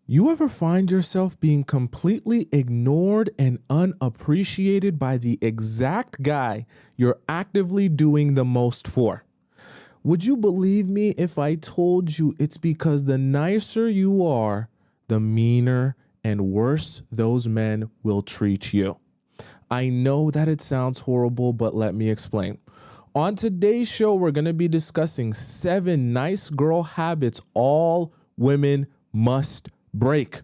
You ever find yourself being completely ignored and unappreciated by the exact guy you're actively doing the most for? Would you believe me if I told you it's because the nicer you are, the meaner and worse those men will treat you? I know that it sounds horrible, but let me explain. On today's show, we're going to be discussing 7 nice girl habits all women must break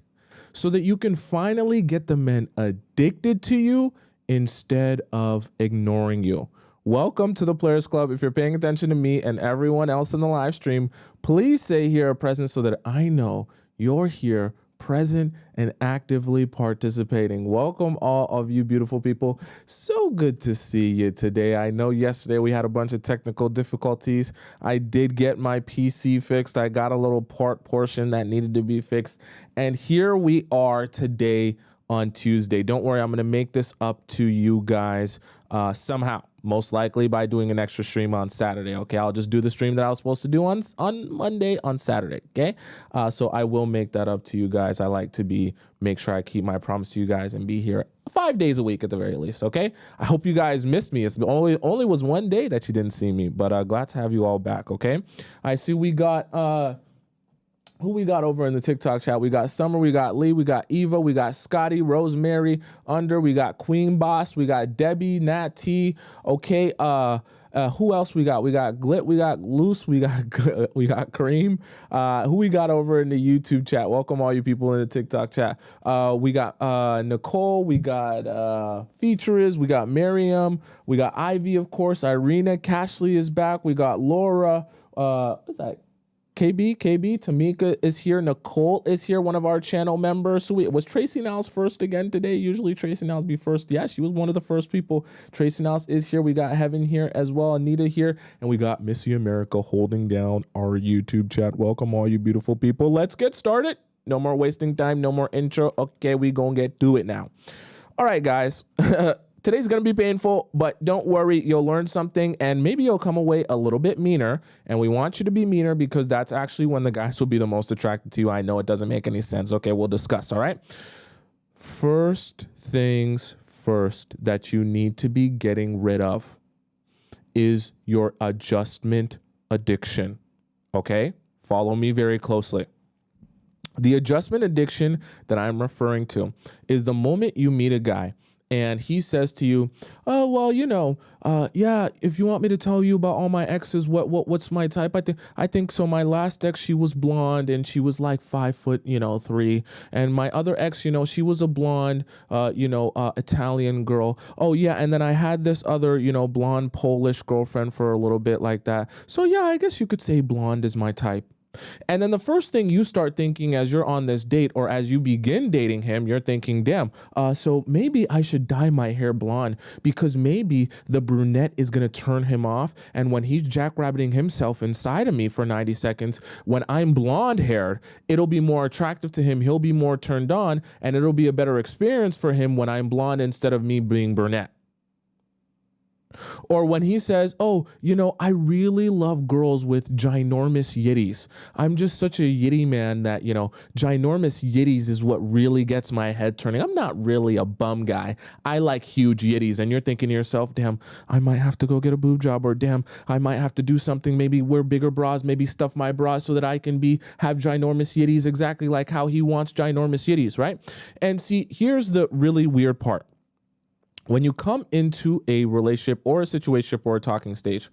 so that you can finally get the men addicted to you instead of ignoring you. Welcome to the Players Club. If you're paying attention to me and everyone else in the live stream, please say here a present so that I know you're here, present and actively participating. Welcome all of you beautiful people. So good to see you today. I know yesterday we had a bunch of technical difficulties. I did get my PC fixed. I got a little portion that needed to be fixed. And here we are today on Tuesday. Don't worry, I'm going to make this up to you guys somehow. Most likely by doing an extra stream on Saturday. Okay, I'll just do the stream that I was supposed to do on Monday on Saturday. Okay, so I will make that up to you guys. I like to make sure I keep my promise to you guys and be here 5 days a week at the very least. Okay, I hope you guys missed me. It's only was one day that you didn't see me, but glad to have you all back. Okay, I see we got who we got over in the TikTok chat? We got Summer, we got Lee, we got Eva, we got Scotty, Rosemary, Under, we got Queen Boss, we got Debbie, Nat T. Okay, who else we got? We got Glit, we got Loose, we got Kareem. Who we got over in the YouTube chat? Welcome all you people in the TikTok chat. We got Nicole, we got Features, we got Miriam, we got Ivy, of course, Irina, Cashley is back, we got Laura, what's that? KB, Tamika is here. Nicole is here, one of our channel members. So was Tracy Niles first again today? Usually Tracy Niles be first. Yeah, she was one of the first people. Tracy Niles is here. We got Heaven here as well. Anita here. And we got Missy America holding down our YouTube chat. Welcome all you beautiful people. Let's get started. No more wasting time. No more intro. Okay, we gonna get to it now. All right, guys. Today's going to be painful, but don't worry, you'll learn something and maybe you'll come away a little bit meaner. And we want you to be meaner because that's actually when the guys will be the most attracted to you. I know it doesn't make any sense. Okay, we'll discuss, all right? First things first that you need to be getting rid of is your adjustment addiction, okay? Follow me very closely. The adjustment addiction that I'm referring to is the moment you meet a guy and he says to you, oh, well, yeah, if you want me to tell you about all my exes, what's my type? I think so. My last ex, she was blonde and she was like 5'3". And my other ex, she was a blonde, Italian girl. Oh, yeah. And then I had this other, blonde Polish girlfriend for a little bit like that. So, yeah, I guess you could say blonde is my type. And then the first thing you start thinking as you're on this date or as you begin dating him, you're thinking, damn, so maybe I should dye my hair blonde because maybe the brunette is going to turn him off. And when he's jackrabbiting himself inside of me for 90 seconds, when I'm blonde haired, it'll be more attractive to him. He'll be more turned on and it'll be a better experience for him when I'm blonde instead of me being brunette. Or when he says, oh, I really love girls with ginormous yitties. I'm just such a yitty man that, ginormous yitties is what really gets my head turning. I'm not really a bum guy. I like huge yitties. And you're thinking to yourself, damn, I might have to go get a boob job, or damn, I might have to do something, maybe wear bigger bras, maybe stuff my bras so that I can have ginormous yitties exactly like how he wants ginormous yitties, right? And see, here's the really weird part. When you come into a relationship or a situation or a talking stage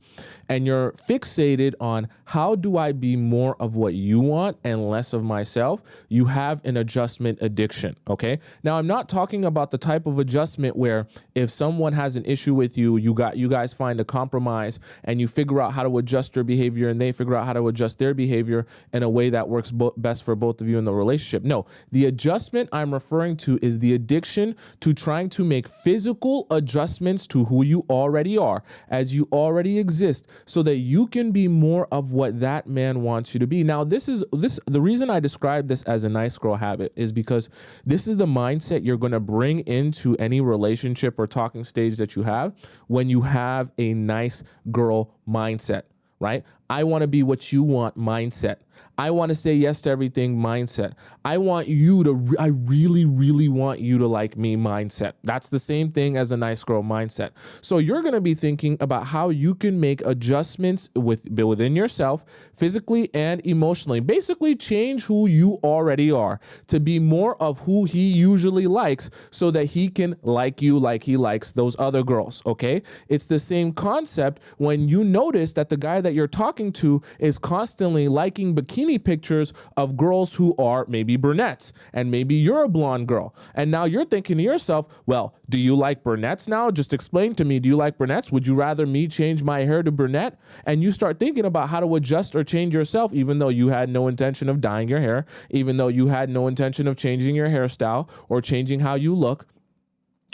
and you're fixated on how do I be more of what you want and less of myself, you have an adjustment addiction, okay? Now, I'm not talking about the type of adjustment where if someone has an issue with you, you guys find a compromise and you figure out how to adjust your behavior and they figure out how to adjust their behavior in a way that works best for both of you in the relationship. No, the adjustment I'm referring to is the addiction to trying to make physical adjustments to who you already are as you already exist so that you can be more of what that man wants you to be. Now, the reason I describe this as a nice girl habit is because this is the mindset you're going to bring into any relationship or talking stage that you have when you have a nice girl mindset, right? I want to be what you want mindset. I want to say yes to everything mindset. I really, really want you to like me mindset. That's the same thing as a nice girl mindset. So you're going to be thinking about how you can make adjustments within yourself, physically and emotionally. Basically change who you already are to be more of who he usually likes so that he can like you like he likes those other girls, okay? It's the same concept when you notice that the guy that you're talking to is constantly liking bikini pictures of girls who are maybe brunettes, and maybe you're a blonde girl. And now you're thinking to yourself, well, do you like brunettes now? Just explain to me, do you like brunettes? Would you rather me change my hair to brunette? And you start thinking about how to adjust or change yourself, even though you had no intention of dyeing your hair, even though you had no intention of changing your hairstyle or changing how you look,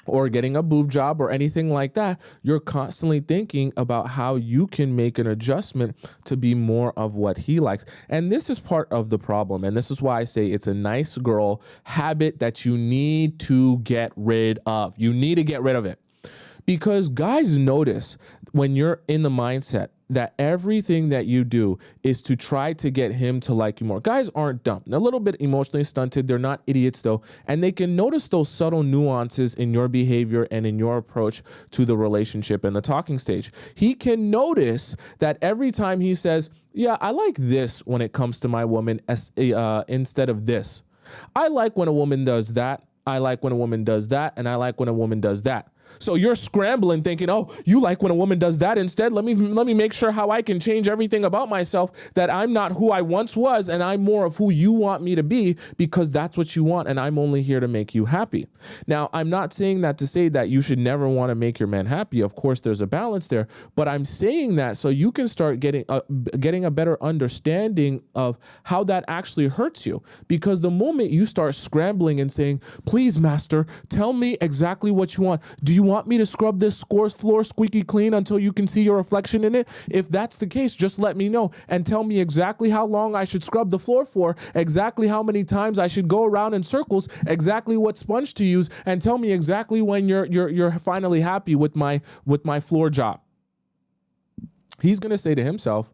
or getting a boob job or anything like that. You're constantly thinking about how you can make an adjustment to be more of what he likes. And this is part of the problem. And this is why I say it's a nice girl habit that you need to get rid of. You need to get rid of it. Because guys notice when you're in the mindset that everything that you do is to try to get him to like you more. Guys aren't dumb. They're a little bit emotionally stunted. They're not idiots though. And they can notice those subtle nuances in your behavior and in your approach to the relationship and the talking stage. He can notice that every time he says, yeah, I like this when it comes to my woman instead of this. I like when a woman does that. I like when a woman does that. And I like when a woman does that. So you're scrambling thinking, oh, you like when a woman does that instead. Let me make sure how I can change everything about myself, that I'm not who I once was and I'm more of who you want me to be, because that's what you want and I'm only here to make you happy. Now, I'm not saying that to say that you should never want to make your man happy. Of course, there's a balance there, but I'm saying that so you can start getting a better understanding of how that actually hurts you. Because the moment you start scrambling and saying, please, master, tell me exactly what you want. Do you want me to scrub this floor squeaky clean until you can see your reflection in it? If that's the case, just let me know and tell me exactly how long I should scrub the floor for, exactly how many times I should go around in circles, exactly what sponge to use, and tell me exactly when you're finally happy with my floor job. He's going to say to himself,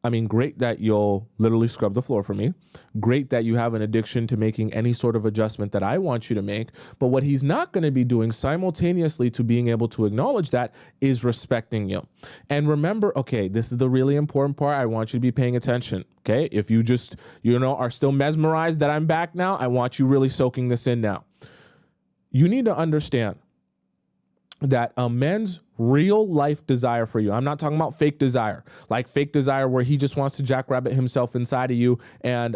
I mean, great that you'll literally scrub the floor for me. Great that you have an addiction to making any sort of adjustment that I want you to make. But what he's not going to be doing simultaneously to being able to acknowledge that is respecting you. And remember, okay, this is the really important part. I want you to be paying attention. Okay. If you just, are still mesmerized that I'm back now, I want you really soaking this in now. You need to understand that a man's real life desire for you, I'm not talking about fake desire, like fake desire where he just wants to jackrabbit himself inside of you and,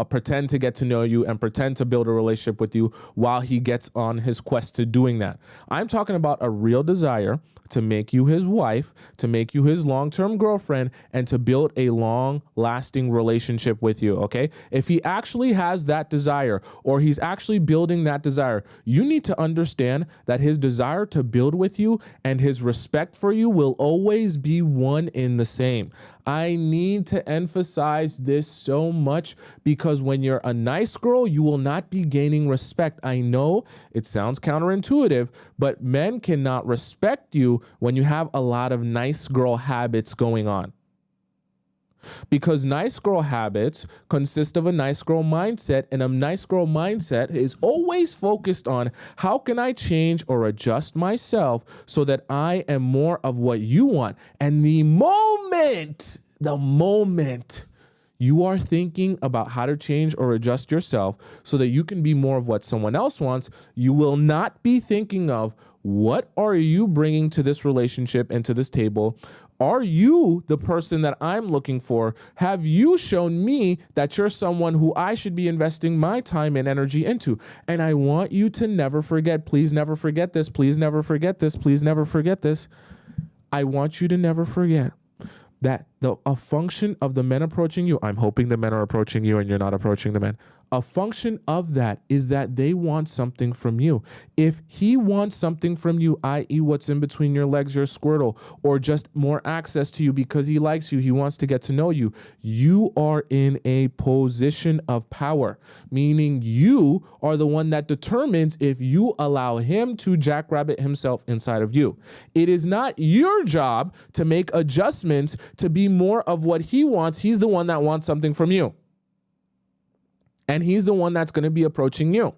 pretend to get to know you and pretend to build a relationship with you while he gets on his quest to doing that. I'm talking about a real desire to make you his wife, to make you his long-term girlfriend, and to build a long-lasting relationship with you, okay? If he actually has that desire, or he's actually building that desire, you need to understand that his desire to build with you and his respect for you will always be one in the same. I need to emphasize this so much because when you're a nice girl, you will not be gaining respect. I know it sounds counterintuitive, but men cannot respect you when you have a lot of nice girl habits going on. Because nice girl habits consist of a nice girl mindset, and a nice girl mindset is always focused on how can I change or adjust myself so that I am more of what you want. And the moment you are thinking about how to change or adjust yourself so that you can be more of what someone else wants, you will not be thinking of what are you bringing to this relationship and to this table. Are you the person that I'm looking for? Have you shown me that you're someone who I should be investing my time and energy into? And I want you to never forget, please never forget this, please never forget this, please never forget this. I want you to never forget that a function of the men approaching you, I'm hoping the men are approaching you and you're not approaching the men. A function of that is that they want something from you. If he wants something from you, i.e. what's in between your legs, your squirtle, or just more access to you because he likes you, he wants to get to know you, you are in a position of power, meaning you are the one that determines if you allow him to jackrabbit himself inside of you. It is not your job to make adjustments to be more of what he wants. He's the one that wants something from you. And he's the one that's going to be approaching you.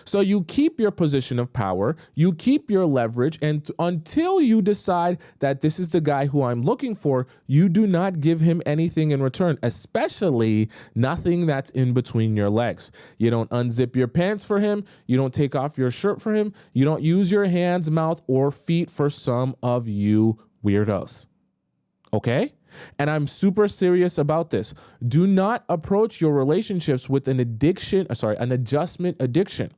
So you keep your position of power, you keep your leverage, and until you decide that this is the guy who I'm looking for, you do not give him anything in return, especially nothing that's in between your legs. You don't unzip your pants for him, you don't take off your shirt for him, you don't use your hands, mouth, or feet for some of you weirdos. Okay? And I'm super serious about this. Do not approach your relationships with an adjustment addiction,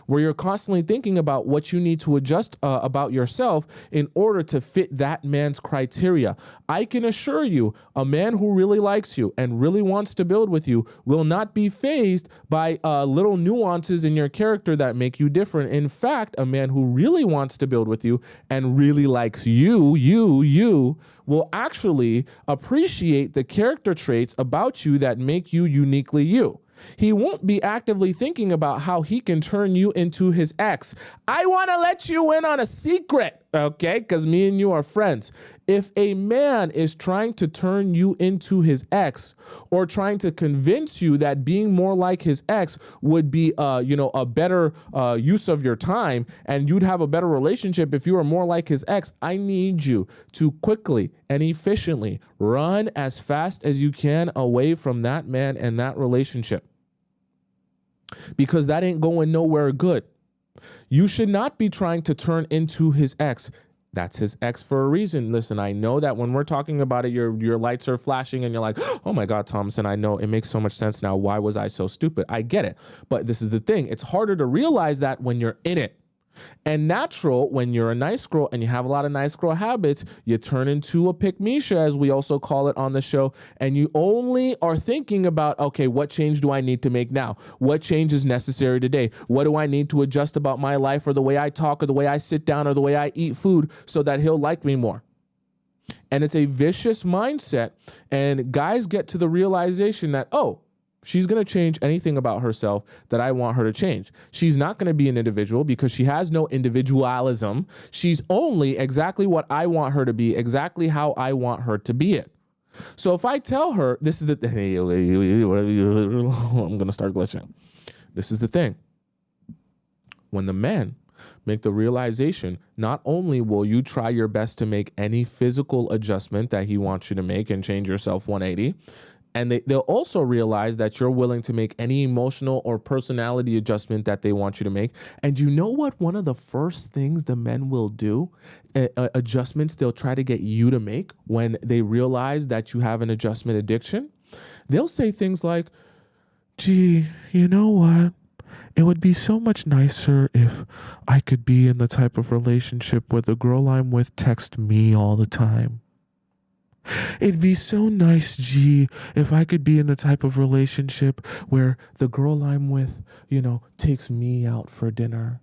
where you're constantly thinking about what you need to adjust about yourself in order to fit that man's criteria. I can assure you, a man who really likes you and really wants to build with you will not be fazed by little nuances in your character that make you different. In fact, a man who really wants to build with you and really likes you will actually appreciate the character traits about you that make you uniquely you. He won't be actively thinking about how he can turn you into his ex. I want to let you in on a secret, okay? Because me and you are friends. If a man is trying to turn you into his ex or trying to convince you that being more like his ex would be, a better use of your time and you'd have a better relationship if you were more like his ex, I need you to quickly and efficiently run as fast as you can away from that man and that relationship. Because that ain't going nowhere good. You should not be trying to turn into his ex. That's his ex for a reason. Listen, I know that when we're talking about it, your lights are flashing and you're like, oh my God, Tomisin, I know it makes so much sense now. Why was I so stupid? I get it. But this is the thing. It's harder to realize that when you're in it. And natural, when you're a nice girl and you have a lot of nice girl habits, you turn into a pick-misha, as we also call it on the show, and you only are thinking about, okay, what change do I need to make now? What change is necessary today? What do I need to adjust about my life or the way I talk or the way I sit down or the way I eat food so that he'll like me more? And it's a vicious mindset, and guys get to the realization that, oh, she's going to change anything about herself that I want her to change. She's not going to be an individual because she has no individualism. She's only exactly what I want her to be, exactly how I want her to be it. So if I tell her, this is the thing, I'm going to start glitching. This is the thing. When the men make the realization, not only will you try your best to make any physical adjustment that he wants you to make and change yourself 180, and they'll also realize that you're willing to make any emotional or personality adjustment that they want you to make. And you know what? One of the first things the men will do, adjustments they'll try to get you to make when they realize that you have an adjustment addiction, they'll say things like, gee, you know what? It would be so much nicer if I could be in the type of relationship where the girl I'm with texts me all the time. It'd be so nice, G, if I could be in the type of relationship where the girl I'm with, takes me out for dinner.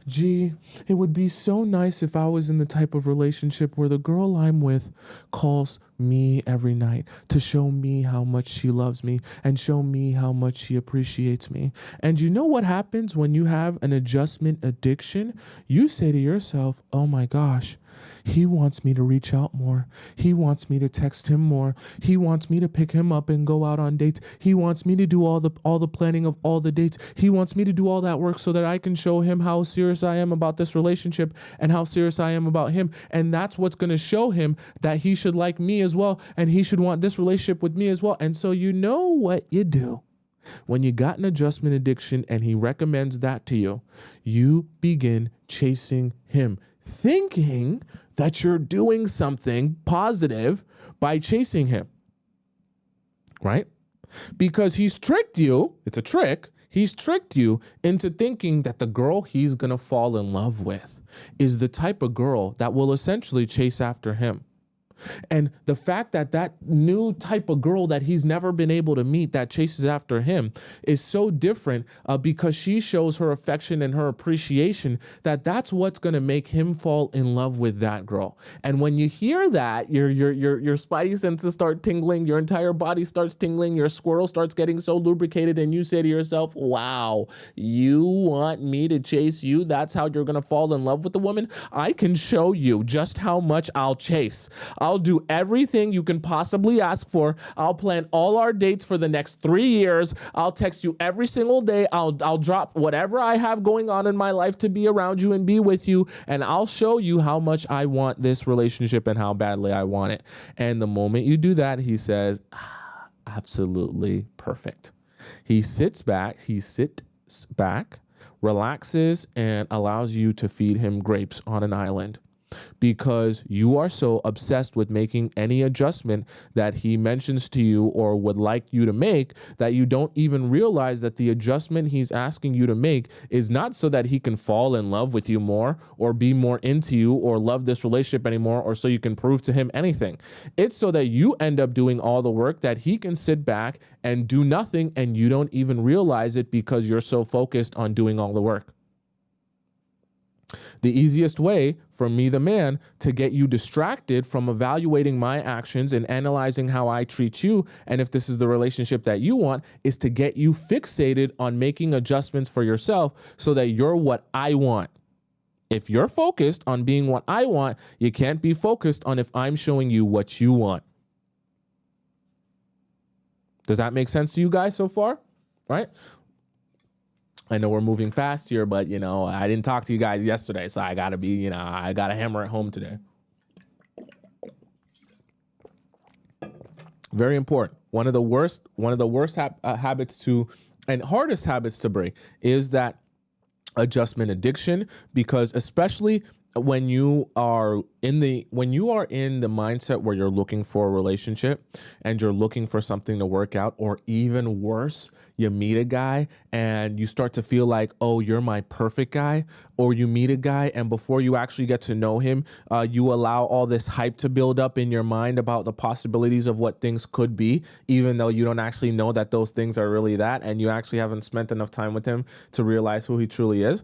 Gee, it would be so nice if I was in the type of relationship where the girl I'm with calls me every night to show me how much she loves me and show me how much she appreciates me. And you know what happens when you have an adjustment addiction? You say to yourself, oh my gosh, he wants me to reach out more. He wants me to text him more. He wants me to pick him up and go out on dates. He wants me to do all the planning of all the dates. He wants me to do all that work so that I can show him how serious I am about this relationship and how serious I am about him. And that's what's going to show him that he should like me as well, and he should want this relationship with me as well. And so you know what you do. When you got an adjustment addiction and he recommends that to you, you begin chasing him, thinking that you're doing something positive by chasing him, right? Because he's tricked you, it's a trick, he's tricked you into thinking that the girl he's gonna fall in love with is the type of girl that will essentially chase after him. And the fact that that new type of girl that he's never been able to meet that chases after him is so different because she shows her affection and her appreciation, that's what's going to make him fall in love with that girl. And when you hear that, your spidey senses start tingling, your entire body starts tingling, your squirrel starts getting so lubricated, and you say to yourself, wow, you want me to chase you? That's how you're going to fall in love with the woman? I can show you just how much I'll chase. I'll do everything you can possibly ask for. I'll plan all our dates for the next 3 years. I'll text you every single day. I'll drop whatever I have going on in my life to be around you and be with you. And I'll show you how much I want this relationship and how badly I want it. And the moment you do that, he says, absolutely perfect. He sits back, relaxes, and allows you to feed him grapes on an island, because you are so obsessed with making any adjustment that he mentions to you or would like you to make that you don't even realize that the adjustment he's asking you to make is not so that he can fall in love with you more or be more into you or love this relationship anymore or so you can prove to him anything. It's so that you end up doing all the work that he can sit back and do nothing, and you don't even realize it because you're so focused on doing all the work. The easiest way for me, the man, to get you distracted from evaluating my actions and analyzing how I treat you, and if this is the relationship that you want, is to get you fixated on making adjustments for yourself so that you're what I want. If you're focused on being what I want, you can't be focused on if I'm showing you what you want. Does that make sense to you guys so far? Right? I know we're moving fast here, but, I didn't talk to you guys yesterday, so I got to I got to hammer it home today. Very important. One of the worst habits to, and hardest habits to break, is that adjustment addiction, because especially when you are in the mindset where you're looking for a relationship and you're looking for something to work out, or even worse, you meet a guy and you start to feel like, oh, you're my perfect guy, or you meet a guy and before you actually get to know him, you allow all this hype to build up in your mind about the possibilities of what things could be, even though you don't actually know that those things are really that, and you actually haven't spent enough time with him to realize who he truly is.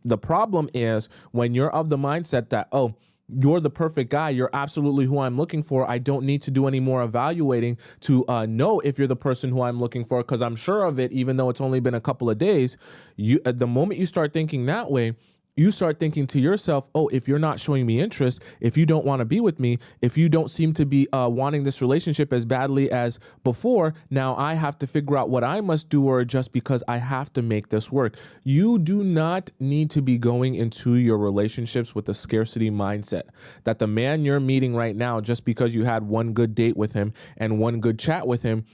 The problem is when you're of the mindset that, oh, you're the perfect guy, you're absolutely who I'm looking for, I don't need to do any more evaluating to know if you're the person who I'm looking for, because I'm sure of it, even though it's only been a couple of days. At the moment you start thinking that way, you start thinking to yourself, oh, if you're not showing me interest, if you don't want to be with me, if you don't seem to be wanting this relationship as badly as before, now I have to figure out what I must do or adjust because I have to make this work. You do not need to be going into your relationships with a scarcity mindset that the man you're meeting right now, just because you had one good date with him and one good chat with him,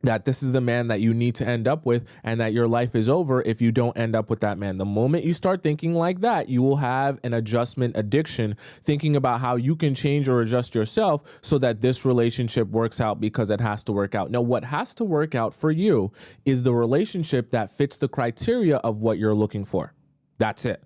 that this is the man that you need to end up with, and that your life is over if you don't end up with that man. The moment you start thinking like that, you will have an adjustment addiction, thinking about how you can change or adjust yourself so that this relationship works out, because it has to work out. Now, what has to work out for you is the relationship that fits the criteria of what you're looking for. That's it.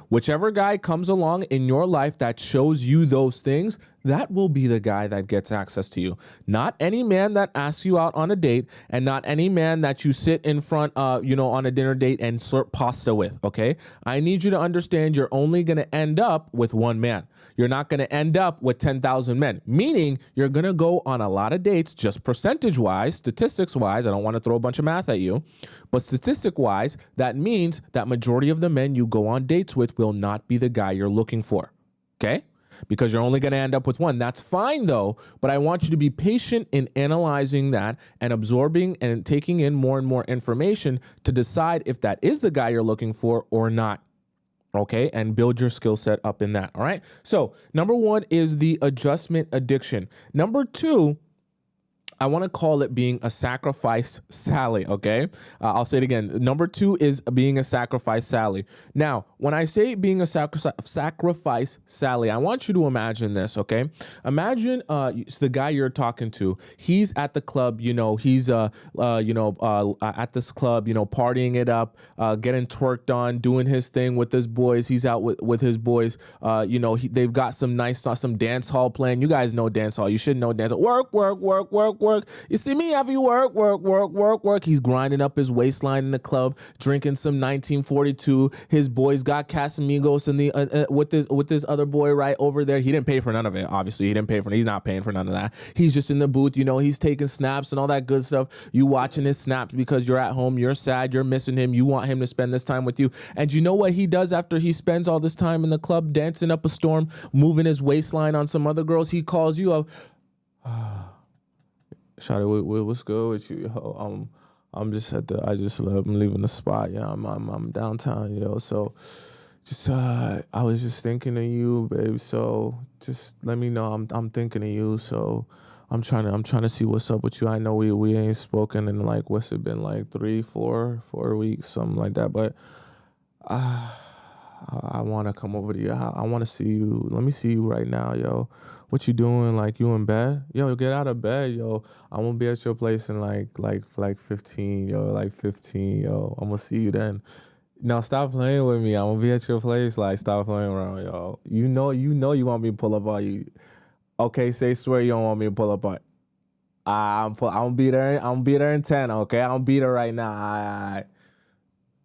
Whichever guy comes along in your life that shows you those things, that will be the guy that gets access to you. Not any man that asks you out on a date, and not any man that you sit in front, on a dinner date and slurp pasta with, okay? I need you to understand you're only going to end up with one man. You're not going to end up with 10,000 men, meaning you're going to go on a lot of dates, just percentage-wise, statistics-wise. I don't want to throw a bunch of math at you, but statistic-wise, that means that majority of the men you go on dates with will not be the guy you're looking for, okay? Because you're only going to end up with one. That's fine, though, but I want you to be patient in analyzing that and absorbing and taking in more and more information to decide if that is the guy you're looking for or not. Okay, and build your skill set up in that. All right. So number one is the adjustment addiction. Number two I want to call it being a sacrifice Sally, okay? I'll say it again. Number 2 is being a sacrifice Sally. Now, when I say being a sacrifice Sally, I want you to imagine this, okay? Imagine it's the guy you're talking to. He's at the club, he's at this club, partying it up, getting twerked on, doing his thing with his boys. He's out with his boys. They've got some dance hall playing. You guys know dance hall. You should know dance hall. Work, work, work, work, work. You see me have you work, work, work, work, work. He's grinding up his waistline in the club, drinking some 1942. His boys got Casamigos in the with this other boy right over there. He didn't pay for none of it. Obviously, he's not paying for none of that. He's just in the booth. He's taking snaps and all that good stuff. You watching his snaps because you're at home. You're sad. You're missing him. You want him to spend this time with you. And you know what he does after he spends all this time in the club, dancing up a storm, moving his waistline on some other girls? He calls you up. Shawty, what's good with you? Yo, I'm leaving the spot. Yeah, I'm downtown, yo. So just I was just thinking of you, babe. So just let me know I'm thinking of you. So I'm trying to see what's up with you. I know we ain't spoken in like what's it been, like 4 weeks, something like that. But I want to come over to your house. I want to see you. Let me see you right now, yo. What you doing? Like, you in bed? Yo, get out of bed, yo. I'm gonna be at your place in like 15, yo. Like 15, yo. I'm gonna see you then. Now stop playing with me. I'm gonna be at your place. Like, stop playing around, yo. You know you want me to pull up on you. Okay, swear you don't want me to pull up on. I'm gonna be there. I'm gonna be there in 10. Okay, I'm gonna be there right now. All right.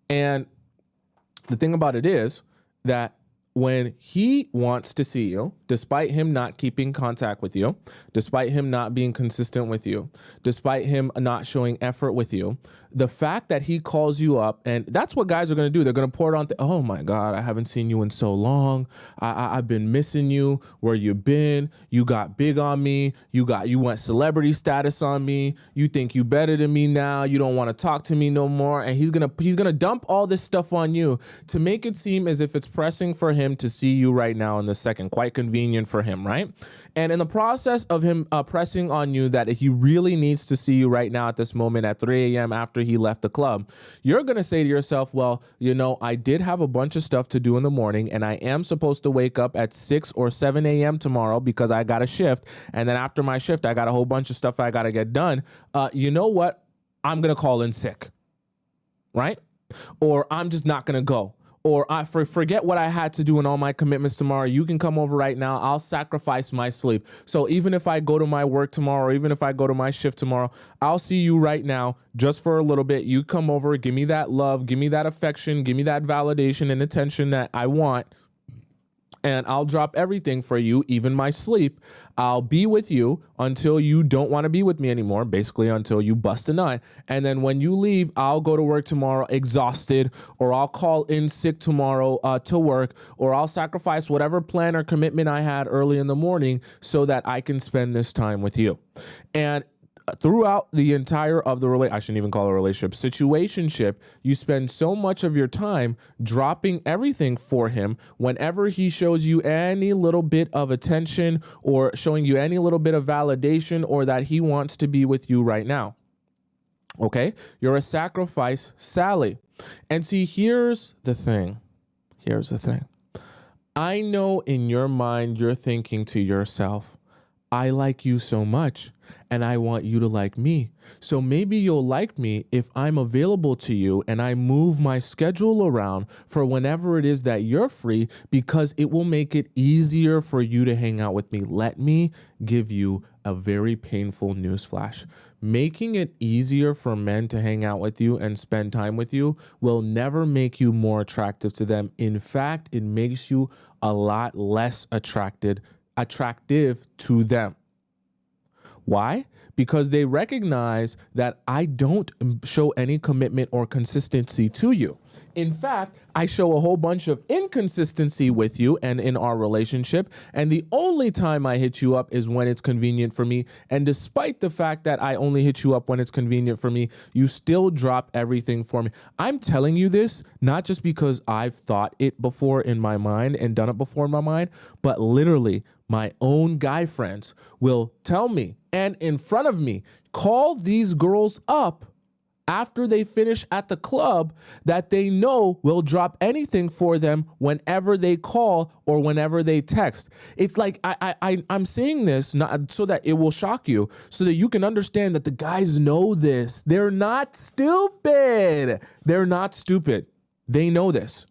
And the thing about it is that when he wants to see you, despite him not keeping contact with you, despite him not being consistent with you, despite him not showing effort with you, the fact that he calls you up, and that's what guys are going to do. They're going to pour it on. Oh my God, I haven't seen you in so long. I've been missing you. Where you been? You got big on me. You went celebrity status on me. You think you better than me now. You don't want to talk to me no more. And he's going to dump all this stuff on you to make it seem as if it's pressing for him to see you right now in this second. Quite convenient for him, right? And in the process of him pressing on you that he really needs to see you right now at this moment at 3 a.m. after he left the club, you're going to say to yourself, well, I did have a bunch of stuff to do in the morning, and I am supposed to wake up at 6 or 7 a.m. tomorrow because I got a shift. And then after my shift, I got a whole bunch of stuff I got to get done. You know what? I'm going to call in sick, right? Or I'm just not going to go. Or I forget what I had to do in all my commitments tomorrow. You can come over right now. I'll sacrifice my sleep. So even if I go to my work tomorrow, or even if I go to my shift tomorrow, I'll see you right now just for a little bit. You come over, give me that love, give me that affection, give me that validation and attention that I want. And I'll drop everything for you, even my sleep. I'll be with you until you don't want to be with me anymore, basically until you bust a nut. And then when you leave, I'll go to work tomorrow exhausted, or I'll call in sick tomorrow to work, or I'll sacrifice whatever plan or commitment I had early in the morning so that I can spend this time with you. And throughout the entire of the I shouldn't even call it a relationship, situationship, you spend so much of your time dropping everything for him whenever he shows you any little bit of attention or showing you any little bit of validation or that he wants to be with you right now. Okay? You're a sacrifice Sally. And see, here's the thing. I know in your mind you're thinking to yourself, I like you so much and I want you to like me. So maybe you'll like me if I'm available to you and I move my schedule around for whenever it is that you're free, because it will make it easier for you to hang out with me. Let me give you a very painful newsflash. Making it easier for men to hang out with you and spend time with you will never make you more attractive to them. In fact, it makes you a lot less attractive to them. Why? Because they recognize that I don't show any commitment or consistency to you. In fact, I show a whole bunch of inconsistency with you and in our relationship. And the only time I hit you up is when it's convenient for me. And despite the fact that I only hit you up when it's convenient for me, you still drop everything for me. I'm telling you this not just because I've thought it before in my mind and done it before in my mind, but literally my own guy friends will tell me and in front of me, Call these girls up after they finish at the club that they know will drop anything for them whenever they call or whenever they text. It's like I'm saying this not so that it will shock you, so that you can understand that the guys know this. They're not stupid. They're not stupid. They know this.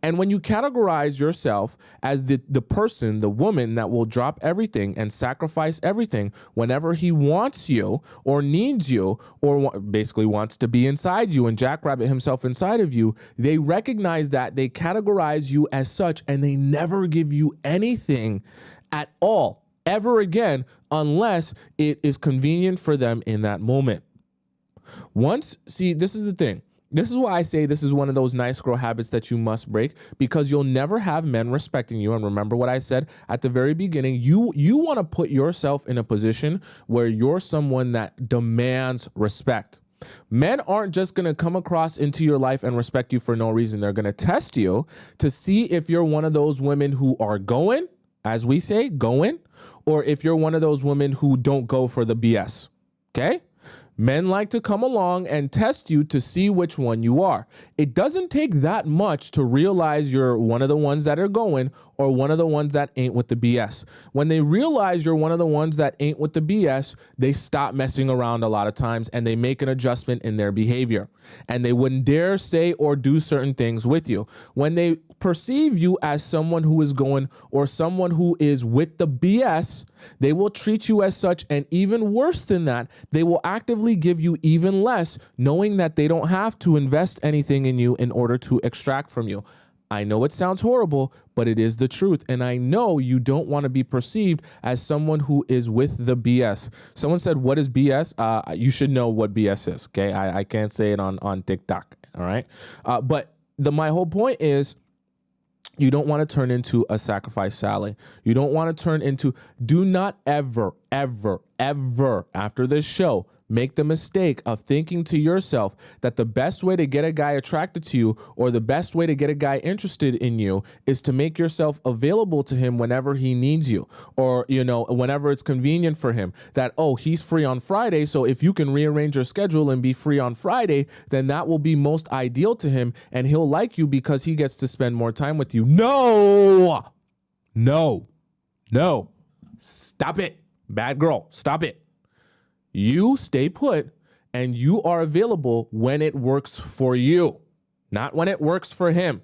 And when you categorize yourself as the person, the woman that will drop everything and sacrifice everything whenever he wants you or needs you or basically wants to be inside you and jackrabbit himself inside of you, they recognize that, they categorize you as such, and they never give you anything at all ever again unless it is convenient for them in that moment. See, this is the thing. This is why I say this is one of those nice girl habits that you must break, because you'll never have men respecting you. And remember what I said at the very beginning, you want to put yourself in a position where you're someone that demands respect. Men aren't just going to come across into your life and respect you for no reason. They're going to test you to see if you're one of those women who are going, as we say, going, or if you're one of those women who don't go for the BS. Okay? Men like to come along and test you to see which one you are. It doesn't take that much to realize you're one of the ones that are going or one of the ones that ain't with the BS. When they realize you're one of the ones that ain't with the BS, they stop messing around a lot of times and they make an adjustment in their behavior. And they wouldn't dare say or do certain things with you. When they perceive you as someone who is going or someone who is with the BS, they will treat you as such, and even worse than that, they will actively give you even less, knowing that they don't have to invest anything in you in order to extract from you. I know it sounds horrible, but it is the truth. And I know you don't want to be perceived as someone who is with the BS. Someone said, what is BS? You should know what BS is, okay? I can't say it on TikTok, all right? But my whole point is, you don't want to turn into a sacrifice Sally. You don't want to turn into, do not ever, ever, ever after this show make the mistake of thinking to yourself that the best way to get a guy attracted to you or the best way to get a guy interested in you is to make yourself available to him whenever he needs you, or, whenever it's convenient for him. That, oh, he's free on Friday, so if you can rearrange your schedule and be free on Friday, then that will be most ideal to him and he'll like you because he gets to spend more time with you. No. Stop it. Bad girl. Stop it. You stay put and you are available when it works for you, not when it works for him.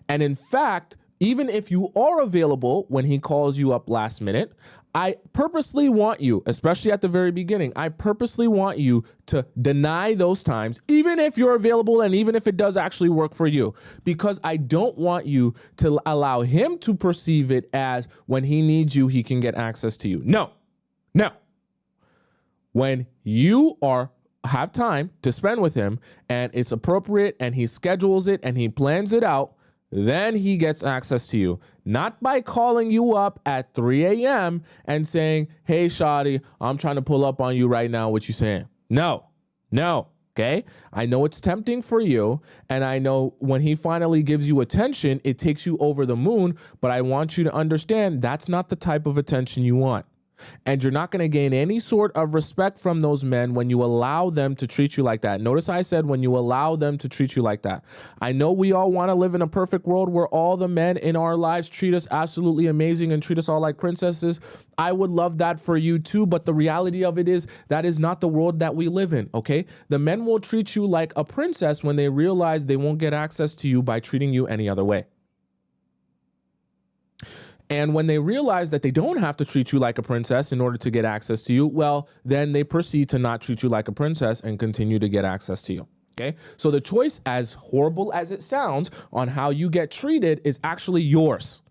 And in fact, even if you are available when he calls you up last minute, I purposely want you, especially at the very beginning, I purposely want you to deny those times, even if you're available and even if it does actually work for you, because I don't want you to allow him to perceive it as when he needs you, he can get access to you. No. When you have time to spend with him and it's appropriate and he schedules it and he plans it out, then he gets access to you. Not by calling you up at 3 a.m. and saying, hey, shawty, I'm trying to pull up on you right now. What you saying? No. Okay. I know it's tempting for you. And I know when he finally gives you attention, it takes you over the moon. But I want you to understand that's not the type of attention you want. And you're not going to gain any sort of respect from those men when you allow them to treat you like that. Notice I said when you allow them to treat you like that. I know we all want to live in a perfect world where all the men in our lives treat us absolutely amazing and treat us all like princesses. I would love that for you too, but the reality of it is that is not the world that we live in, okay? The men will treat you like a princess when they realize they won't get access to you by treating you any other way. And when they realize that they don't have to treat you like a princess in order to get access to you, well, then they proceed to not treat you like a princess and continue to get access to you. Okay, so the choice, as horrible as it sounds, on how you get treated is actually yours.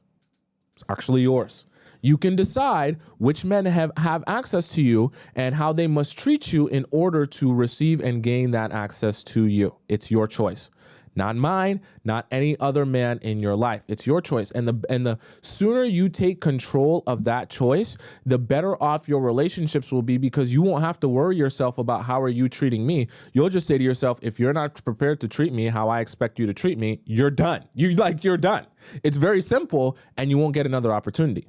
It's actually yours. You can decide which men have access to you and how they must treat you in order to receive and gain that access to you. It's your choice. Not mine, not any other man in your life. It's your choice. And the sooner you take control of that choice, the better off your relationships will be, because you won't have to worry yourself about how are you treating me. You'll just say to yourself, if you're not prepared to treat me how I expect you to treat me, you're done. You're done. It's very simple and you won't get another opportunity.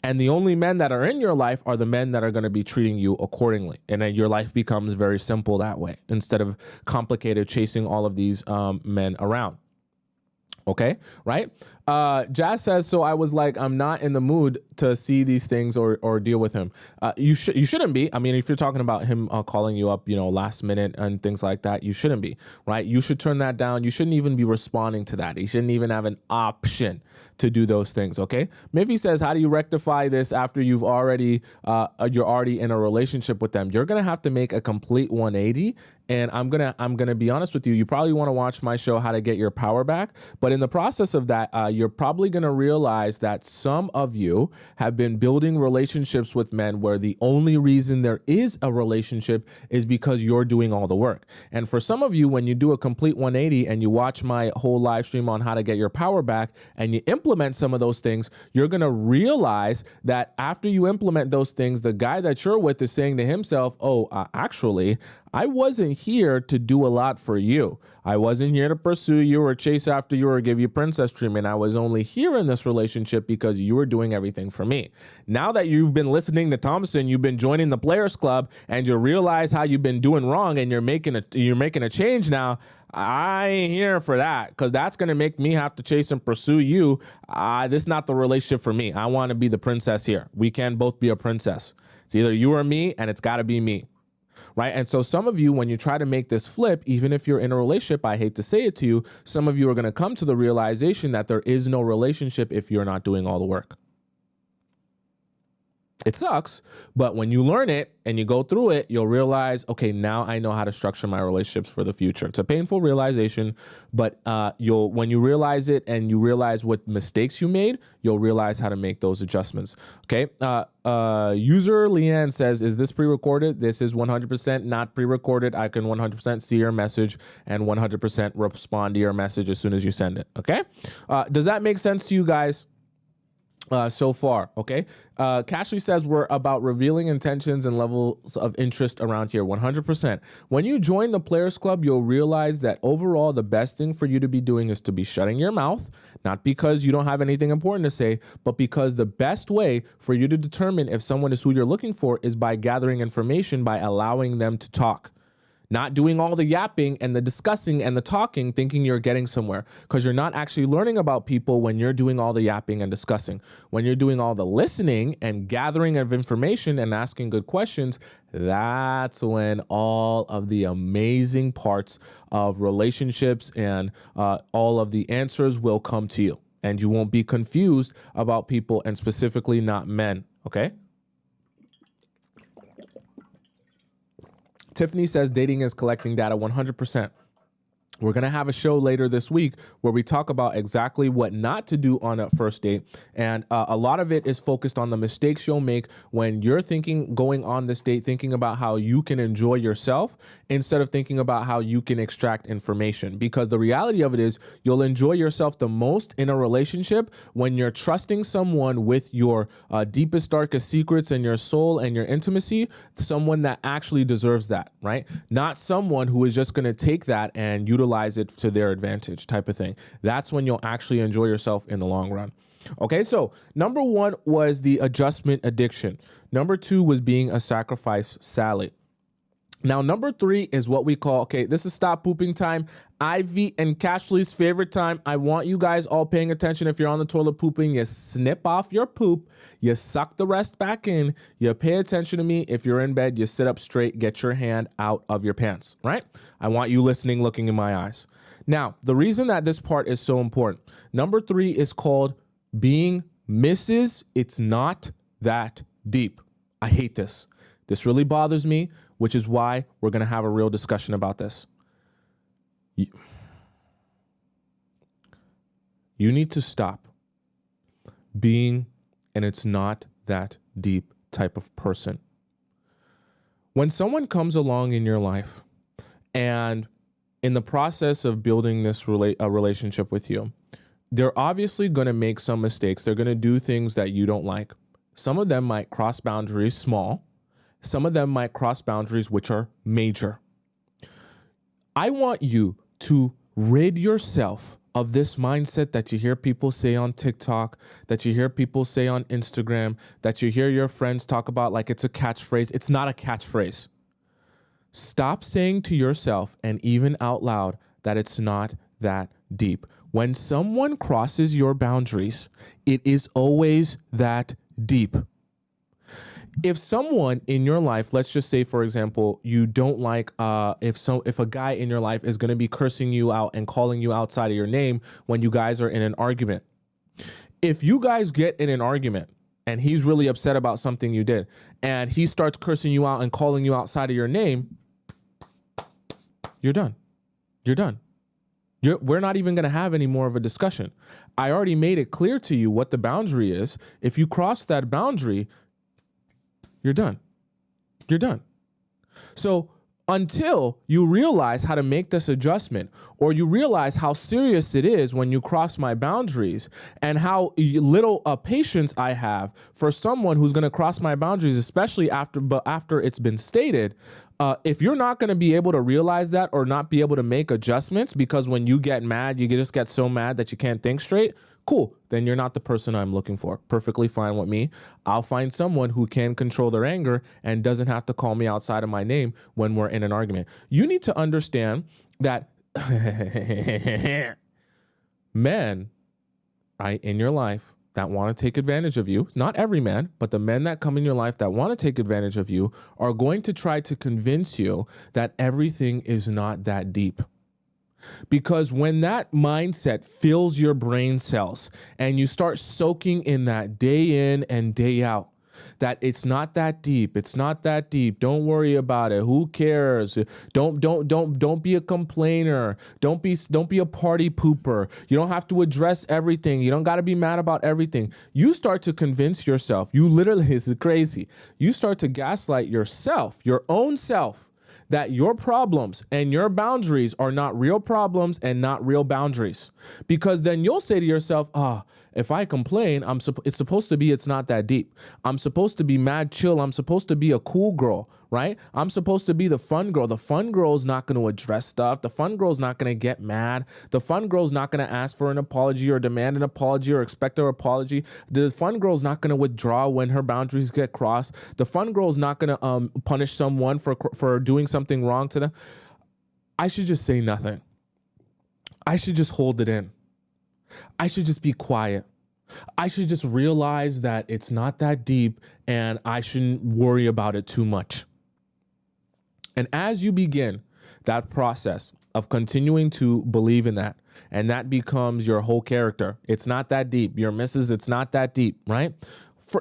And the only men that are in your life are the men that are going to be treating you accordingly. And then your life becomes very simple that way instead of complicated chasing all of these men around. Okay, right? Jazz says, so I was like, I'm not in the mood to see these things or deal with him. You shouldn't be. I mean, if you're talking about him calling you up, last minute and things like that, you shouldn't be, right? You should turn that down. You shouldn't even be responding to that. You shouldn't even have an option to do those things. Okay. Miffy says, how do you rectify this after you're already in a relationship with them? You're going to have to make a complete 180. And I'm gonna be honest with you. You probably want to watch my show, How to Get Your Power Back. But in the process of that, you're probably gonna realize that some of you have been building relationships with men where the only reason there is a relationship is because you're doing all the work. And for some of you, when you do a complete 180 and you watch my whole live stream on How to Get Your Power Back and you implement some of those things, you're gonna realize that after you implement those things, the guy that you're with is saying to himself, actually, I wasn't here to do a lot for you. I wasn't here to pursue you or chase after you or give you princess treatment. I was only here in this relationship because you were doing everything for me. Now that you've been listening to Tomisin, you've been joining the Players Club, and you realize how you've been doing wrong, and you're making a change now. I ain't here for that, because that's going to make me have to chase and pursue you. This is not the relationship for me. I want to be the princess here. We can both be a princess. It's either you or me, and it's got to be me. Right. And so some of you, when you try to make this flip, even if you're in a relationship, I hate to say it to you, some of you are going to come to the realization that there is no relationship if you're not doing all the work. It sucks, but when you learn it and you go through it, you'll realize, okay, now I know how to structure my relationships for the future. It's a painful realization, but when you realize it and you realize what mistakes you made, you'll realize how to make those adjustments. Okay. User Leanne says, is this pre-recorded? This is 100% not pre-recorded. I can 100% see your message and 100% respond to your message as soon as you send it. Okay. Does that make sense to you guys? So far, okay. Cashley says we're about revealing intentions and levels of interest around here. 100%. When you join the Players Club, you'll realize that overall the best thing for you to be doing is to be shutting your mouth, not because you don't have anything important to say, but because the best way for you to determine if someone is who you're looking for is by gathering information, by allowing them to talk. Not doing all the yapping and the discussing and the talking, thinking you're getting somewhere, because you're not actually learning about people when you're doing all the yapping and discussing. When you're doing all the listening and gathering of information and asking good questions, that's when all of the amazing parts of relationships and all of the answers will come to you. And you won't be confused about people, and specifically not men, okay? Tiffany says dating is collecting data. 100%. We're going to have a show later this week where we talk about exactly what not to do on a first date. And a lot of it is focused on the mistakes you'll make when you're going on this date, thinking about how you can enjoy yourself instead of thinking about how you can extract information. Because the reality of it is you'll enjoy yourself the most in a relationship when you're trusting someone with your deepest, darkest secrets and your soul and your intimacy, someone that actually deserves that, right? Not someone who is just going to take that and utilize it to their advantage type of thing. That's when you'll actually enjoy yourself in the long run. Okay, so number one was the adjustment addiction. Number two was being a sacrifice Sally. Now, number three is what we call, okay, this is stop pooping time. Ivy and Cashley's favorite time. I want you guys all paying attention. If you're on the toilet pooping, you snip off your poop, you suck the rest back in, you pay attention to me. If you're in bed, you sit up straight, get your hand out of your pants, right? I want you listening, looking in my eyes. Now, the reason that this part is so important, number three is called being Mrs. It's not that deep. I hate this. This really bothers me, which is why we're going to have a real discussion about this. You need to stop being an it's not that deep type of person. When someone comes along in your life and in the process of building this relationship with you, they're obviously going to make some mistakes. They're going to do things that you don't like. Some of them might cross boundaries small. Some of them might cross boundaries which are major. I want you to rid yourself of this mindset that you hear people say on TikTok, that you hear people say on Instagram, that you hear your friends talk about like it's a catchphrase. It's not a catchphrase. Stop saying to yourself and even out loud that it's not that deep. When someone crosses your boundaries, it is always that deep. If someone in your life, let's just say, for example, you don't like if a guy in your life is going to be cursing you out and calling you outside of your name when you guys are in an argument. If you guys get in an argument and he's really upset about something you did and he starts cursing you out and calling you outside of your name, you're done. You're done. We're not even going to have any more of a discussion. I already made it clear to you what the boundary is. If you cross that boundary, you're done. You're done. So until you realize how to make this adjustment, or you realize how serious it is when you cross my boundaries and how little patience I have for someone who's going to cross my boundaries, especially after it's been stated, if you're not going to be able to realize that or not be able to make adjustments because when you get mad, you just get so mad that you can't think straight, cool, then you're not the person I'm looking for. Perfectly fine with me. I'll find someone who can control their anger and doesn't have to call me outside of my name when we're in an argument. You need to understand that men, right, in your life that want to take advantage of you, not every man, but the men that come in your life that want to take advantage of you are going to try to convince you that everything is not that deep. Because when that mindset fills your brain cells and you start soaking in that day in and day out, that it's not that deep. It's not that deep. Don't worry about it. Who cares? Don't be a complainer. Don't be a party pooper. You don't have to address everything. You don't got to be mad about everything. You start to convince yourself. You literally, this is crazy. You start to gaslight yourself, your own self, that your problems and your boundaries are not real problems and not real boundaries. Because then you'll say to yourself, if I complain, it's supposed to be, it's not that deep. I'm supposed to be mad chill. I'm supposed to be a cool girl, right? I'm supposed to be the fun girl. The fun girl's not going to address stuff. The fun girl's not going to get mad. The fun girl's not going to ask for an apology or demand an apology or expect an apology. The fun girl's not going to withdraw when her boundaries get crossed. The fun girl's not going to punish someone for doing something wrong to them. I should just say nothing. I should just hold it in. I should just be quiet. I should just realize that it's not that deep and I shouldn't worry about it too much. And as you begin that process of continuing to believe in that, and that becomes your whole character, it's not that deep. Your missus, it's not that deep, right?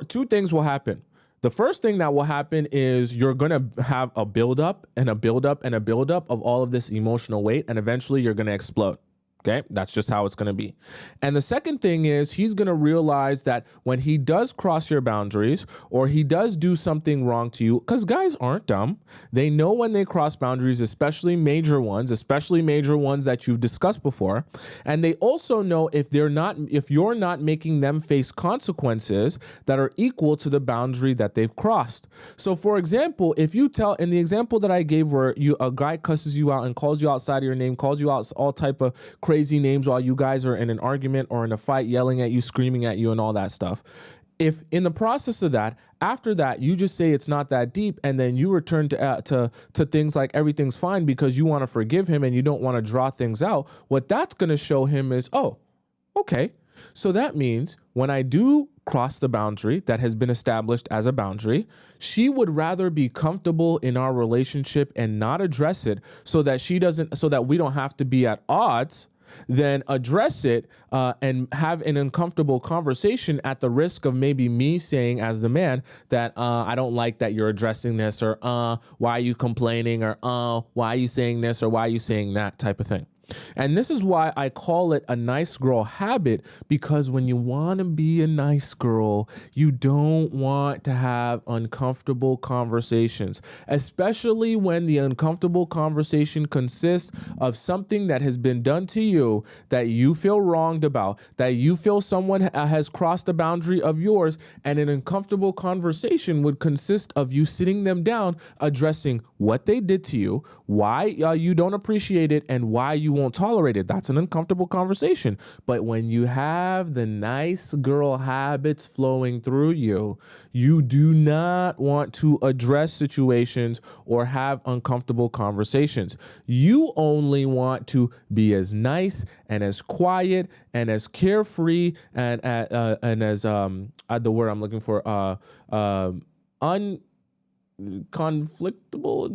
Two things will happen. The first thing that will happen is you're going to have a buildup and a buildup and a buildup of all of this emotional weight, and eventually you're going to explode. Okay, that's just how it's going to be. And the second thing is he's going to realize that when he does cross your boundaries or he does do something wrong to you, because guys aren't dumb. They know when they cross boundaries, especially major ones that you've discussed before. And they also know if you're not making them face consequences that are equal to the boundary that they've crossed. So for example, if you tell in the example that I gave where a guy cusses you out and calls you outside of your name, calls you out all type of crazy names while you guys are in an argument or in a fight, yelling at you, screaming at you and all that stuff. If in the process of that, after that, you just say it's not that deep and then you return to things like everything's fine because you want to forgive him and you don't want to draw things out, what that's going to show him is, oh, okay. So that means when I do cross the boundary that has been established as a boundary, she would rather be comfortable in our relationship and not address it so that we don't have to be at odds, then address it and have an uncomfortable conversation at the risk of maybe me saying as the man that I don't like that you're addressing this, or why are you complaining, or why are you saying this, or why are you saying that type of thing. And this is why I call it a nice girl habit, because when you want to be a nice girl, you don't want to have uncomfortable conversations, especially when the uncomfortable conversation consists of something that has been done to you that you feel wronged about, that you feel someone has crossed a boundary of yours, and an uncomfortable conversation would consist of you sitting them down, addressing what they did to you, why you don't appreciate it and why you won't tolerate it. That's an uncomfortable conversation. But when you have the nice girl habits flowing through you, you do not want to address situations or have uncomfortable conversations. You only want to be as nice and as quiet and as carefree and as the word I'm looking for conflictable,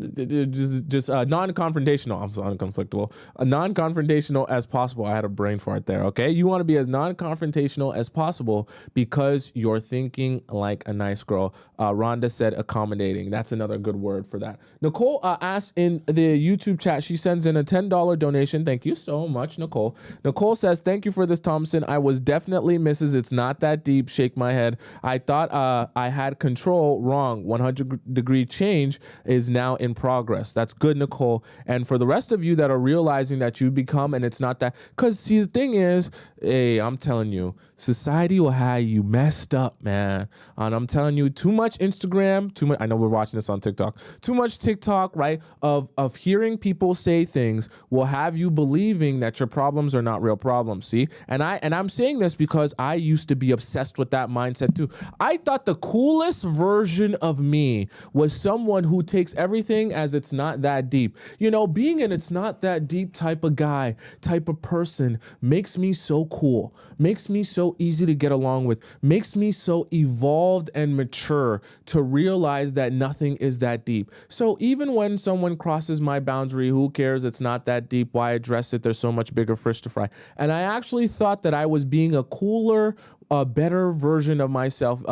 just non-confrontational. I'm sorry, unconflictable, non-confrontational as possible. I had a brain fart there. Okay, you want to be as non-confrontational as possible because you're thinking like a nice girl. Rhonda said accommodating. That's another good word for that. Nicole asked in the YouTube chat. She sends in a $10 donation. Thank you so much, Nicole. Nicole says, "Thank you for this, Thompson. I was definitely Mrs. It's not that deep. Shake my head. I thought I had control. Wrong. 100-degree change is now in progress." That's good, Nicole. And for the rest of you that are realizing that you become, and it's not that, because see, the thing is, hey, I'm telling you, society will have you messed up, man. And I'm telling you, too much Instagram, too much, I know we're watching this on TikTok, too much TikTok, right, of hearing people say things will have you believing that your problems are not real problems, see? And I'm saying this because I used to be obsessed with that mindset too. I thought the coolest version of me was someone who takes everything as it's not that deep. You know, being an it's not that deep type of guy, type of person makes me so cool, makes me so easy to get along with, makes me so evolved and mature to realize that nothing is that deep. So even when someone crosses my boundary, who cares? It's not that deep. Why address it? There's so much bigger fish to fry. And I actually thought that I was being a cooler, a better version of myself.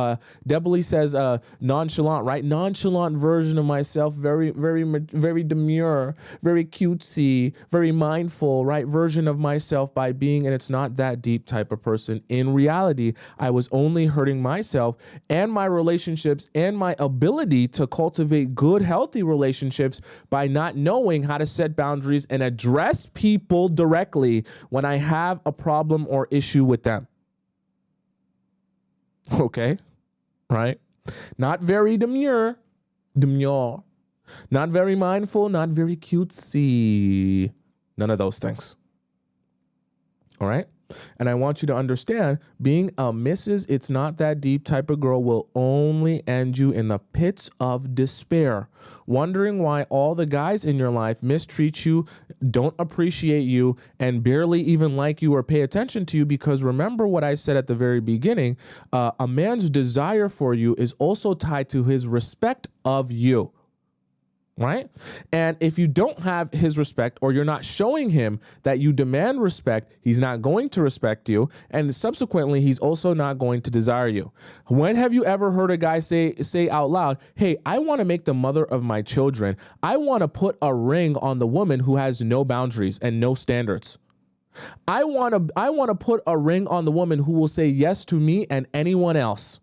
Debly says nonchalant, right? Nonchalant version of myself, very, very, very demure, very cutesy, very mindful, right? Version of myself by being, and it's not that deep type of person. In reality, I was only hurting myself and my relationships and my ability to cultivate good, healthy relationships by not knowing how to set boundaries and address people directly when I have a problem or issue with them. Okay, right? Not very demure, not very mindful, not very cutesy. None of those things. All right? And I want you to understand, being a Mrs. It's not that deep type of girl will only end you in the pits of despair, wondering why all the guys in your life mistreat you, don't appreciate you, and barely even like you or pay attention to you. Because remember what I said at the very beginning, a man's desire for you is also tied to his respect of you. Right? And if you don't have his respect, or you're not showing him that you demand respect, he's not going to respect you. And subsequently, he's also not going to desire you. When have you ever heard a guy say out loud, "Hey, I want to make the mother of my children. I want to put a ring on the woman who has no boundaries and no standards. I want to put a ring on the woman who will say yes to me and anyone else.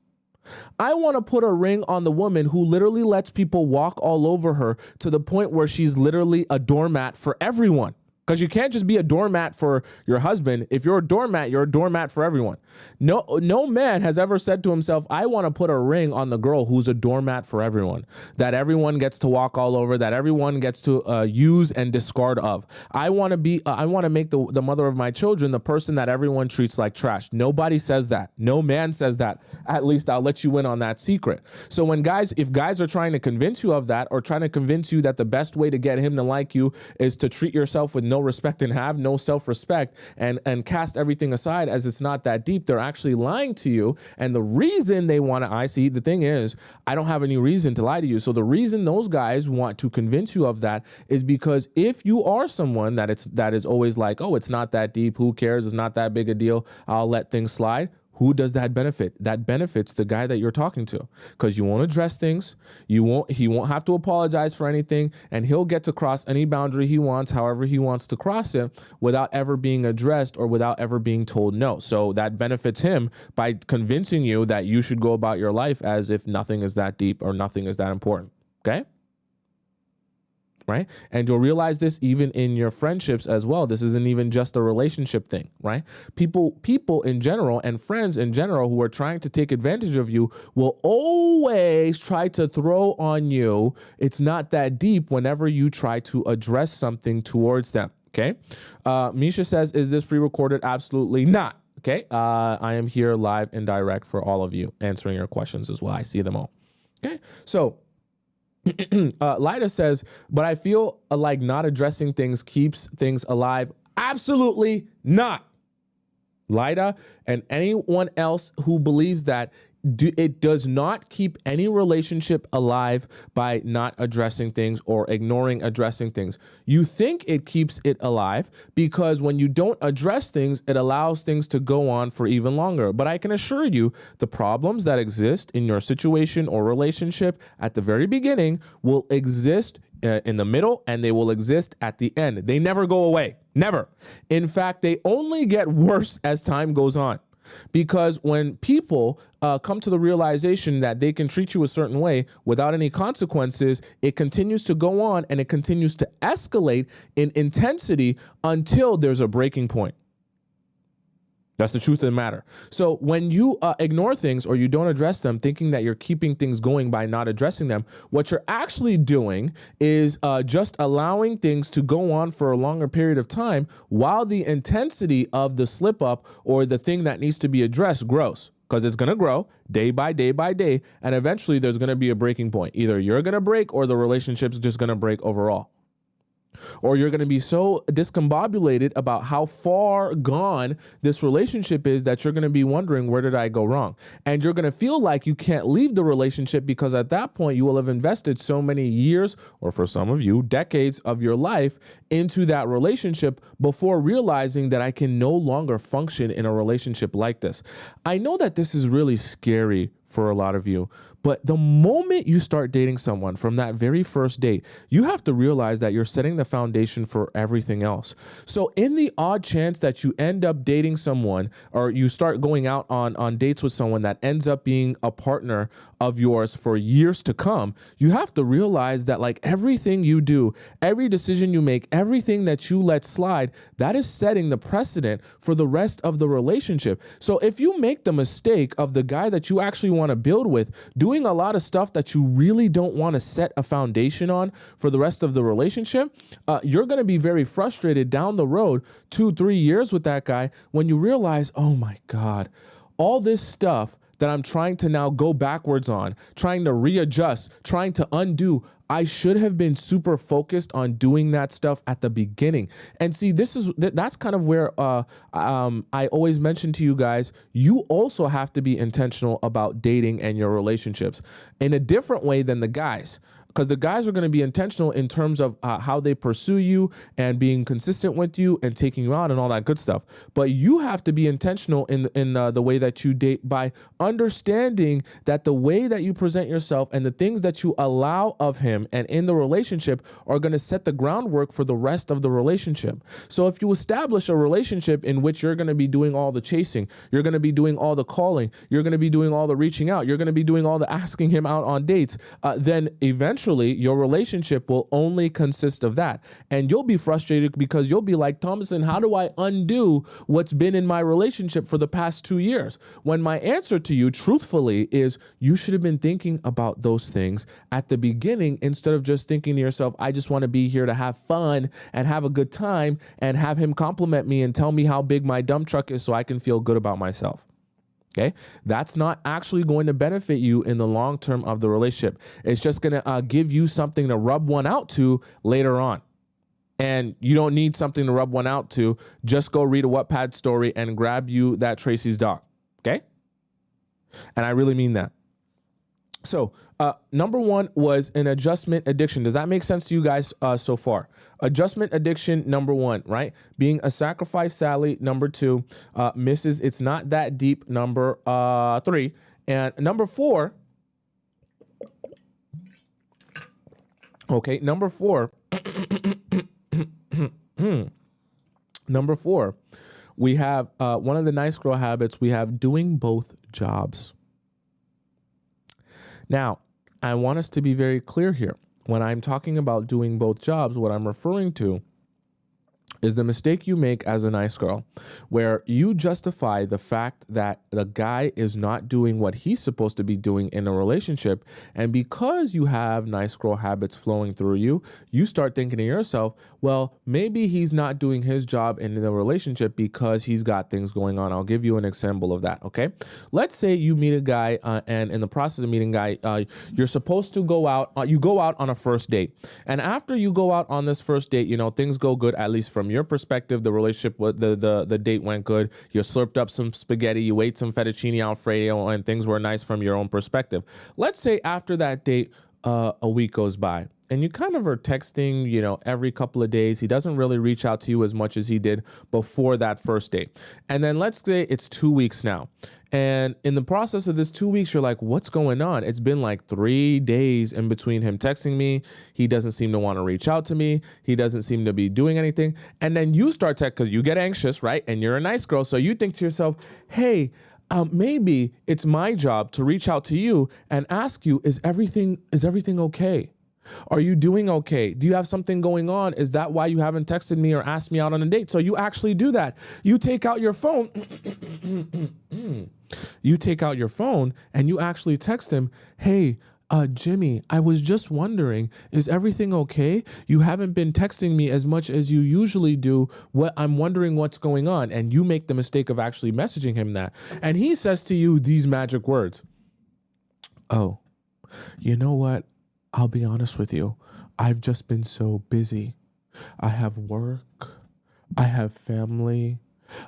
I want to put a ring on the woman who literally lets people walk all over her to the point where she's literally a doormat for everyone." Because you can't just be a doormat for your husband. If you're a doormat, you're a doormat for everyone. No man has ever said to himself, "I want to put a ring on the girl who's a doormat for everyone, that everyone gets to walk all over, that everyone gets to use and discard of. I want to make the mother of my children the person that everyone treats like trash." Nobody says that. No man says that. At least I'll let you in on that secret. So if guys are trying to convince you of that, or trying to convince you that the best way to get him to like you is to treat yourself with no respect and have no self-respect and cast everything aside as it's not that deep, they're actually lying to you. And the reason they want to, the thing is, I don't have any reason to lie to you. So the reason those guys want to convince you of that is because if you are someone that is always like, "Oh, it's not that deep, who cares, it's not that big a deal, I'll let things slide," who does that benefit? That benefits the guy that you're talking to, because you won't address things. He won't have to apologize for anything, and he'll get to cross any boundary he wants, however he wants to cross it, without ever being addressed or without ever being told no. So that benefits him by convincing you that you should go about your life as if nothing is that deep or nothing is that important. Okay? right? And you'll realize this even in your friendships as well. This isn't even just a relationship thing, right? People in general and friends in general who are trying to take advantage of you will always try to throw on you. It's not that deep whenever you try to address something towards them, okay? Misha says, is this pre-recorded? Absolutely not. Okay, I am here live and direct for all of you, answering your questions as well. I see them all. Okay, so Lida says, but I feel like not addressing things keeps things alive. Absolutely not. Lida and anyone else who believes that it does not keep any relationship alive by not addressing things or ignoring addressing things. You think it keeps it alive because when you don't address things, it allows things to go on for even longer. But I can assure you the problems that exist in your situation or relationship at the very beginning will exist in the middle, and they will exist at the end. They never go away. Never. In fact, they only get worse as time goes on. Because when people come to the realization that they can treat you a certain way without any consequences, it continues to go on and it continues to escalate in intensity until there's a breaking point. That's the truth of the matter. So when you ignore things or you don't address them, thinking that you're keeping things going by not addressing them, what you're actually doing is just allowing things to go on for a longer period of time while the intensity of the slip up or the thing that needs to be addressed grows. Because it's going to grow day by day by day. And eventually there's going to be a breaking point. Either you're going to break or the relationship's just going to break overall. Or you're going to be so discombobulated about how far gone this relationship is that you're going to be wondering, where did I go wrong? And you're going to feel like you can't leave the relationship because at that point you will have invested so many years, or for some of you, decades of your life into that relationship before realizing that I can no longer function in a relationship like this. I know that this is really scary for a lot of you, but the moment you start dating someone from that very first date, you have to realize that you're setting the foundation for everything else. So in the odd chance that you end up dating someone or you start going out on dates with someone that ends up being a partner of yours for years to come, you have to realize that like everything you do, every decision you make, everything that you let slide, that is setting the precedent for the rest of the relationship. So if you make the mistake of the guy that you actually want to build with, doing a lot of stuff that you really don't want to set a foundation on for the rest of the relationship, you're going to be very frustrated down the road 2-3 years with that guy when you realize, oh my God, all this stuff that I'm trying to now go backwards on, trying to readjust, trying to undo, I should have been super focused on doing that stuff at the beginning. And see, that's kind of where I always mention to you guys, you also have to be intentional about dating and your relationships in a different way than the guys. Because the guys are going to be intentional in terms of how they pursue you and being consistent with you and taking you out and all that good stuff. But you have to be intentional in the way that you date by understanding that the way that you present yourself and the things that you allow of him and in the relationship are going to set the groundwork for the rest of the relationship. So if you establish a relationship in which you're going to be doing all the chasing, you're going to be doing all the calling, you're going to be doing all the reaching out, you're going to be doing all the asking him out on dates, then eventually your relationship will only consist of that. And you'll be frustrated because you'll be like, Tomisin, how do I undo what's been in my relationship for the past 2 years? When my answer to you, truthfully, is you should have been thinking about those things at the beginning instead of just thinking to yourself, I just want to be here to have fun and have a good time and have him compliment me and tell me how big my dump truck is so I can feel good about myself. Okay, that's not actually going to benefit you in the long term of the relationship. It's just going to give you something to rub one out to later on. And you don't need something to rub one out to. Just go read a Wattpad story and grab you that Tracy's dog. Okay? And I really mean that. So number one was an adjustment addiction. Does that make sense to you guys so far? Adjustment addiction, number one, right? Being a sacrifice Sally, number two. Mrs. It's not that deep, number three. And number four. Okay, number four. Number four, we have one of the nice girl habits. We have doing both jobs. Now, I want us to be very clear here. when I'm talking about doing both jobs, what I'm referring to is the mistake you make as a nice girl, where you justify the fact that the guy is not doing what he's supposed to be doing in a relationship. And because you have nice girl habits flowing through you, you start thinking to yourself, well, maybe he's not doing his job in the relationship because he's got things going on. I'll give you an example of that, okay? Let's say you meet a guy and in the process of meeting a guy, you're supposed to go out, you go out on a first date. And after you go out on this first date, things go good, at least from your perspective. The relationship, the date went good. You slurped up some spaghetti, you ate some fettuccine alfredo, and things were nice from your own perspective. Let's say after that date, a week goes by and you kind of are texting, every couple of days. He doesn't really reach out to you as much as he did before that first date. And then let's say it's 2 weeks now. And in the process of this 2 weeks, you're like, what's going on? It's been like 3 days in between him texting me. He doesn't seem to want to reach out to me. He doesn't seem to be doing anything. And then you start because you get anxious, right? And you're a nice girl. So you think to yourself, hey, maybe it's my job to reach out to you and ask you, is everything okay? Are you doing okay? Do you have something going on? Is that why you haven't texted me or asked me out on a date? So you actually do that. You take out your phone. You take out your phone and you actually text him, hey, Jimmy, I was just wondering, is everything okay? You haven't been texting me as much as you usually do. I'm wondering what's going on. And you make the mistake of actually messaging him that. And he says to you these magic words. Oh, you know what? I'll be honest with you. I've just been so busy. I have work. I have family.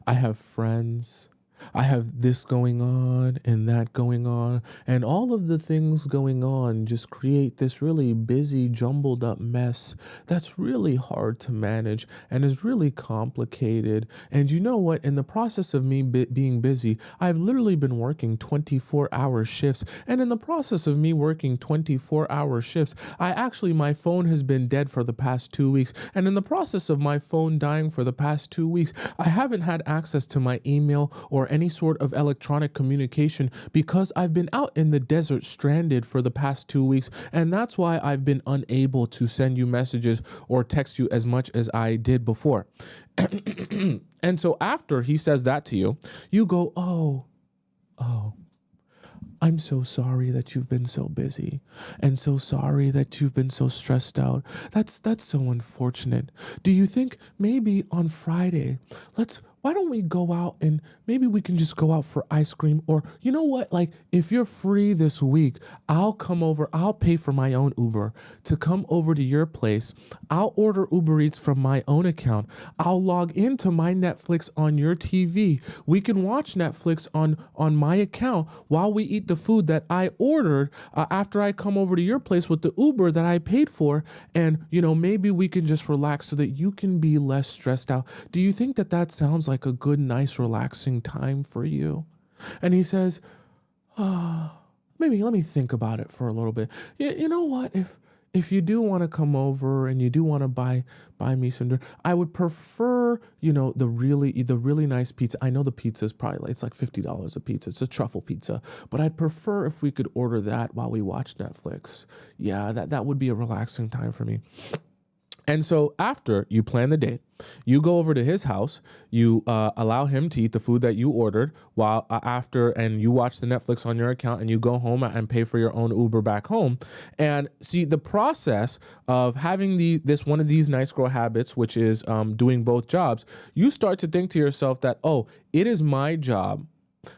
I have friends. I have this going on and that going on, and all of the things going on just create this really busy, jumbled up mess that's really hard to manage and is really complicated. And you know what? In the process of me being busy, I've literally been working 24-hour shifts. And in the process of me working 24-hour shifts, my phone has been dead for the past 2 weeks. And in the process of my phone dying for the past 2 weeks, I haven't had access to my email or any sort of electronic communication because I've been out in the desert stranded for the past 2 weeks. And that's why I've been unable to send you messages or text you as much as I did before. And so after he says that to you, you go, oh, I'm so sorry that you've been so busy and so sorry that you've been so stressed out. That's so unfortunate. Do you think maybe on Friday, why don't we go out and maybe we can just go out for ice cream? Or you know what? Like if you're free this week, I'll come over. I'll pay for my own Uber to come over to your place. I'll order Uber Eats from my own account. I'll log into my Netflix on your TV. We can watch Netflix on my account while we eat the food that I ordered after I come over to your place with the Uber that I paid for. And, maybe we can just relax so that you can be less stressed out. Do you think that sounds like a good, nice, relaxing time for you? And he says, maybe let me think about it for a little bit. You know what? If you do want to come over and you do want to buy me some dinner, I would prefer, the really nice pizza. I know the pizza is probably it's like $50 a pizza. It's a truffle pizza, but I'd prefer if we could order that while we watch Netflix. Yeah, that would be a relaxing time for me. And so after you plan the date, you go over to his house, you allow him to eat the food that you ordered while and you watch the Netflix on your account, and you go home and pay for your own Uber back home. And see, the process of having one of these nice girl habits, which is doing both jobs, you start to think to yourself that, oh, it is my job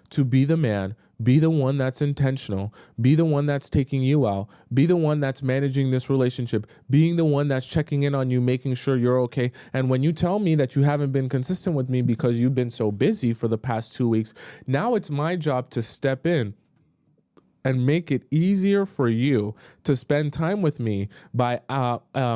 to be the man, be the one that's intentional, be the one that's taking you out, be the one that's managing this relationship, being the one that's checking in on you, making sure you're okay. And when you tell me that you haven't been consistent with me because you've been so busy for the past 2 weeks, now it's my job to step in and make it easier for you to spend time with me by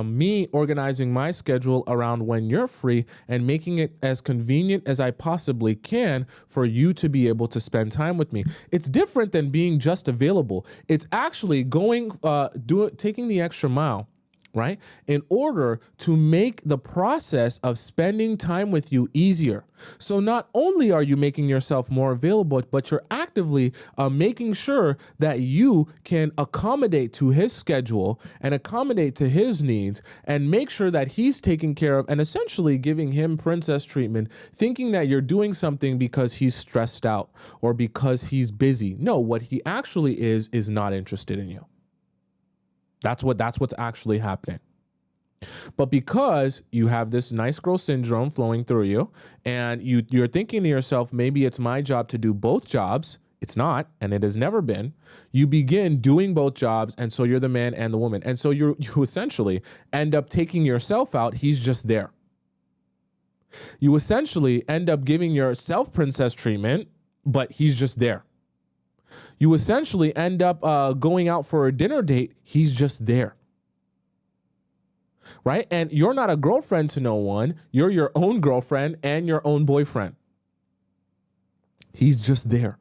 me organizing my schedule around when you're free and making it as convenient as I possibly can for you to be able to spend time with me. It's different than being just available. It's actually taking the extra mile right? In order to make the process of spending time with you easier. So not only are you making yourself more available, but you're actively making sure that you can accommodate to his schedule and accommodate to his needs and make sure that he's taken care of, and essentially giving him princess treatment, thinking that you're doing something because he's stressed out or because he's busy. No, what he actually is not interested in you. That's what's actually happening. But because you have this nice girl syndrome flowing through you, and you're thinking to yourself, maybe it's my job to do both jobs. It's not, and it has never been. You begin doing both jobs, and so you're the man and the woman. And so you essentially end up taking yourself out. He's just there. You essentially end up giving yourself princess treatment, but he's just there. You essentially end up going out for a dinner date. He's just there. Right? And you're not a girlfriend to no one. You're your own girlfriend and your own boyfriend. He's just there.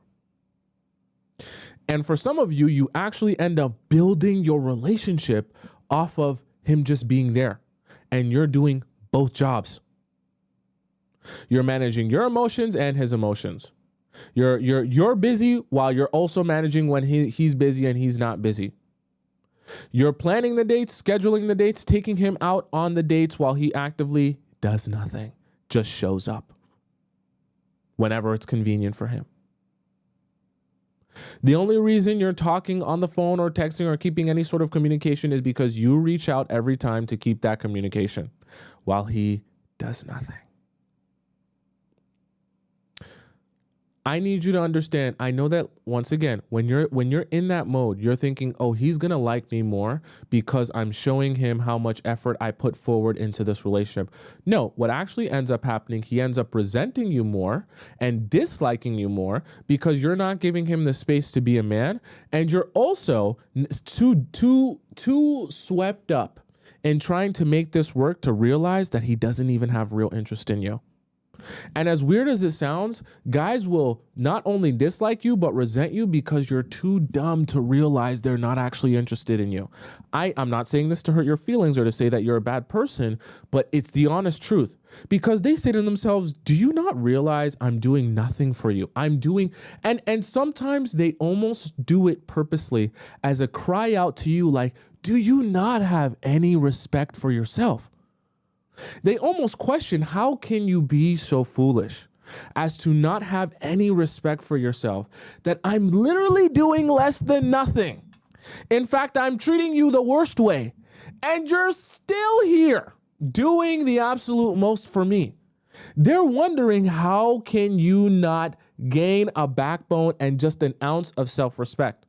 And for some of you, you actually end up building your relationship off of him just being there. And you're doing both jobs. You're managing your emotions and his emotions. You're busy while you're also managing when he's busy and he's not busy. You're planning the dates, scheduling the dates, taking him out on the dates while he actively does nothing, just shows up whenever it's convenient for him. The only reason you're talking on the phone or texting or keeping any sort of communication is because you reach out every time to keep that communication while he does nothing. I need you to understand. I know that once again, when you're in that mode, you're thinking, oh, he's going to like me more because I'm showing him how much effort I put forward into this relationship. No, what actually ends up happening, he ends up resenting you more and disliking you more because you're not giving him the space to be a man. And you're also too swept up in trying to make this work to realize that he doesn't even have real interest in you. And as weird as it sounds, guys will not only dislike you, but resent you because you're too dumb to realize they're not actually interested in you. I'm not saying this to hurt your feelings or to say that you're a bad person, but it's the honest truth. Because they say to themselves, do you not realize I'm doing nothing for you? I'm doing, and sometimes they almost do it purposely as a cry out to you like, do you not have any respect for yourself? They almost question, how can you be so foolish as to not have any respect for yourself, that I'm literally doing less than nothing. In fact, I'm treating you the worst way, and you're still here doing the absolute most for me. They're wondering, how can you not gain a backbone and just an ounce of self-respect?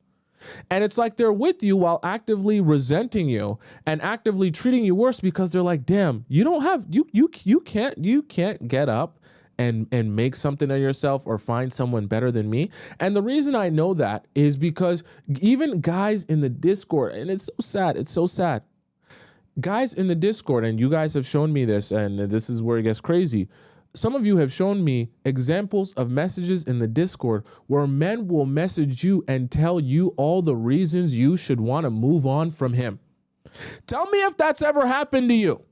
And it's like they're with you while actively resenting you and actively treating you worse because they're like, damn, you don't have, you can't get up and make something of yourself or find someone better than me. And the reason I know that is because even guys in the Discord, and it's so sad. Guys in the Discord, and you guys have shown me this, and this is where it gets crazy. Some of you have shown me examples of messages in the Discord where men will message you and tell you all the reasons you should want to move on from him. Tell me if that's ever happened to you,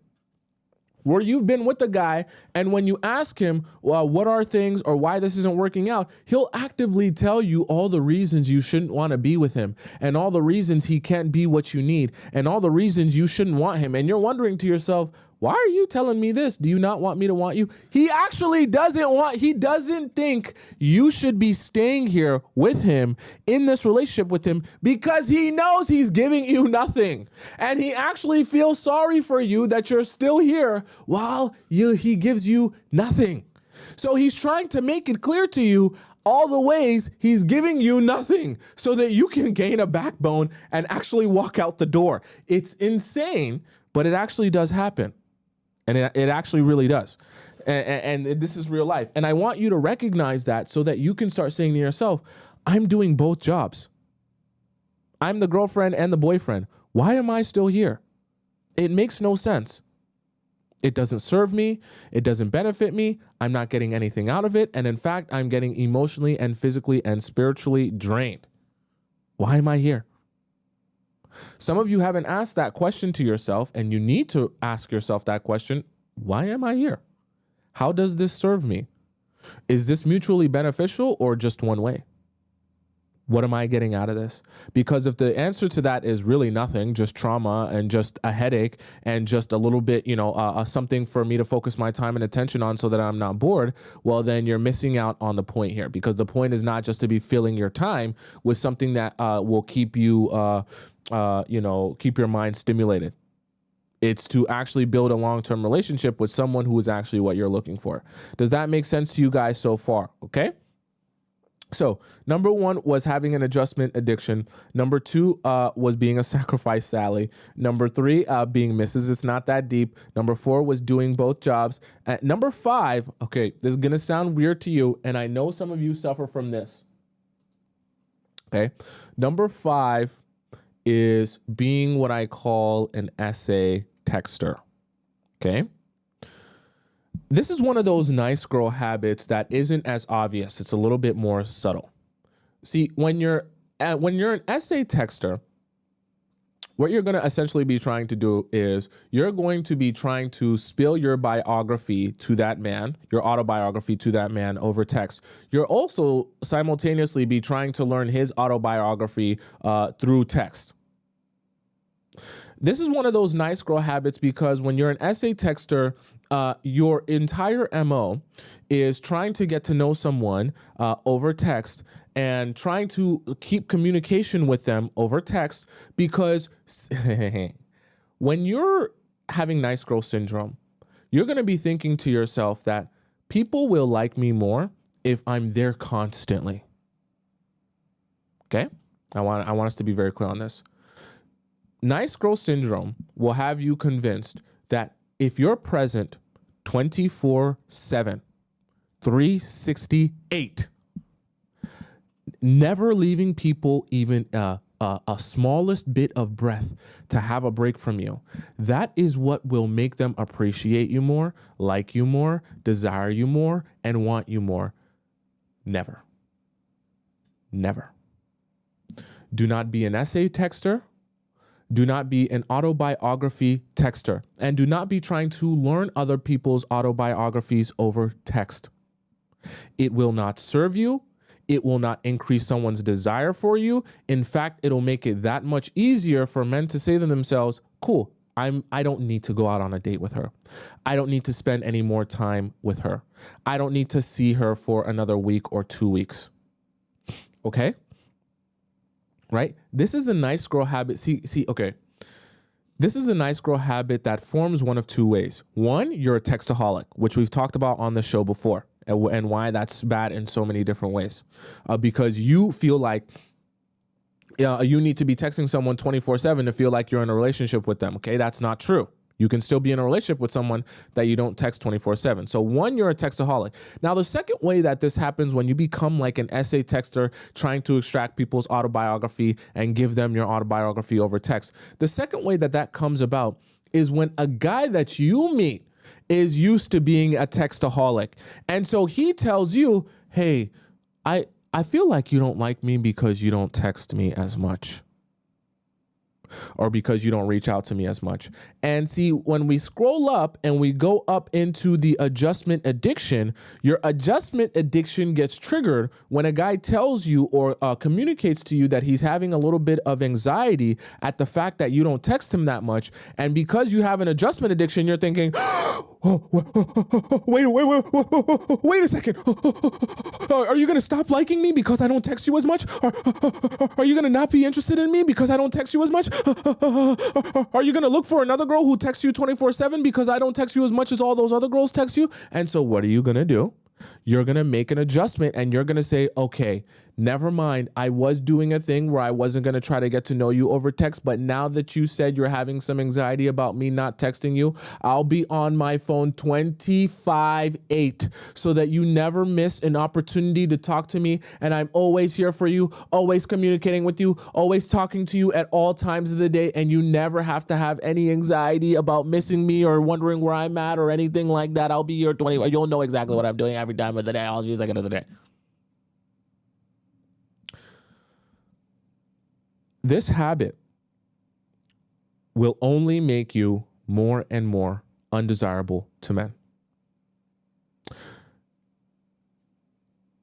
where you've been with a guy, and when you ask him, well, what are things or why this isn't working out, he'll actively tell you all the reasons you shouldn't want to be with him and all the reasons he can't be what you need and all the reasons you shouldn't want him. And you're wondering to yourself, why are you telling me this? Do you not want me to want you? He actually he doesn't think you should be staying here with him, in this relationship with him, because he knows he's giving you nothing. And he actually feels sorry for you that you're still here while he gives you nothing. So he's trying to make it clear to you all the ways he's giving you nothing so that you can gain a backbone and actually walk out the door. It's insane, but it actually does happen. And it actually really does. And this is real life. And I want you to recognize that so that you can start saying to yourself, I'm doing both jobs. I'm the girlfriend and the boyfriend. Why am I still here? It makes no sense. It doesn't serve me. It doesn't benefit me. I'm not getting anything out of it. And in fact, I'm getting emotionally and physically and spiritually drained. Why am I here? Some of you haven't asked that question to yourself, and you need to ask yourself that question. Why am I here? How does this serve me? Is this mutually beneficial or just one way? What am I getting out of this? Because if the answer to that is really nothing, just trauma and just a headache and just a little bit, something for me to focus my time and attention on so that I'm not bored, well, then you're missing out on the point here, because the point is not just to be filling your time with something that will keep you, keep your mind stimulated. It's to actually build a long-term relationship with someone who is actually what you're looking for. Does that make sense to you guys so far? Okay. So number 1 was having an adjustment addiction. Number 2 was being a sacrifice Sally. Number 3, being Mrs. It's Not That Deep. Number 4 was doing both jobs. Number 5, okay, this is going to sound weird to you, and I know some of you suffer from this. Okay. Number 5 is being what I call an essay texter. Okay. This is one of those nice girl habits that isn't as obvious. It's a little bit more subtle. See, when you're an essay texter, what you're going to essentially be trying to do is you're going to be trying to spill your biography to that man, your autobiography to that man over text. You're also simultaneously be trying to learn his autobiography through text. This is one of those nice girl habits because when you're an essay texter, your entire MO is trying to get to know someone over text and trying to keep communication with them over text, because when you're having nice girl syndrome, you're going to be thinking to yourself that people will like me more if I'm there constantly. Okay? I want us to be very clear on this. Nice girl syndrome will have you convinced that if you're present 24/7, 368, never leaving people even a smallest bit of breath to have a break from you, that is what will make them appreciate you more, like you more, desire you more, and want you more. Never. Never. Do not be an essay texter. Do not be an autobiography texter, and do not be trying to learn other people's autobiographies over text. It will not serve you. It will not increase someone's desire for you. In fact, it'll make it that much easier for men to say to themselves, cool, I don't need to go out on a date with her. I don't need to spend any more time with her. I don't need to see her for another week or 2 weeks. Okay? Right? This is a nice girl habit. Okay. This is a nice girl habit that forms one of 2 ways. One, you're a textaholic, which we've talked about on the show before, and why that's bad in so many different ways. Because you feel like you need to be texting someone 24/7 to feel like you're in a relationship with them. Okay, that's not true. You can still be in a relationship with someone that you don't text 24/7. So 1, you're a textaholic. Now, the second way that this happens when you become like an essay texter trying to extract people's autobiography and give them your autobiography over text. The second way that comes about is when a guy that you meet is used to being a textaholic. And so he tells you, hey, I feel like you don't like me because you don't text me as much, or because you don't reach out to me as much. And see, when we scroll up and we go up into the adjustment addiction, your adjustment addiction gets triggered when a guy tells you or communicates to you that he's having a little bit of anxiety at the fact that you don't text him that much. And because you have an adjustment addiction, you're thinking, wait a second. Are you going to stop liking me because I don't text you as much? Are you going to not be interested in me because I don't text you as much? Are you going to look for another girl who texts you 24/7 because I don't text you as much as all those other girls text you? And so what are you going to do? You're going to make an adjustment and you're going to say, okay, never mind. I was doing a thing where I wasn't going to try to get to know you over text, but now that you said you're having some anxiety about me not texting you, I'll be on my phone 25/8 so that you never miss an opportunity to talk to me. And I'm always here for you, always communicating with you, always talking to you at all times of the day. And you never have to have any anxiety about missing me or wondering where I'm at or anything like that. I'll be here 20. You'll know exactly what I'm doing every time of the day. I'll use like another day. This habit will only make you more and more undesirable to men.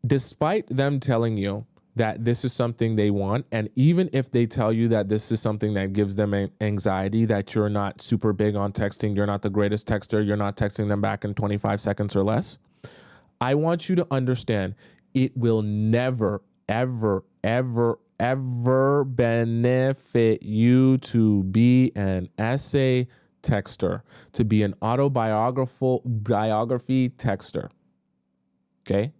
Despite them telling you that this is something they want, and even if they tell you that this is something that gives them anxiety, that you're not super big on texting, you're not the greatest texter, you're not texting them back in 25 seconds or less, I want you to understand it will never, ever, ever, ever benefit you to be an essay texter, to be an biography texter. Okay?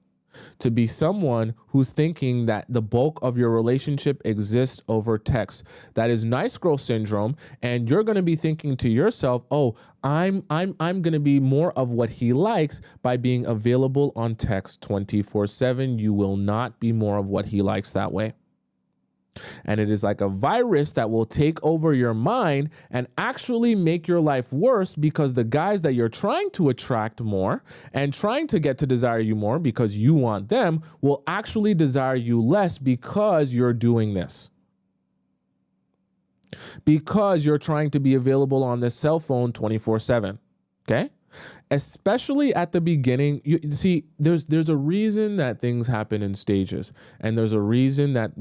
To be someone who's thinking that the bulk of your relationship exists over text. That is nice girl syndrome, and you're going to be thinking to yourself, "Oh, I'm going to be more of what he likes by being available on text 24/7." You will not be more of what he likes that way. And it is like a virus that will take over your mind and actually make your life worse, because the guys that you're trying to attract more and trying to get to desire you more because you want them will actually desire you less because you're doing this. Because you're trying to be available on this cell phone 24/7. Okay? Especially at the beginning, you see, there's a reason that things happen in stages, and there's a reason that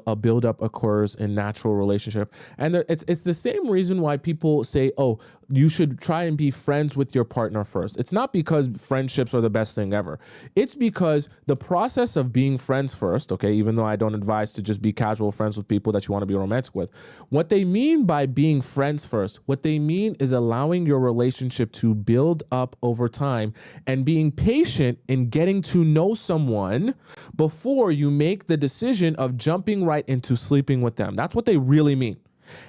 a buildup occurs in natural relationship, and it's the same reason why people say, "Oh, you should try and be friends with your partner first." It's not because friendships are the best thing ever. It's because the process of being friends first, okay, even though I don't advise to just be casual friends with people that you want to be romantic with, what they mean by being friends first, what they mean is allowing your relationship to build up over time and being patient in getting to know someone before you make the decision of jumping right into sleeping with them. That's what they really mean.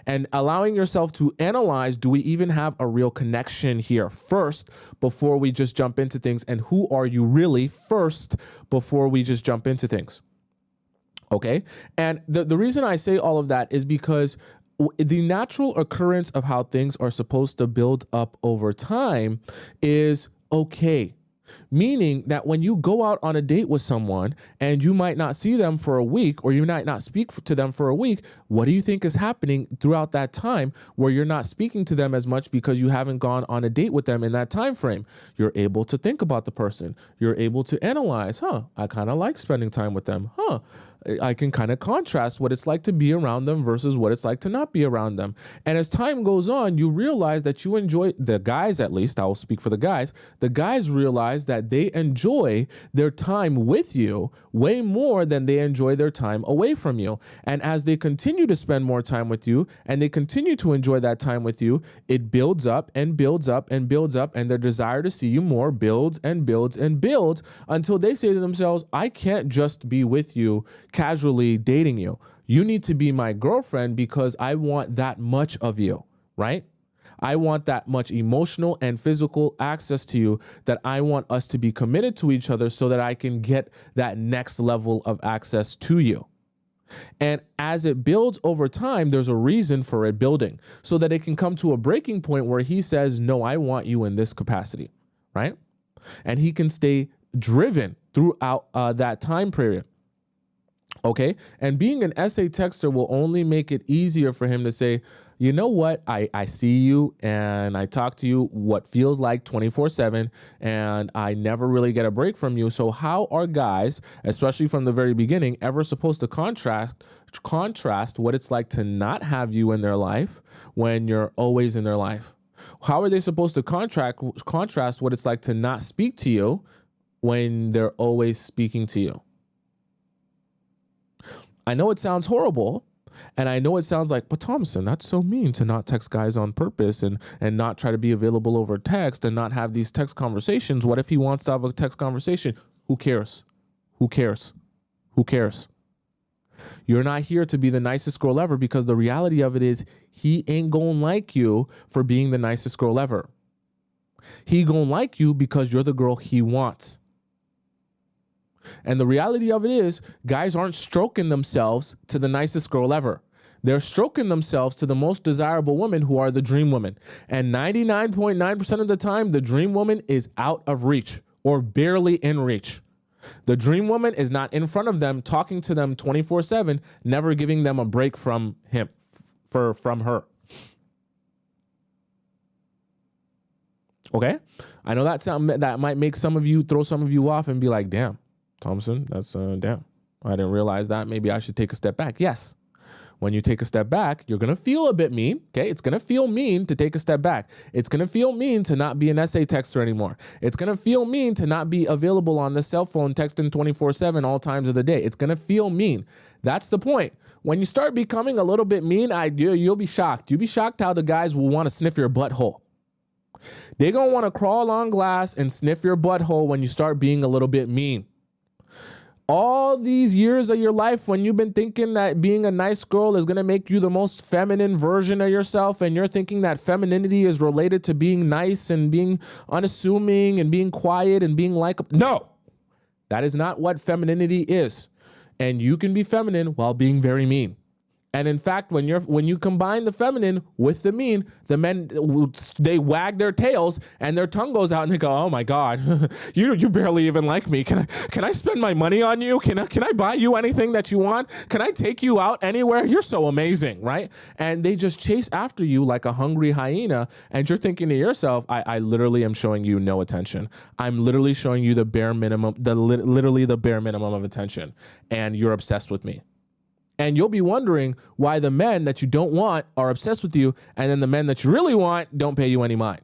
And allowing yourself to analyze, do we even have a real connection here first before we just jump into things? And who are you really first before we just jump into things? Okay. And the reason I say all of that is because the natural occurrence of how things are supposed to build up over time is okay. Meaning that when you go out on a date with someone and you might not see them for a week, or you might not speak to them for a week, what do you think is happening throughout that time where you're not speaking to them as much because you haven't gone on a date with them in that time frame? You're able to think about the person. You're able to analyze, I kind of like spending time with them. I can kind of contrast what it's like to be around them versus what it's like to not be around them. And as time goes on, you realize that you enjoy, the guys at least, I will speak for the guys realize that they enjoy their time with you way more than they enjoy their time away from you. And as they continue to spend more time with you and they continue to enjoy that time with you, it builds up and builds up and builds up, and their desire to see you more builds and builds and builds until they say to themselves, I can't just be with you casually dating you. You need to be my girlfriend because I want that much of you, right? I want that much emotional and physical access to you, that I want us to be committed to each other so that I can get that next level of access to you. And as it builds over time, there's a reason for it building, so that it can come to a breaking point where he says, no, I want you in this capacity, right? And he can stay driven throughout that time period. Okay. And being an essay texter will only make it easier for him to say, you know what? I see you and I talk to you what feels like 24/7, and I never really get a break from you. So how are guys, especially from the very beginning, ever supposed to contrast what it's like to not have you in their life when you're always in their life? How are they supposed to contrast what it's like to not speak to you when they're always speaking to you? I know it sounds horrible, and I know it sounds like, but Tomisin, that's so mean to not text guys on purpose and not try to be available over text and not have these text conversations. What if he wants to have a text conversation? Who cares? Who cares? Who cares? You're not here to be the nicest girl ever, because the reality of it is he ain't gonna like you for being the nicest girl ever. He gonna like you because you're the girl he wants. And the reality of it is, guys aren't stroking themselves to the nicest girl ever. They're stroking themselves to the most desirable women, who are the dream women. And 99.9% of the time, the dream woman is out of reach or barely in reach. The dream woman is not in front of them, talking to them 24/7, never giving them a break from him, from her. Okay. I know that might make throw some of you off and be like, damn, Tomisin, that's damn. I didn't realize that. Maybe I should take a step back. Yes. When you take a step back, you're going to feel a bit mean. Okay. It's going to feel mean to take a step back. It's going to feel mean to not be an essay texter anymore. It's going to feel mean to not be available on the cell phone texting 24/7 all times of the day. It's going to feel mean. That's the point. When you start becoming a little bit mean, you'll be shocked. You'll be shocked how the guys will want to sniff your butthole. They're going to want to crawl on glass and sniff your butthole when you start being a little bit mean. All these years of your life when you've been thinking that being a nice girl is going to make you the most feminine version of yourself, and you're thinking that femininity is related to being nice and being unassuming and being quiet and being likable. No, that is not what femininity is. And you can be feminine while being very mean. And in fact, when you combine the feminine with the mean, the men, they wag their tails and their tongue goes out and they go, oh my God, you barely even like me. Can I spend my money on you? Can I buy you anything that you want? Can I take you out anywhere? You're so amazing, right? And they just chase after you like a hungry hyena. And you're thinking to yourself, I literally am showing you no attention. I'm literally showing you the bare minimum, literally the bare minimum of attention. And you're obsessed with me. And you'll be wondering why the men that you don't want are obsessed with you, and then the men that you really want don't pay you any mind.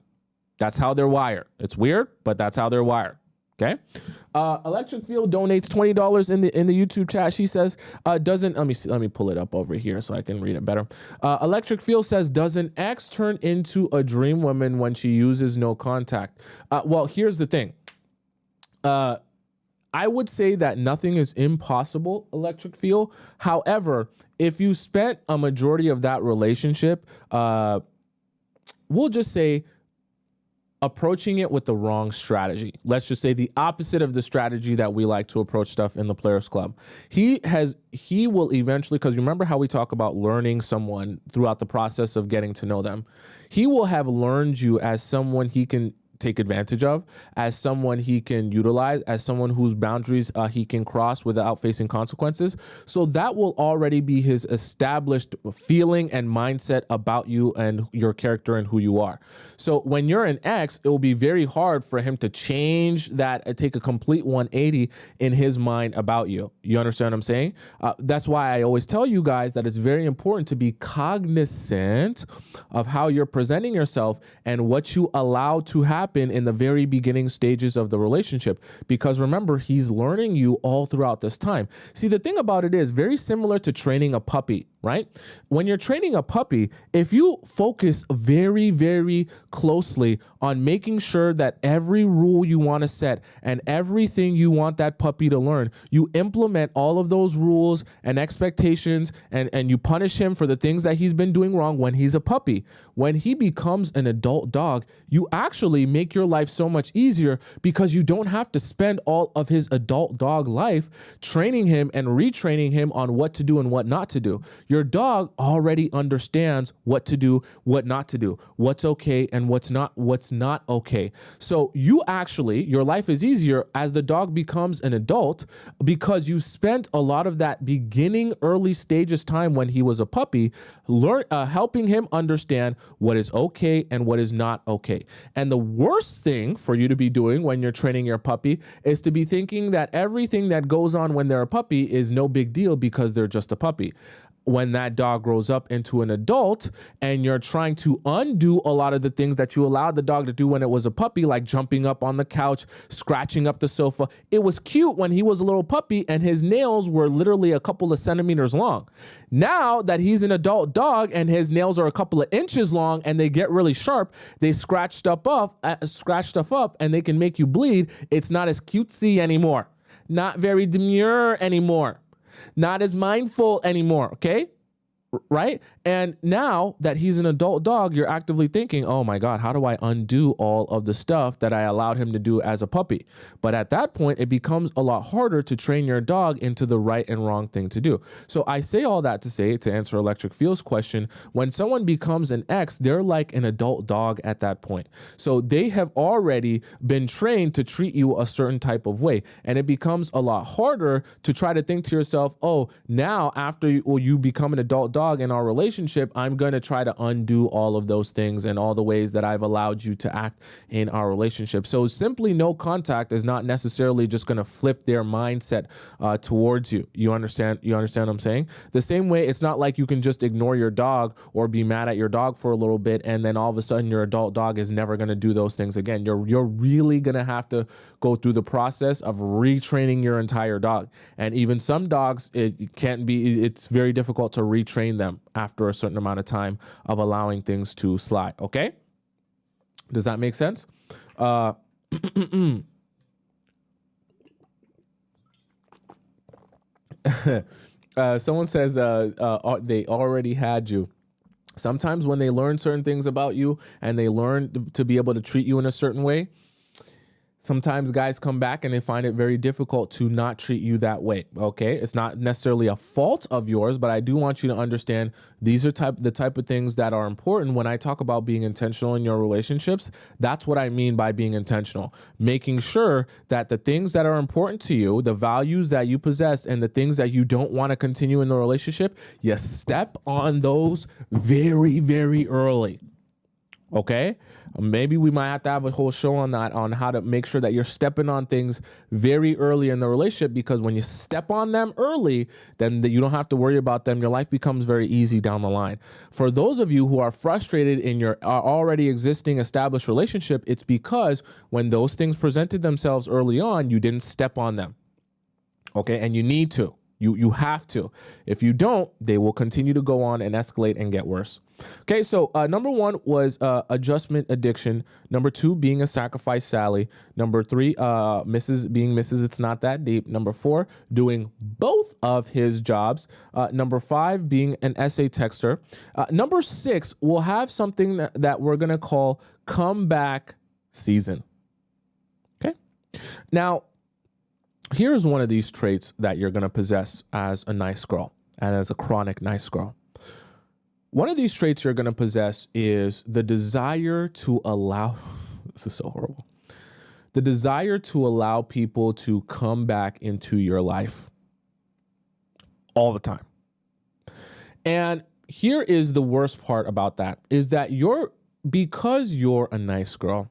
That's how they're wired. It's weird, but that's how they're wired. Okay. Electric Field donates $20 in the YouTube chat. She says, let me pull it up over here so I can read it better. Electric Field says, does an ex turn into a dream woman when she uses no contact? Well, here's the thing. I would say that nothing is impossible, Electric Field. However, if you spent a majority of that relationship, we'll just say approaching it with the wrong strategy. Let's just say the opposite of the strategy that we like to approach stuff in the Players Club. He will eventually, because remember how we talk about learning someone throughout the process of getting to know them. He will have learned you as someone he can take advantage of, as someone he can utilize, as someone whose boundaries he can cross without facing consequences. So that will already be his established feeling and mindset about you and your character and who you are. So when you're an ex, it will be very hard for him to change that, take a complete 180 in his mind about you. You understand what I'm saying? That's why I always tell you guys that it's very important to be cognizant of how you're presenting yourself and what you allow to happen in the very beginning stages of the relationship, because remember, he's learning you all throughout this time. See, the thing about it is very similar to training a puppy, right? When you're training a puppy, if you focus very, very closely on making sure that every rule you want to set and everything you want that puppy to learn, you implement all of those rules and expectations, and you punish him for the things that he's been doing wrong when he's a puppy. When he becomes an adult dog, you actually make your life so much easier, because you don't have to spend all of his adult dog life training him and retraining him on what to do and what not to do. Your dog already understands what to do, what not to do, what's okay and what's not okay. So your life is easier as the dog becomes an adult, because you spent a lot of that beginning early stages time when he was a puppy, helping him understand what is okay and what is not okay. And the worst thing for you to be doing when you're training your puppy is to be thinking that everything that goes on when they're a puppy is no big deal because they're just a puppy. When that dog grows up into an adult and you're trying to undo a lot of the things that you allowed the dog to do when it was a puppy, like jumping up on the couch, scratching up the sofa. It was cute when he was a little puppy and his nails were literally a couple of centimeters long. Now that he's an adult dog and his nails are a couple of inches long and they get really sharp, they scratch stuff up and they can make you bleed. It's not as cutesy anymore. Not very demure anymore. Not as mindful anymore, okay? Right? And now that he's an adult dog, you're actively thinking, oh my God, how do I undo all of the stuff that I allowed him to do as a puppy? But at that point, it becomes a lot harder to train your dog into the right and wrong thing to do. So I say all that to answer Electric Field's question, when someone becomes an ex, they're like an adult dog at that point. So they have already been trained to treat you a certain type of way. And it becomes a lot harder to try to think to yourself, oh, now after you become an adult dog, dog in our relationship, I'm going to try to undo all of those things and all the ways that I've allowed you to act in our relationship. So simply no contact is not necessarily just going to flip their mindset towards you. You understand what I'm saying? The same way, it's not like you can just ignore your dog or be mad at your dog for a little bit and then all of a sudden your adult dog is never going to do those things again. You're really going to have to go through the process of retraining your entire dog. And even some dogs, it's very difficult to retrain them after a certain amount of time of allowing things to slide. Okay? Does that make sense? Someone says they already had you. Sometimes when they learn certain things about you and they learn to be able to treat you in a certain way, sometimes guys come back and they find it very difficult to not treat you that way. Okay, it's not necessarily a fault of yours, but I do want you to understand these are the type of things that are important. When I talk about being intentional in your relationships, that's what I mean by being intentional. Making sure that the things that are important to you, the values that you possess, and the things that you don't want to continue in the relationship, you step on those very, very early. Okay, maybe we might have to have a whole show on that, on how to make sure that you're stepping on things very early in the relationship, because when you step on them early, then you don't have to worry about them. Your life becomes very easy down the line. For those of you who are frustrated in your already existing established relationship, it's because when those things presented themselves early on, you didn't step on them. Okay, and you need to. You have to. If you don't, they will continue to go on and escalate and get worse. Okay, so number one was adjustment addiction. Number two, being a sacrifice Sally. Number three, Mrs. It's Not That Deep. Number four, doing both of his jobs. Number five, being an essay texter. Number six, we'll have something that we're going to call comeback season. Okay, now, here's one of these traits that you're going to possess as a nice girl and as a chronic nice girl. One of these traits you're going to possess is the desire to allow, this is so horrible, the desire to allow people to come back into your life all the time. And here is the worst part about that, is that because you're a nice girl,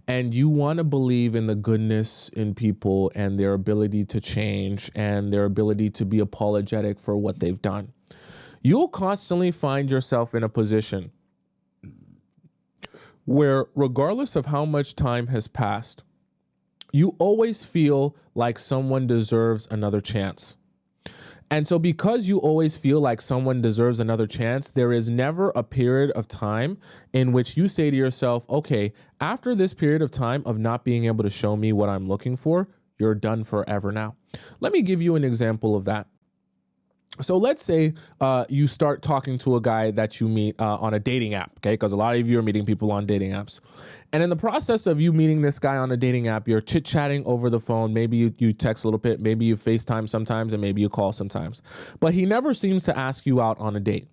and you want to believe in the goodness in people and their ability to change and their ability to be apologetic for what they've done, you'll constantly find yourself in a position where, regardless of how much time has passed, you always feel like someone deserves another chance. And so because you always feel like someone deserves another chance, there is never a period of time in which you say to yourself, okay, after this period of time of not being able to show me what I'm looking for, you're done forever now. Let me give you an example of that. So let's say you start talking to a guy that you meet on a dating app, okay? Because a lot of you are meeting people on dating apps. And in the process of you meeting this guy on a dating app, you're chit-chatting over the phone. Maybe you text a little bit, maybe you FaceTime sometimes, and maybe you call sometimes. But he never seems to ask you out on a date.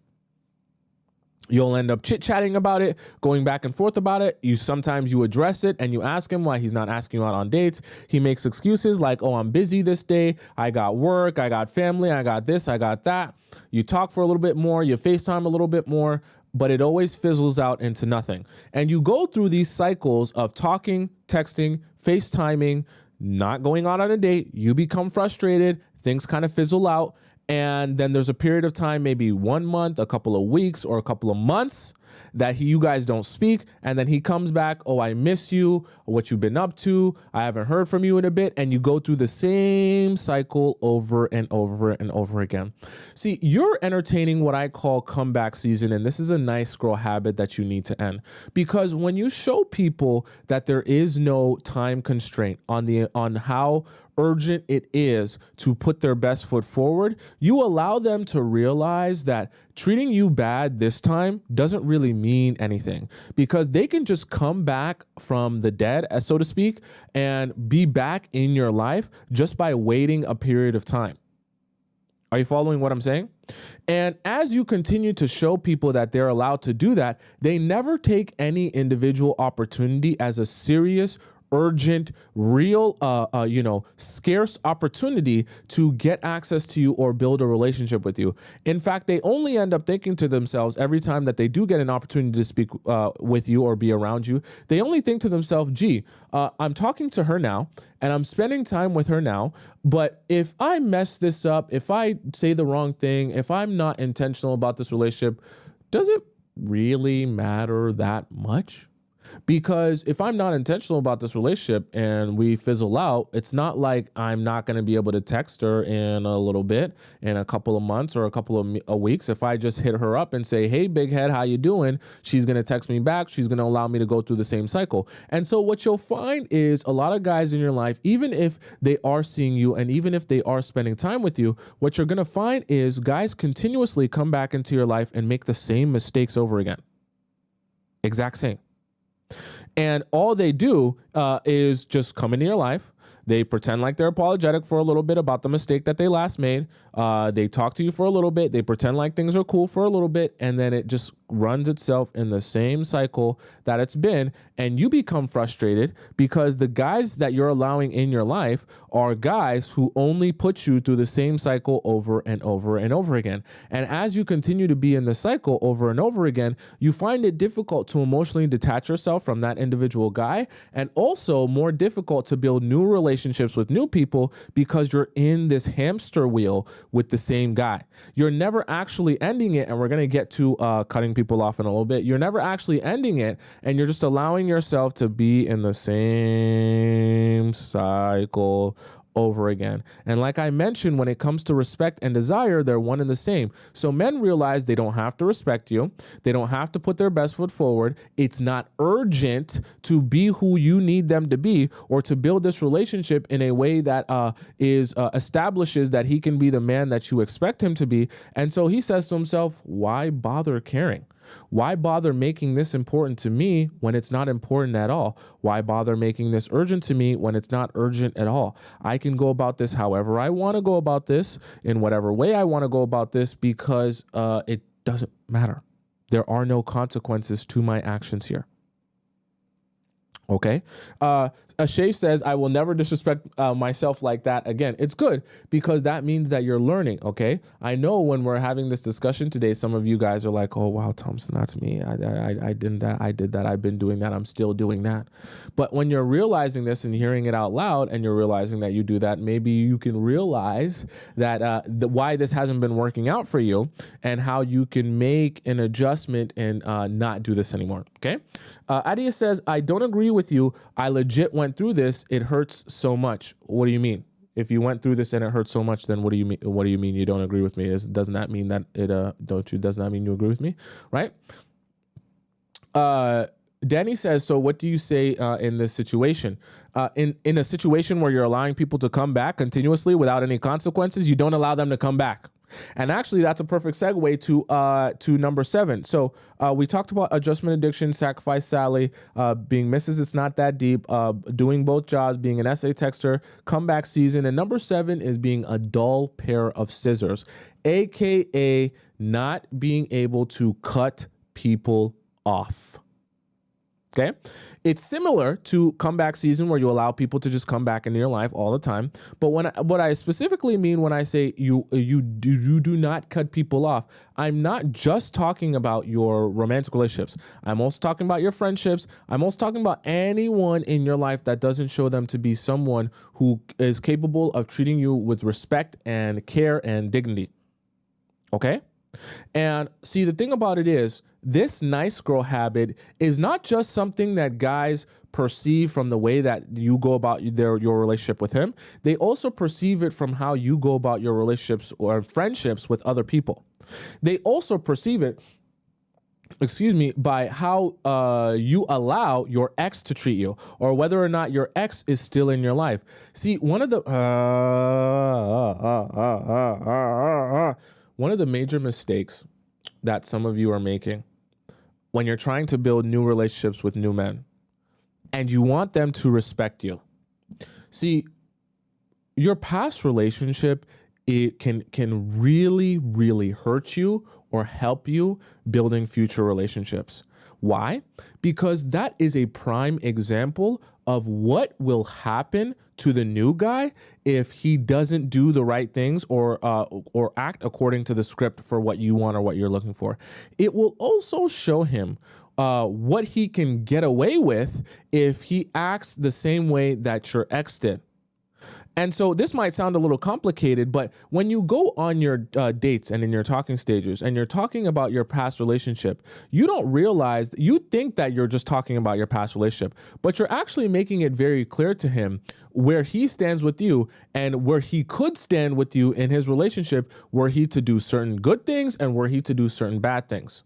You'll end up chit-chatting about it, going back and forth about it. Sometimes you address it and you ask him why he's not asking you out on dates. He makes excuses like, oh, I'm busy this day. I got work. I got family. I got this. I got that. You talk for a little bit more. You FaceTime a little bit more, but it always fizzles out into nothing. And you go through these cycles of talking, texting, FaceTiming, not going out on a date. You become frustrated. Things kind of fizzle out. And then there's a period of time, maybe 1 month, a couple of weeks, or a couple of months that you guys don't speak. And then he comes back, oh, I miss you, what you've been up to. I haven't heard from you in a bit. And you go through the same cycle over and over and over again. See, you're entertaining what I call comeback season. And this is a nice girl habit that you need to end. Because when you show people that there is no time constraint on how urgent it is to put their best foot forward, you allow them to realize that treating you bad this time doesn't really mean anything, because they can just come back from the dead, as so to speak, and be back in your life just by waiting a period of time. Are you following what I'm saying? And as you continue to show people that they're allowed to do that, they never take any individual opportunity as a serious, urgent, real, scarce opportunity to get access to you or build a relationship with you. In fact, they only end up thinking to themselves every time that they do get an opportunity to speak with you or be around you, they only think to themselves, gee, I'm talking to her now and I'm spending time with her now, but if I mess this up, if I say the wrong thing, if I'm not intentional about this relationship, does it really matter that much? Because if I'm not intentional about this relationship and we fizzle out, it's not like I'm not going to be able to text her in a little bit, in a couple of months or a couple of weeks. If I just hit her up and say, hey, big head, how you doing? She's going to text me back. She's going to allow me to go through the same cycle. And so what you'll find is a lot of guys in your life, even if they are seeing you and even if they are spending time with you, what you're going to find is guys continuously come back into your life and make the same mistakes over again. Exact same. And all they do is just come into your life. They pretend like they're apologetic for a little bit about the mistake that they last made. They talk to you for a little bit. They pretend like things are cool for a little bit. And then it just runs itself in the same cycle that it's been. And you become frustrated because the guys that you're allowing in your life are guys who only put you through the same cycle over and over and over again. And as you continue to be in the cycle over and over again, you find it difficult to emotionally detach yourself from that individual guy, and also more difficult to build new relationships with new people because you're in this hamster wheel with the same guy. You're never actually ending it, and we're going to get to cutting people off in a little bit. You're never actually ending it, and you're just allowing yourself to be in the same cycle over again. And like I mentioned, when it comes to respect and desire, they're one and the same. So men realize they don't have to respect you. They don't have to put their best foot forward. It's not urgent to be who you need them to be or to build this relationship in a way that establishes that he can be the man that you expect him to be. And so he says to himself, why bother caring? Why bother making this important to me when it's not important at all? Why bother making this urgent to me when it's not urgent at all? I can go about this however I want to go about this, in whatever way I want to go about this, because it doesn't matter. There are no consequences to my actions here. Okay. Ashay says, I will never disrespect myself like that again. It's good because that means that you're learning. Okay. I know when we're having this discussion today, some of you guys are like, oh, wow, Thompson, that's me. I did that. I did that. I've been doing that. I'm still doing that. But when you're realizing this and hearing it out loud and you're realizing that you do that, maybe you can realize that why this hasn't been working out for you and how you can make an adjustment and not do this anymore. Okay. Adia says, I don't agree with you. I legit went through this. It hurts so much. What do you mean? If you went through this and it hurts so much, then what do you mean? What do you mean you don't agree with me? Doesn't that mean that does not mean you agree with me? Right? Danny says, so what do you say in this situation? In a situation where you're allowing people to come back continuously without any consequences, you don't allow them to come back. And actually, that's a perfect segue to number 7. So we talked about adjustment addiction, sacrifice Sally, being Mrs. It's Not That Deep, doing both jobs, being an essay texter, comeback season. And number 7 is being a dull pair of scissors, AKA not being able to cut people off. Okay. It's similar to comeback season where you allow people to just come back into your life all the time. But what I specifically mean when I say you do not cut people off, I'm not just talking about your romantic relationships. I'm also talking about your friendships. I'm also talking about anyone in your life that doesn't show them to be someone who is capable of treating you with respect and care and dignity. Okay. And see, the thing about it is, this nice girl habit is not just something that guys perceive from the way that you go about your relationship with him. They also perceive it from how you go about your relationships or friendships with other people. They also perceive it, by how you allow your ex to treat you, or whether or not your ex is still in your life. See, one of the major mistakes that some of you are making when you're trying to build new relationships with new men and you want them to respect you. See, your past relationship, it can really, really hurt you or help you building future relationships. Why? Because that is a prime example of what will happen to the new guy if he doesn't do the right things or act according to the script for what you want or what you're looking for. It will also show him what he can get away with if he acts the same way that your ex did. And so this might sound a little complicated, but when you go on your dates and in your talking stages and you're talking about your past relationship, you don't realize, you think that you're just talking about your past relationship, but you're actually making it very clear to him where he stands with you and where he could stand with you in his relationship, were he to do certain good things and were he to do certain bad things.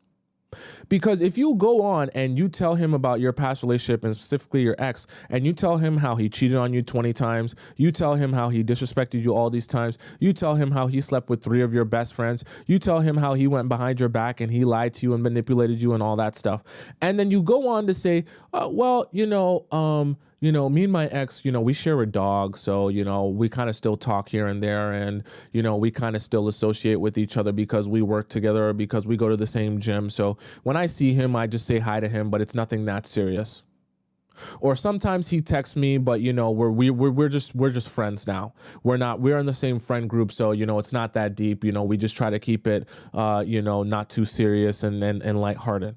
Because if you go on and you tell him about your past relationship and specifically your ex, and you tell him how he cheated on you 20 times, you tell him how he disrespected you all these times, you tell him how he slept with 3 of your best friends, you tell him how he went behind your back and he lied to you and manipulated you and all that stuff. And then you go on to say, me and my ex, we share a dog. So, we kind of still talk here and there. And, we kind of still associate with each other because we work together or because we go to the same gym. So when I see him, I just say hi to him, but it's nothing that serious. Or sometimes he texts me, but we're just friends now. We're in the same friend group. So, it's not that deep. We just try to keep it, not too serious and lighthearted.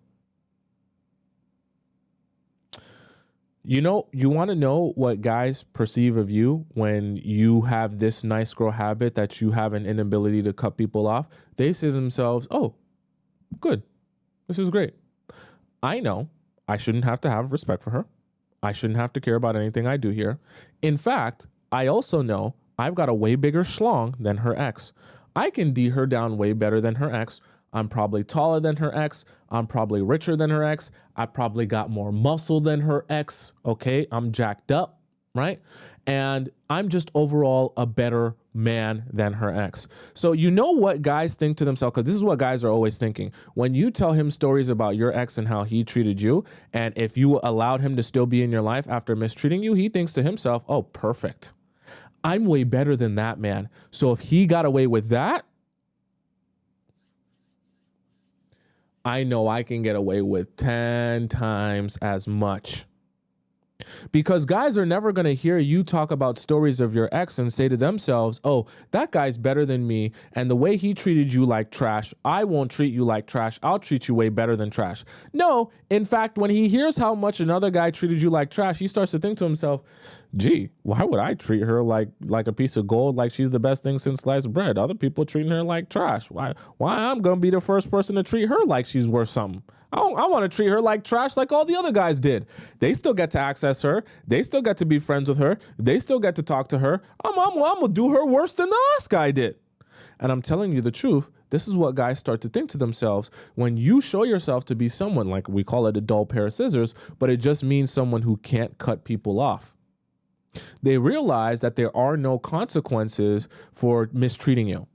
You want to know what guys perceive of you when you have this nice girl habit that you have an inability to cut people off? They say to themselves, oh, good. This is great. I know I shouldn't have to have respect for her. I shouldn't have to care about anything I do here. In fact, I also know I've got a way bigger schlong than her ex. I can D her down way better than her ex. I'm probably taller than her ex. I'm probably richer than her ex. I probably got more muscle than her ex. Okay, I'm jacked up, right? And I'm just overall a better man than her ex. So what guys think to themselves, because this is what guys are always thinking. When you tell him stories about your ex and how he treated you, and if you allowed him to still be in your life after mistreating you, he thinks to himself, oh, perfect. I'm way better than that man. So if he got away with that, I know I can get away with 10 times as much. Because guys are never going to hear you talk about stories of your ex and say to themselves, oh, that guy's better than me. And the way he treated you like trash, I won't treat you like trash. I'll treat you way better than trash. No, in fact, when he hears how much another guy treated you like trash, he starts to think to himself, gee, why would I treat her like a piece of gold, like she's the best thing since sliced bread? Other people treating her like trash. Why I'm going to be the first person to treat her like she's worth something? I want to treat her like trash like all the other guys did. They still get to access her. They still get to be friends with her. They still get to talk to her. I'm going to do her worse than the last guy did. And I'm telling you the truth. This is what guys start to think to themselves when you show yourself to be someone, like we call it a dull pair of scissors, but it just means someone who can't cut people off. They realize that there are no consequences for mistreating you.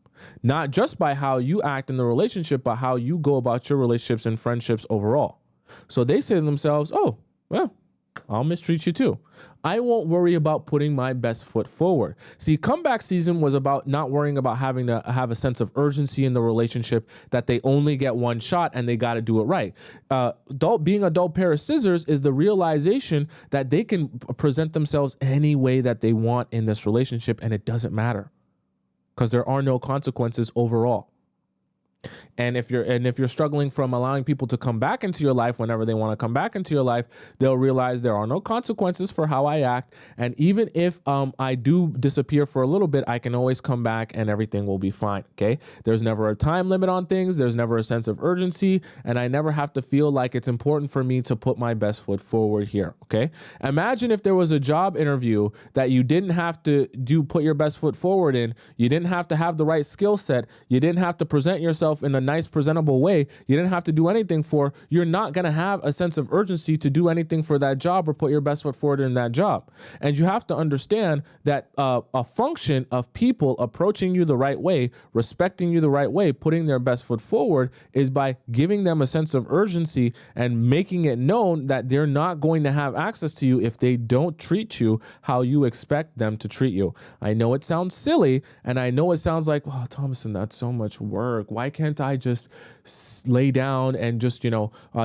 Not just by how you act in the relationship, but how you go about your relationships and friendships overall. So they say to themselves, oh, well, I'll mistreat you too. I won't worry about putting my best foot forward. See, comeback season was about not worrying about having to have a sense of urgency in the relationship, that they only get one shot and they got to do it right. Being a dull pair of scissors is the realization that they can present themselves any way that they want in this relationship, and it doesn't matter because there are no consequences overall. And if you're struggling from allowing people to come back into your life whenever they want to come back into your life, they'll realize there are no consequences for how I act. And even if I do disappear for a little bit, I can always come back and everything will be fine. Okay. There's never a time limit on things. There's never a sense of urgency. And I never have to feel like it's important for me to put my best foot forward here. Okay. Imagine if there was a job interview that you didn't have to put your best foot forward in. You didn't have to have the right skill set. You didn't have to present yourself in a nice, presentable way. You didn't have to do anything for. You're not going to have a sense of urgency to do anything for that job or put your best foot forward in that job. And you have to understand that a function of people approaching you the right way, respecting you the right way, putting their best foot forward is by giving them a sense of urgency and making it known that they're not going to have access to you if they don't treat you how you expect them to treat you. I know it sounds silly, and I know it sounds like, oh, Tomisin, that's so much work. Why can't can't I just lay down and just,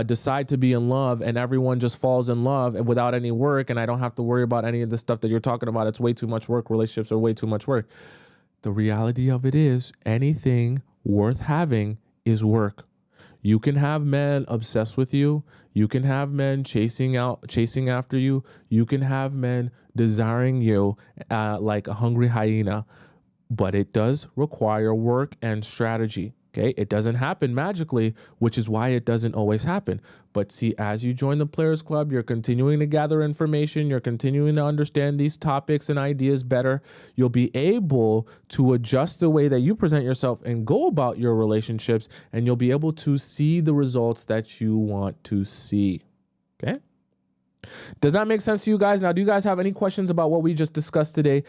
decide to be in love and everyone just falls in love and without any work, and I don't have to worry about any of the stuff that you're talking about. It's way too much work. Relationships are way too much work. The reality of it is anything worth having is work. You can have men obsessed with you. You can have men chasing after you. You can have men desiring you like a hungry hyena, but it does require work and strategy. Okay, it doesn't happen magically, which is why it doesn't always happen. But see, as you join the Players Club, you're continuing to gather information. You're continuing to understand these topics and ideas better. You'll be able to adjust the way that you present yourself and go about your relationships, and you'll be able to see the results that you want to see. Okay? Does that make sense to you guys? Now, do you guys have any questions about what we just discussed today?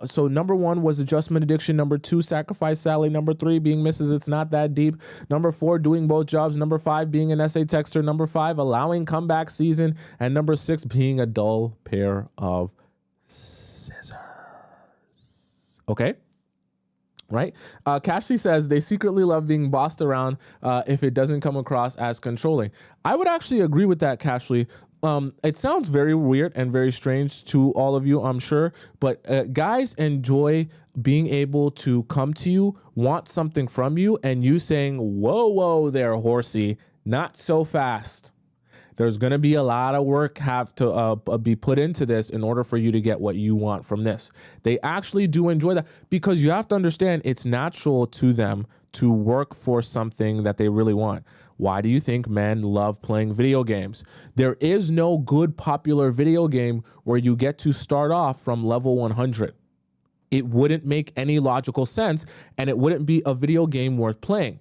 So number 1 was adjustment addiction. Number 2, sacrifice Sally. Number 3, being Mrs. It's Not That Deep. Number 4, doing both jobs. Number 5, being an essay texter. Number 5, allowing comeback season. And number 6, being a dull pair of scissors. Okay? Right? Cashley says they secretly love being bossed around if it doesn't come across as controlling. I would actually agree with that, Cashley. It sounds very weird and very strange to all of you, I'm sure, but guys enjoy being able to come to you, want something from you, and you saying, whoa there, horsey, not so fast. There's going to be a lot of work have to be put into this in order for you to get what you want from this. They actually do enjoy that, because you have to understand it's natural to them to work for something that they really want. Why do you think men love playing video games? There is no good popular video game where you get to start off from level 100. It wouldn't make any logical sense, and it wouldn't be a video game worth playing.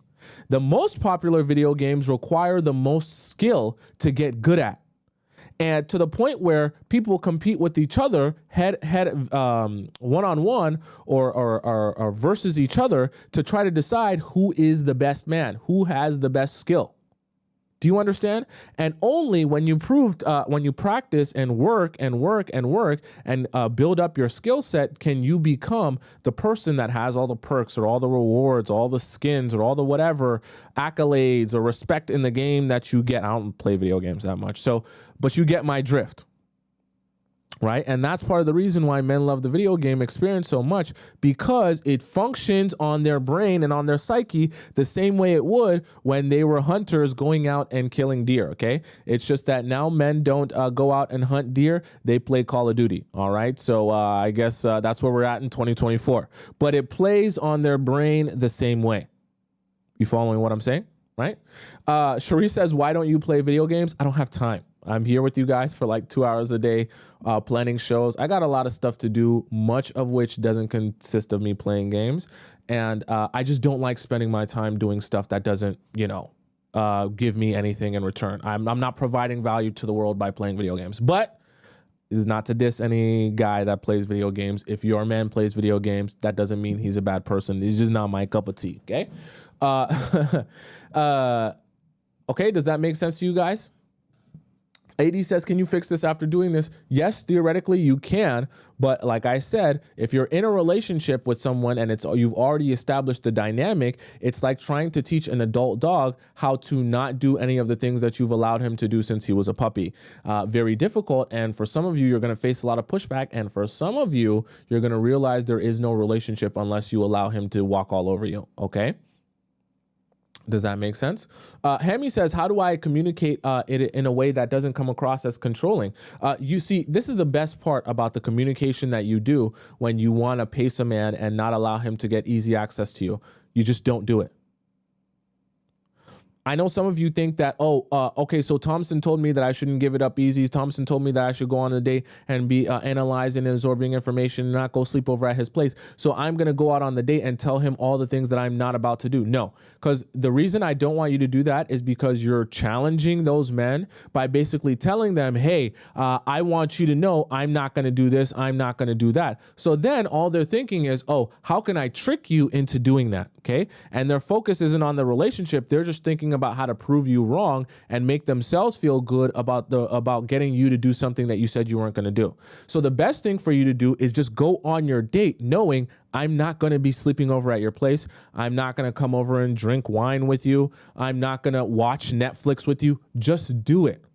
The most popular video games require the most skill to get good at. And to the point where people compete with each other one-on-one or versus each other to try to decide who is the best man, who has the best skill. Do you understand? And only when you practice and work and build up your skill set can you become the person that has all the perks or all the rewards, all the skins or all the whatever accolades or respect in the game that you get. I don't play video games that much, but you get my drift. Right? And that's part of the reason why men love the video game experience so much, because it functions on their brain and on their psyche the same way it would when they were hunters going out and killing deer. Okay. It's just that now men don't go out and hunt deer. They play Call of Duty. All right. So I guess that's where we're at in 2024, but it plays on their brain the same way. You following what I'm saying? Right? Cherie says, why don't you play video games? I don't have time. I'm here with you guys for like 2 hours a day, planning shows. I got a lot of stuff to do, much of which doesn't consist of me playing games. And I just don't like spending my time doing stuff that doesn't, give me anything in return. I'm not providing value to the world by playing video games. But this is not to diss any guy that plays video games. If your man plays video games, that doesn't mean he's a bad person. He's just not my cup of tea, okay? Okay, does that make sense to you guys? AD says, can you fix this after doing this? Yes, theoretically you can. But like I said, if you're in a relationship with someone and you've already established the dynamic, it's like trying to teach an adult dog how to not do any of the things that you've allowed him to do since he was a puppy. Very difficult. And for some of you, you're going to face a lot of pushback. And for some of you, you're going to realize there is no relationship unless you allow him to walk all over you. Okay? Does that make sense? Hammy says, how do I communicate it in a way that doesn't come across as controlling? You see, this is the best part about the communication that you do when you want to pace a man and not allow him to get easy access to you. You just don't do it. I know some of you think that, okay, so Tomisin told me that I shouldn't give it up easy. Tomisin told me that I should go on a date and be analyzing and absorbing information and not go sleep over at his place. So I'm going to go out on the date and tell him all the things that I'm not about to do. No, because the reason I don't want you to do that is because you're challenging those men by basically telling them, hey, I want you to know I'm not going to do this. I'm not going to do that. So then all they're thinking is, oh, how can I trick you into doing that? Okay. And their focus isn't on the relationship. They're just thinking about how to prove you wrong and make themselves feel good about getting you to do something that you said you weren't going to do. So the best thing for you to do is just go on your date knowing I'm not going to be sleeping over at your place. I'm not going to come over and drink wine with you. I'm not going to watch Netflix with you. Just do it.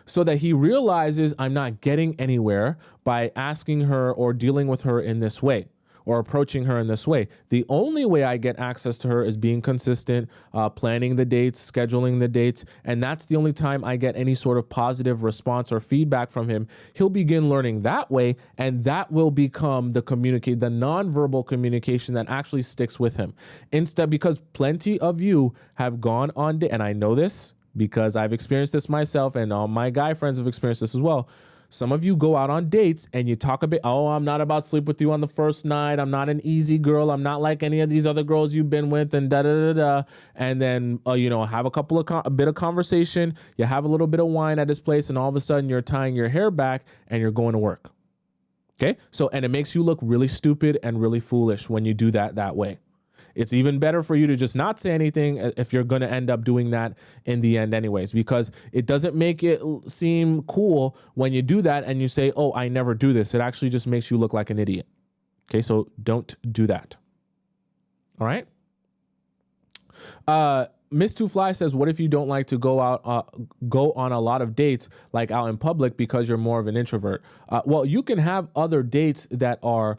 So that he realizes I'm not getting anywhere by asking her or dealing with her in this way, or approaching her in this way. The only way I get access to her is being consistent, planning the dates, scheduling the dates, and that's the only time I get any sort of positive response or feedback from him. He'll begin learning that way, and that will become the nonverbal communication that actually sticks with him. Instead, because plenty of you have gone on dates, and I know this because I've experienced this myself, and all my guy friends have experienced this as well. Some of you go out on dates and you talk a bit, oh, I'm not about to sleep with you on the first night. I'm not an easy girl. I'm not like any of these other girls you've been with, and da-da-da-da. And then, have a bit of conversation. You have a little bit of wine at his place, and all of a sudden you're tying your hair back and you're going to work. Okay? And it makes you look really stupid and really foolish when you do that way. It's even better for you to just not say anything if you're going to end up doing that in the end anyways, because it doesn't make it seem cool when you do that and you say, oh, I never do this. It actually just makes you look like an idiot. Okay, so don't do that. All right? Miss Two Fly says, what if you don't like to go on a lot of dates, like out in public, because you're more of an introvert? Well, you can have other dates that are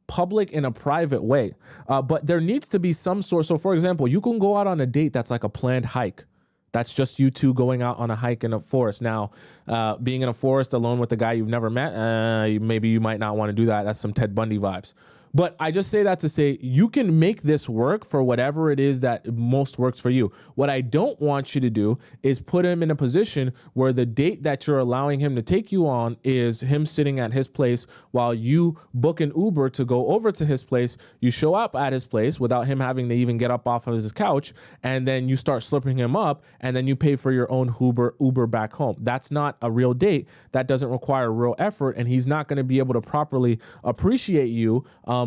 public in a private way, but there needs to be some sort. So for example, you can go out on a date that's like a planned hike. That's just you two going out on a hike in a forest. Now, being in a forest alone with a guy you've never met, maybe you might not want to do that. That's some Ted Bundy vibes. But I just say that to say you can make this work for whatever it is that most works for you. What I don't want you to do is put him in a position where the date that you're allowing him to take you on is him sitting at his place while you book an Uber to go over to his place. You show up at his place without him having to even get up off of his couch, and then you start slipping him up, and then you pay for your own Uber back home. That's not a real date. That doesn't require real effort, and he's not going to be able to properly appreciate you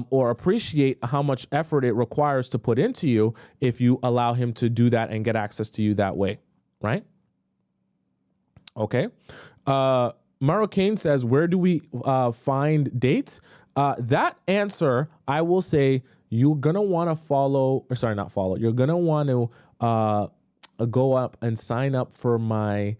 or appreciate how much effort it requires to put into you if you allow him to do that and get access to you that way, right? Okay. Maro Kane says, where do we find dates? That answer, I will say, you're going to want to you're going to want to go up and sign up for my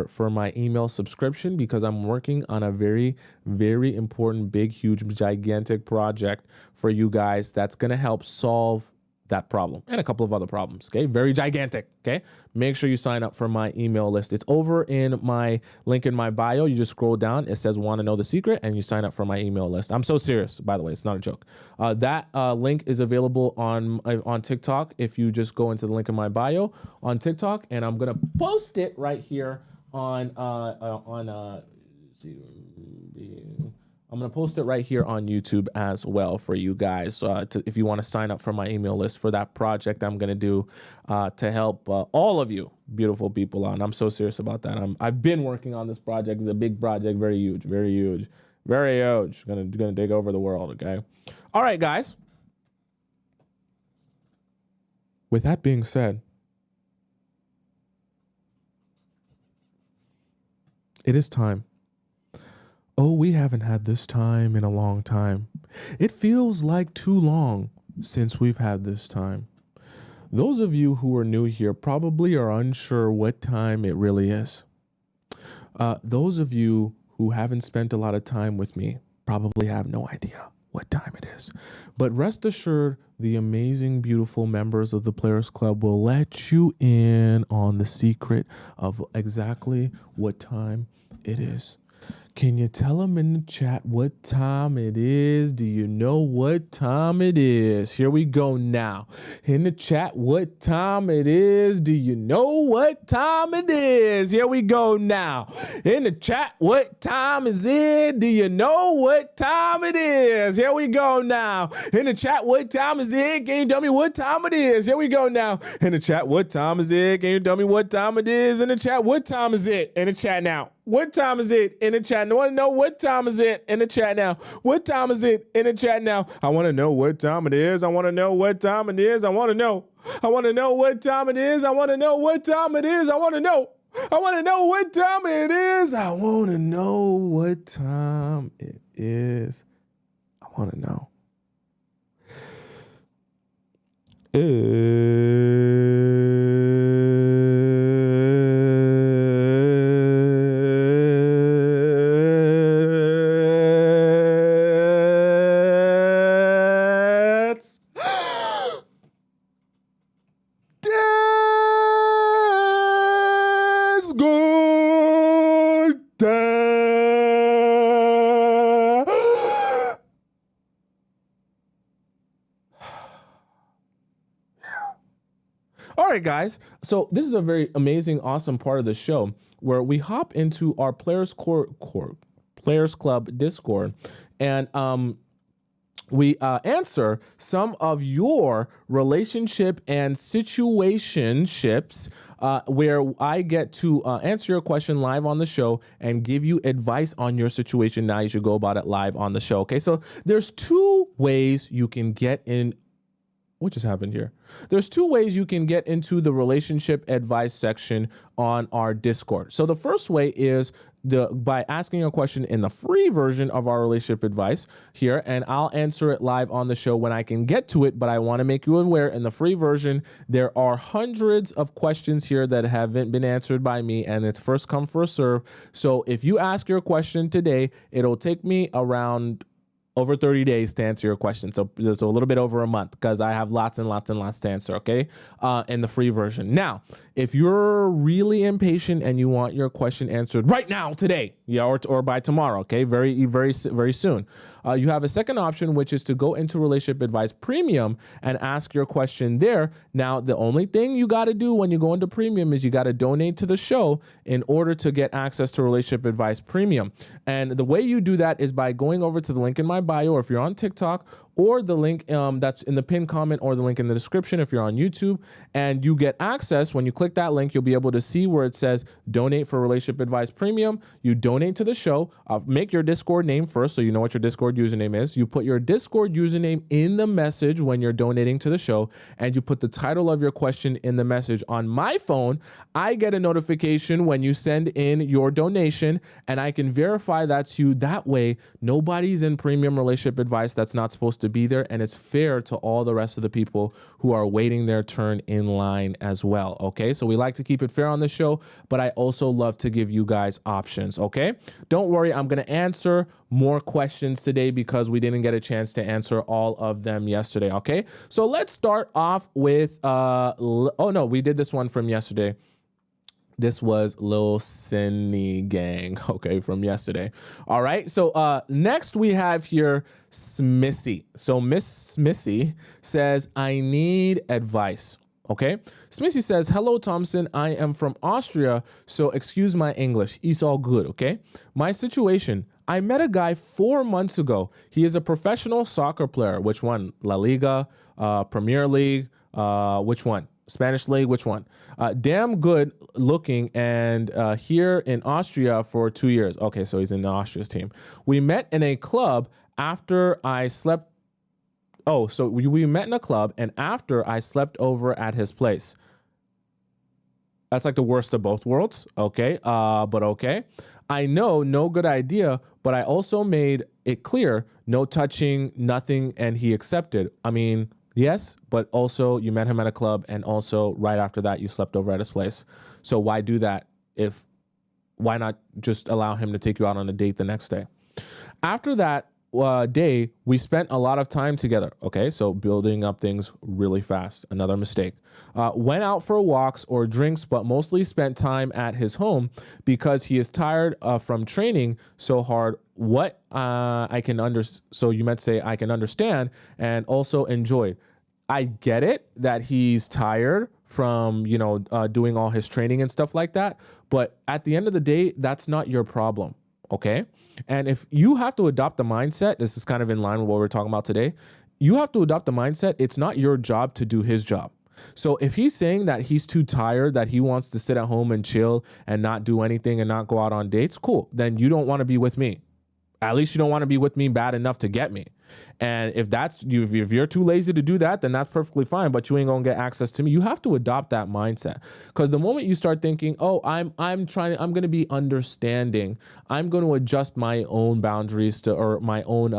for my email subscription, because I'm working on a very, very important, big, huge, gigantic project for you guys that's going to help solve that problem and a couple of other problems. Okay. Very gigantic. Okay. Make sure you sign up for my email list. It's over in my link in my bio. You just scroll down. It says, want to know the secret, and you sign up for my email list. I'm so serious, by the way. It's not a joke. That link is available on TikTok. If you just go into the link in my bio on TikTok, and I'm going to post it right here I'm going to post it right here on YouTube as well for you guys, if you want to sign up for my email list for that project I'm going to do to help all of you beautiful people out. And I'm so serious about that. I've been working on this project. It's a big project, very huge, very huge, very huge. Going to dig over the world, okay? All right, guys. With that being said, it is time. Oh, we haven't had this time in a long time. It feels like too long since we've had this time. Those of you who are new here probably are unsure what time it really is. Those of you who haven't spent a lot of time with me probably have no idea what time it is. But rest assured, the amazing, beautiful members of the Players Club will let you in on the secret of exactly what time it is. Can you tell them in the chat what time it is? Do you know what time it is? Here we go now. In the chat, what time it is? Do you know what time it is? Here we go now. In the chat, what time is it? Do you know what time it is? Here we go now. In the chat, what time is it? Can you tell me what time it is? Here we go now. In the chat, what time is it? Can you tell me what time it is? In the chat, what time is it? In the chat now. What time is it in the chat? I want to know what time is it in the chat now. What time is it in the chat now? I want to know what time it is. I want to know what time it is. I want to know. I want to know what time it is. I want to know what time it is. I want to know. I want to know what time it is. I want to know what time it is. I want to know. All right, guys. So this is a very amazing, awesome part of the show where we hop into our Players Club Discord, and we answer some of your relationship and situationships, where I get to answer your question live on the show and give you advice on your situation. Now you should go about it live on the show. Okay, so there's two ways you can get in. What just happened here? There's two ways you can get into the relationship advice section on our Discord. So the first way is by asking a question in the free version of our relationship advice here, and I'll answer it live on the show when I can get to it. But I want to make you aware, in the free version, there are hundreds of questions here that haven't been answered by me, and it's first come, first serve. So if you ask your question today, it'll take me around over 30 days to answer your question. So a little bit over a month, because I have lots and lots and lots to answer, okay, in the free version. Now, if you're really impatient and you want your question answered right now, today, yeah, or by tomorrow, okay, very soon, you have a second option, which is to go into Relationship Advice Premium and ask your question there. Now, the only thing you got to do when you go into Premium is you got to donate to the show in order to get access to Relationship Advice Premium. And the way you do that is by going over to the link in my bio, or if you're on TikTok, or the link that's in the pinned comment, or the link in the description if you're on YouTube, and you get access. When you click that link, you'll be able to see where it says donate for Relationship Advice Premium. You donate to the show. Make your Discord name first so you know what your Discord username is. You put your Discord username in the message when you're donating to the show, and you put the title of your question in the message. On my phone, I get a notification when you send in your donation, and I can verify that's you. That way, nobody's in Premium Relationship Advice that's not supposed to be there, and it's fair to all the rest of the people who are waiting their turn in line as well. Okay, so we like to keep it fair on the show, but I also love to give you guys options. Okay, don't worry, I'm going to answer more questions today because we didn't get a chance to answer all of them yesterday. Okay, so let's start off with oh no, we did this one from yesterday. This was Lil Cindy Gang, okay, from yesterday. All right, so next we have here Smissy. So Miss Smissy says, I need advice, okay? Smissy says, hello, Thompson. I am from Austria, so excuse my English. It's all good, okay? My situation, I met a guy 4 months ago. He is a professional soccer player. Which one? La Liga, Premier League, which one? Spanish league, which one? Damn good looking, and here in Austria for 2 years. Okay, so he's in the Austria's team. We met in a club after I slept. Oh, so we met in a club, and after I slept over at his place. That's like the worst of both worlds. Okay, but okay. I know, no good idea, but I also made it clear, no touching, nothing, and he accepted. I mean, yes, but also you met him at a club, and also right after that you slept over at his place. So why do that? Why not just allow him to take you out on a date the next day? After that day, we spent a lot of time together. Okay, so building up things really fast. Another mistake. Went out for walks or drinks, but mostly spent time at his home because he is tired from training so hard. What I can so you might say I can understand and also enjoy. I get it that he's tired from, doing all his training and stuff like that. But at the end of the day, that's not your problem. Okay. And if you have to adopt the mindset, this is kind of in line with what we're talking about today. You have to adopt the mindset. It's not your job to do his job. So if he's saying that he's too tired, that he wants to sit at home and chill and not do anything and not go out on dates, cool. Then you don't want to be with me. At least you don't want to be with me bad enough to get me. And if that's you, if you're too lazy to do that, then that's perfectly fine. But you ain't gonna get access to me. You have to adopt that mindset, because the moment you start thinking, "Oh, I'm gonna be understanding. I'm going to adjust my own boundaries to or my own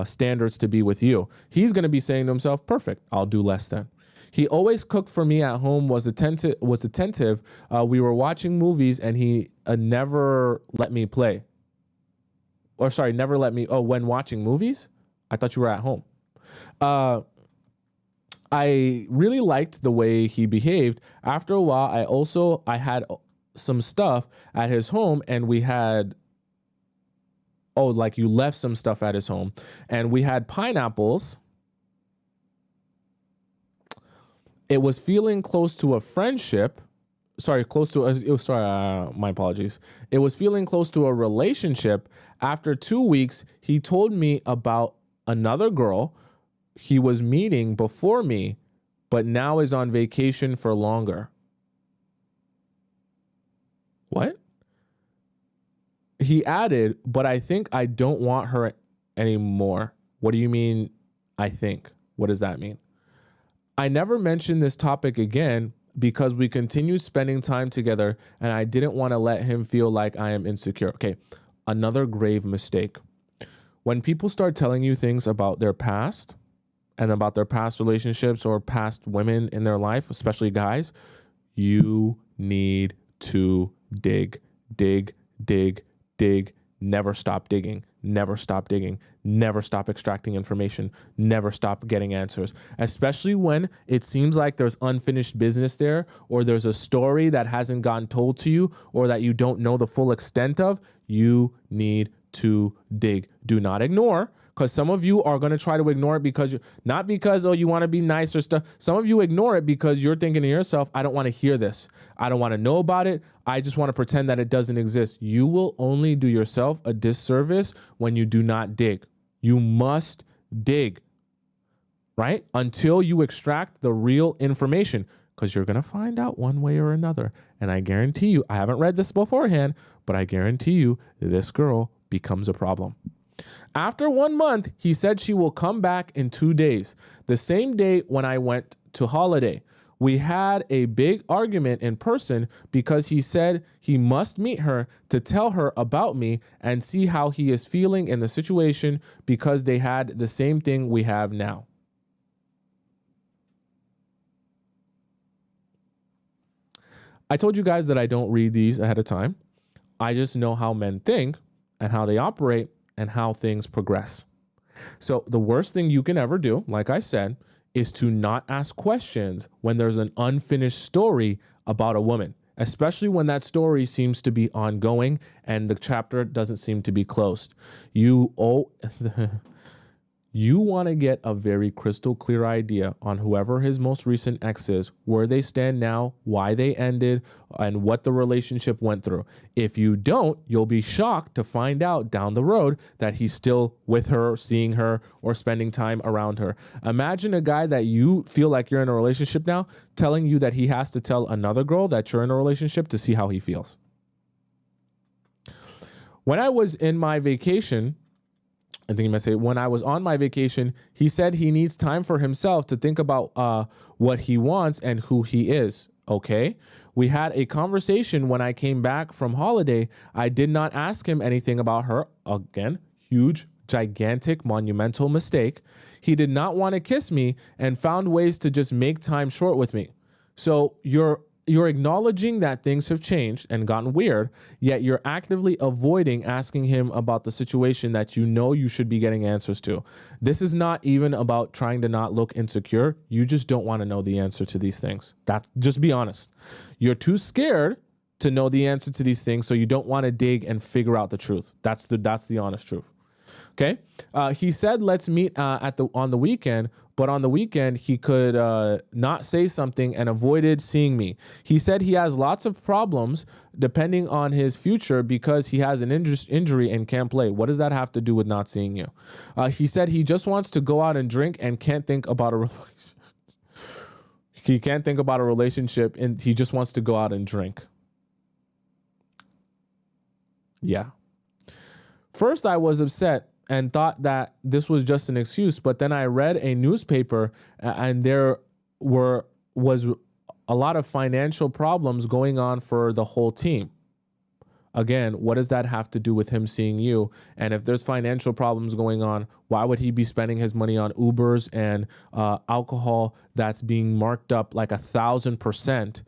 standards to be with you," he's gonna be saying to himself, "Perfect. I'll do less then." He always cooked for me at home. Was attentive. We were watching movies, and he never let me play. Or sorry, never let me. Oh, when watching movies? I thought you were at home. I really liked the way he behaved. After a while, I had some stuff at his home, and we had, oh, like you left some stuff at his home, and we had pineapples. It was feeling close to a friendship. My apologies. It was feeling close to a relationship. After 2 weeks, he told me about another girl he was meeting before me, but now is on vacation for longer. What? He added, "But I think I don't want her anymore." What do you mean, I think? What does that mean? I never mentioned this topic again because we continued spending time together, and I didn't want to let him feel like I am insecure. Okay, another grave mistake. When people start telling you things about their past and about their past relationships or past women in their life, especially guys, you need to dig, dig, dig, dig. Never stop digging. Never stop digging. Never stop extracting information. Never stop getting answers. Especially when it seems like there's unfinished business there, or there's a story that hasn't gotten told to you, or that you don't know the full extent of. You need to dig. Do not ignore, because some of you are going to try to ignore it because not because, oh, you want to be nice or stuff. Some of you ignore it because you're thinking to yourself, I don't want to hear this. I don't want to know about it. I just want to pretend that it doesn't exist. You will only do yourself a disservice when you do not dig. You must dig, right? Until you extract the real information, because you're going to find out one way or another. And I guarantee you, I haven't read this beforehand, but I guarantee you this girl becomes a problem. After 1 month, he said she will come back in 2 days, the same day when I went to holiday. We had a big argument in person because he said he must meet her to tell her about me and see how he is feeling in the situation, because they had the same thing we have now. I told you guys that I don't read these ahead of time. I just know how men think and how they operate and how things progress. So the worst thing you can ever do, like I said, is to not ask questions when there's an unfinished story about a woman, especially when that story seems to be ongoing and the chapter doesn't seem to be closed. You want to get a very crystal clear idea on whoever his most recent ex is, where they stand now, why they ended, and what the relationship went through. If you don't, you'll be shocked to find out down the road that he's still with her, seeing her, or spending time around her. Imagine a guy that you feel like you're in a relationship now telling you that he has to tell another girl that you're in a relationship to see how he feels. When I was in my vacation, I think he might say, when I was on my vacation, he said he needs time for himself to think about what he wants and who he is. Okay. We had a conversation when I came back from holiday. I did not ask him anything about her. Again, huge, gigantic, monumental mistake. He did not want to kiss me and found ways to just make time short with me. So you're acknowledging that things have changed and gotten weird, yet you're actively avoiding asking him about the situation that you know you should be getting answers to. This is not even about trying to not look insecure. You just don't want to know the answer to these things. Just be honest. You're too scared to know the answer to these things, so you don't want to dig and figure out the truth. That's the honest truth. Okay. He said, let's meet on the weekend, but on the weekend he could not say something and avoided seeing me. He said he has lots of problems depending on his future because he has an injury and can't play. What does that have to do with not seeing you? He said he just wants to go out and drink and can't think about a relationship. He can't think about a relationship and he just wants to go out and drink. Yeah. First, I was upset and thought that this was just an excuse, but then I read a newspaper and there was a lot of financial problems going on for the whole team. Again, what does that have to do with him seeing you? And if there's financial problems going on, why would he be spending his money on Ubers and alcohol that's being marked up like 1,000%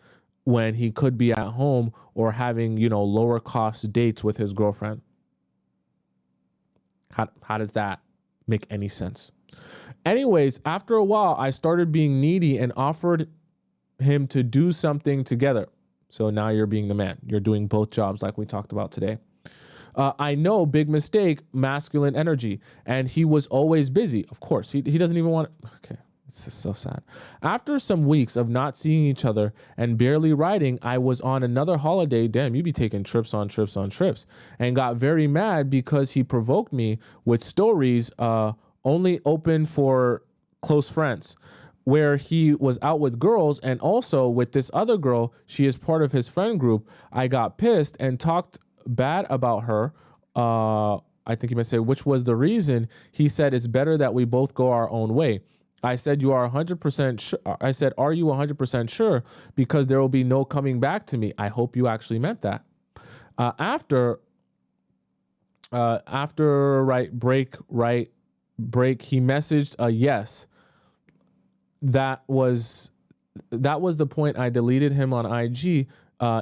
when he could be at home or having, lower cost dates with his girlfriend? How does that make any sense? Anyways, after a while, I started being needy and offered him to do something together. So now you're being the man. You're doing both jobs like we talked about today. I know, big mistake, masculine energy. And he was always busy. Of course, he doesn't even want to. Okay, it's just so sad. After some weeks of not seeing each other and barely writing, I was on another holiday. Damn, you be taking trips on trips on trips. And got very mad because he provoked me with stories only open for close friends, where he was out with girls and also with this other girl. She is part of his friend group. I got pissed and talked bad about her. I think he might say, which was the reason. He said, it's better that we both go our own way. I said, you are 100% sure. I said, are you 100% sure? Because there will be no coming back to me. I hope you actually meant that. After break, he messaged a yes. That was the point. I deleted him on IG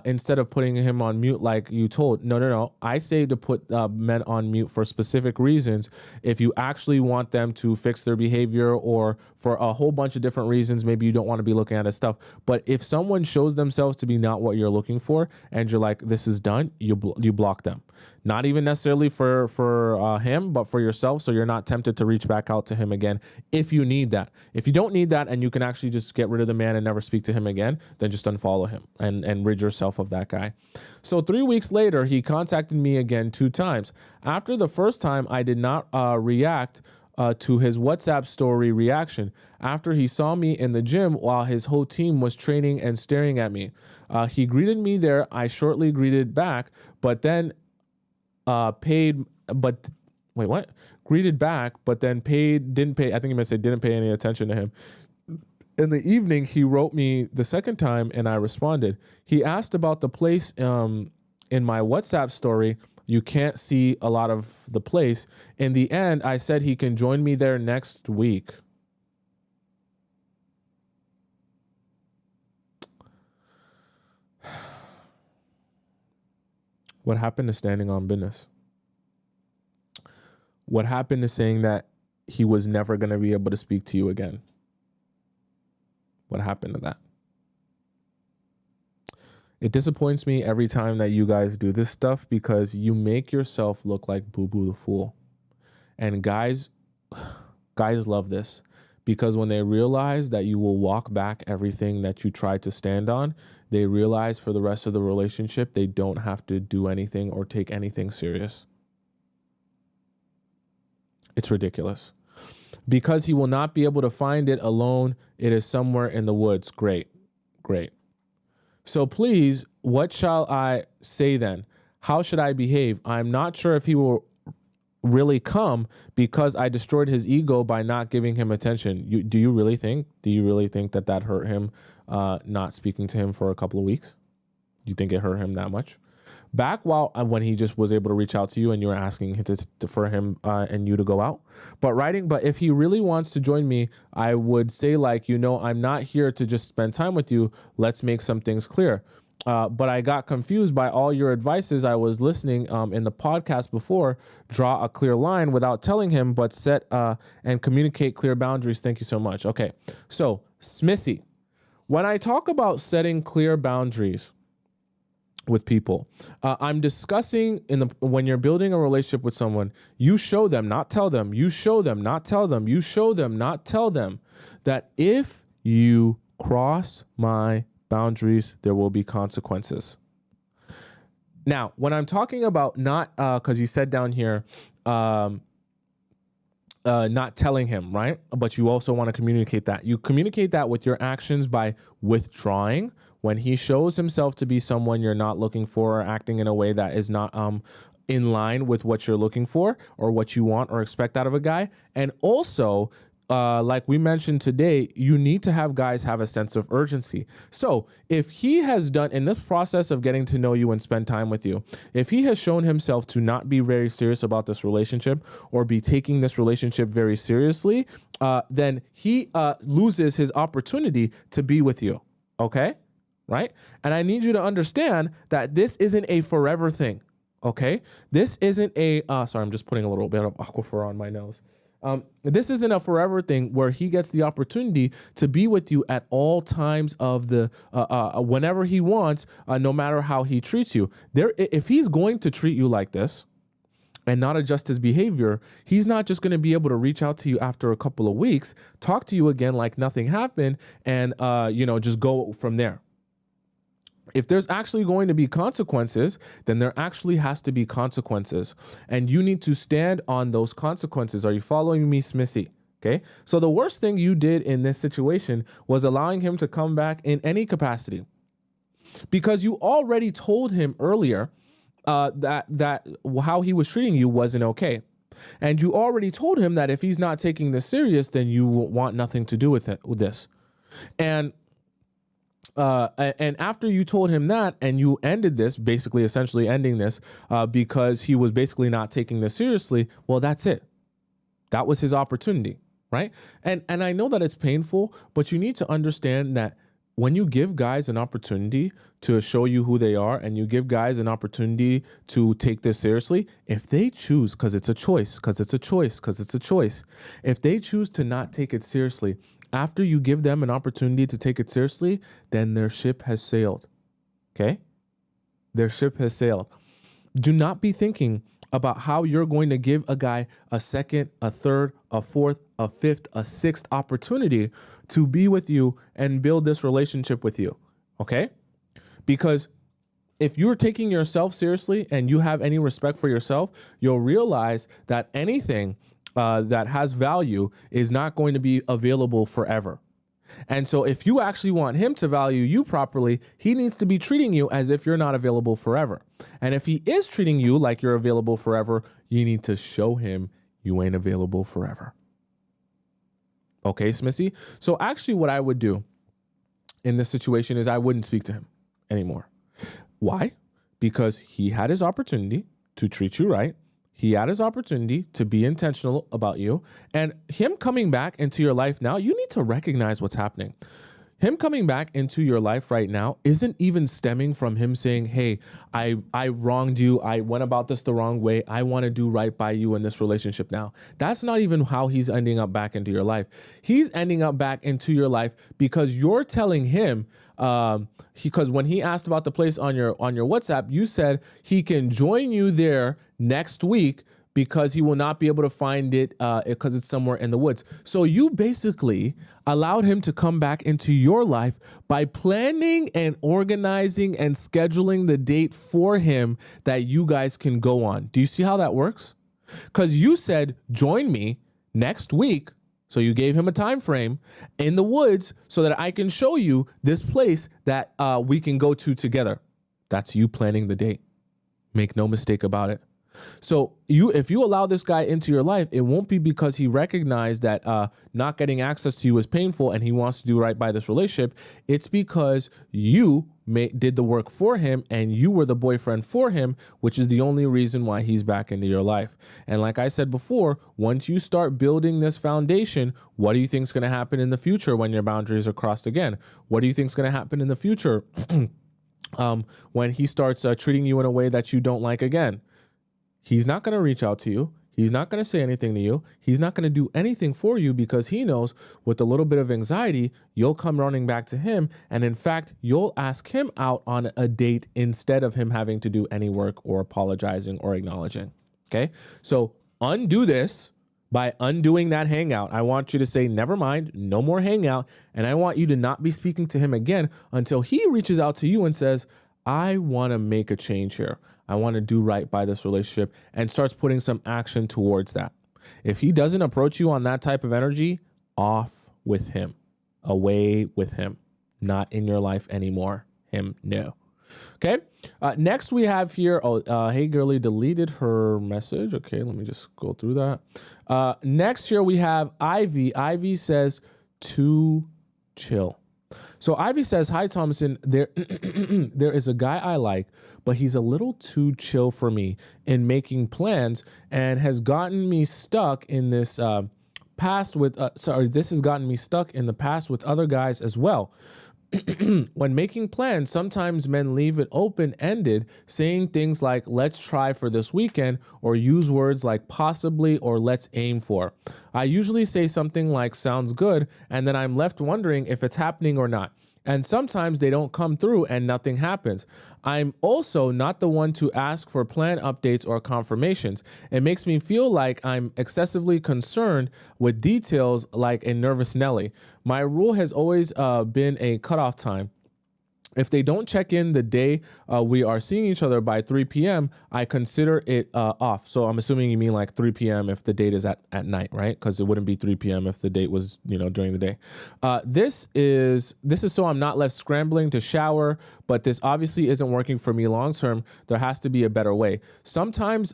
instead of putting him on mute like you told. No. I say to put men on mute for specific reasons. If you actually want them to fix their behavior or for a whole bunch of different reasons, maybe you don't want to be looking at his stuff. But if someone shows themselves to be not what you're looking for and you're like, this is done, you block them. Not even necessarily for him, but for yourself, so you're not tempted to reach back out to him again if you need that. If you don't need that and you can actually just get rid of the man and never speak to him again, then just unfollow him and rid yourself of that guy. So 3 weeks later, he contacted me again 2 times. After the first time, I did not react to his WhatsApp story reaction. After he saw me in the gym while his whole team was training and staring at me. He greeted me there. I shortly greeted back, but then greeted back, but then didn't pay. I think he might say didn't pay any attention to him. In the evening, he wrote me the second time and I responded. He asked about the place in my WhatsApp story. You can't see a lot of the place. In the end, I said he can join me there next week. What happened to standing on business? What happened to saying that he was never going to be able to speak to you again? What happened to that? It disappoints me every time that you guys do this stuff because you make yourself look like Boo Boo the Fool. And guys love this because when they realize that you will walk back everything that you tried to stand on, they realize for the rest of the relationship, they don't have to do anything or take anything serious. It's ridiculous. Because he will not be able to find it alone, it is somewhere in the woods. Great. So please, what shall I say then? How should I behave? I'm not sure if he will really come because I destroyed his ego by not giving him attention. Do you really think that hurt him, not speaking to him for a couple of weeks? Do you think it hurt him that much? Back when he just was able to reach out to you and you were asking for him and you to go out. But if he really wants to join me, I would say I'm not here to just spend time with you. Let's make some things clear. But I got confused by all your advices. I was listening in the podcast before. Draw a clear line without telling him, but set and communicate clear boundaries. Thank you so much. Okay, so Smissy, when I talk about setting clear boundaries with people, I'm discussing when you're building a relationship with someone, you show them, not tell them. You show them, not tell them. You show them, not tell them that if you cross my boundaries, there will be consequences. Now, when I'm talking about not, because you said down here, not telling him, right? But you also want to communicate that. You communicate that with your actions by withdrawing when he shows himself to be someone you're not looking for, or acting in a way that is not in line with what you're looking for or what you want or expect out of a guy. And also, like we mentioned today, you need to have guys have a sense of urgency. So if he has done in this process of getting to know you and spend time with you, if he has shown himself to not be very serious about this relationship or be taking this relationship very seriously, then he loses his opportunity to be with you. Okay? Right? And I need you to understand that this isn't a forever thing. Okay? This isn't a, sorry, I'm just putting a little bit of Aquifer on my nose. This isn't a forever thing where he gets the opportunity to be with you at all times of the, whenever he wants, no matter how he treats you. If he's going to treat you like this and not adjust his behavior, he's not just going to be able to reach out to you after a couple of weeks, talk to you again like nothing happened, and, just go from there. If there's actually going to be consequences, then there actually has to be consequences. And you need to stand on those consequences. Are you following me, Smissy? Okay. So the worst thing you did in this situation was allowing him to come back in any capacity, because you already told him earlier that how he was treating you wasn't okay. And you already told him that if he's not taking this serious, then you want nothing to do with this. And after you told him that and you ended this, basically essentially ending this because he was basically not taking this seriously, well, that's it. That was his opportunity, right? And I know that it's painful, but you need to understand that when you give guys an opportunity to show you who they are, and you give guys an opportunity to take this seriously, if they choose, because it's a choice, if they choose to not take it seriously, after you give them an opportunity to take it seriously, then their ship has sailed. Okay? Their ship has sailed. Do not be thinking about how you're going to give a guy a second, a third, a fourth, a fifth, a sixth opportunity to be with you and build this relationship with you. Okay? Because if you're taking yourself seriously and you have any respect for yourself, you'll realize that anything that has value is not going to be available forever. And so if you actually want him to value you properly, he needs to be treating you as if you're not available forever. And if he is treating you like you're available forever, you need to show him you ain't available forever. Okay, Smissy? So actually what I would do in this situation is I wouldn't speak to him anymore. Why? Because he had his opportunity to treat you right. He had his opportunity to be intentional about you, and him coming back into your life now, you need to recognize what's happening. Him coming back into your life right now isn't even stemming from him saying, hey, I wronged you. I went about this the wrong way. I want to do right by you in this relationship now. That's not even how he's ending up back into your life. He's ending up back into your life because you're telling him, because when he asked about the place on your WhatsApp, you said he can join you there next week because he will not be able to find it because it's somewhere in the woods. So you basically allowed him to come back into your life by planning and organizing and scheduling the date for him that you guys can go on. Do you see how that works? Because you said, join me next week. So you gave him a time frame in the woods so that I can show you this place that we can go to together. That's you planning the date. Make no mistake about it. So if you allow this guy into your life, it won't be because he recognized that not getting access to you is painful and he wants to do right by this relationship. It's because you did the work for him and you were the boyfriend for him, which is the only reason why he's back into your life. And like I said before, once you start building this foundation, what do you think is going to happen in the future when your boundaries are crossed again? What do you think is going to happen in the future when he starts treating you in a way that you don't like again? He's not going to reach out to you. He's not going to say anything to you. He's not going to do anything for you because he knows with a little bit of anxiety, you'll come running back to him. And in fact, you'll ask him out on a date instead of him having to do any work or apologizing or acknowledging. Okay. So undo this by undoing that hangout. I want you to say, never mind, no more hangout. And I want you to not be speaking to him again until he reaches out to you and says, I want to make a change here. I want to do right by this relationship, and starts putting some action towards that. If he doesn't approach you on that type of energy, off with him, away with him, not in your life anymore. Him, no. Okay. Next we have here, hey girlie deleted her message. Okay, let me just go through that. Next here we have Ivy. Ivy says, too chill. So Ivy says, hi, Tomisin, there is a guy I like, but he's a little too chill for me in making plans and has gotten me stuck in this this has gotten me stuck in the past with other guys as well. When making plans, sometimes men leave it open-ended, saying things like, let's try for this weekend, or use words like possibly or let's aim for. I usually say something like, sounds good, and then I'm left wondering if it's happening or not. And sometimes they don't come through and nothing happens. I'm also not the one to ask for plan updates or confirmations. It makes me feel like I'm excessively concerned with details like a nervous Nelly. My rule has always been a cutoff time. If they don't check in the day we are seeing each other by 3 p.m., I consider it off. So I'm assuming you mean like 3 p.m. if the date is at night, right? Because it wouldn't be 3 p.m. if the date was, during the day. This is so I'm not left scrambling to shower, but this obviously isn't working for me long term. There has to be a better way. Sometimes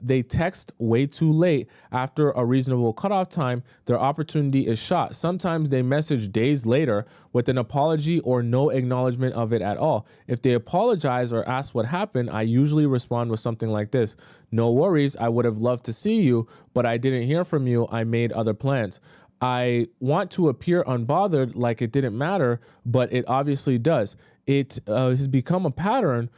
they text way too late after a reasonable cutoff time. Their opportunity is shot. Sometimes they message days later with an apology or no acknowledgement of it at all. If they apologize or ask what happened, I usually respond with something like this: no worries, I would have loved to see you, but I didn't hear from you. I made other plans. I want to appear unbothered, like it didn't matter, but it obviously does. It has become a pattern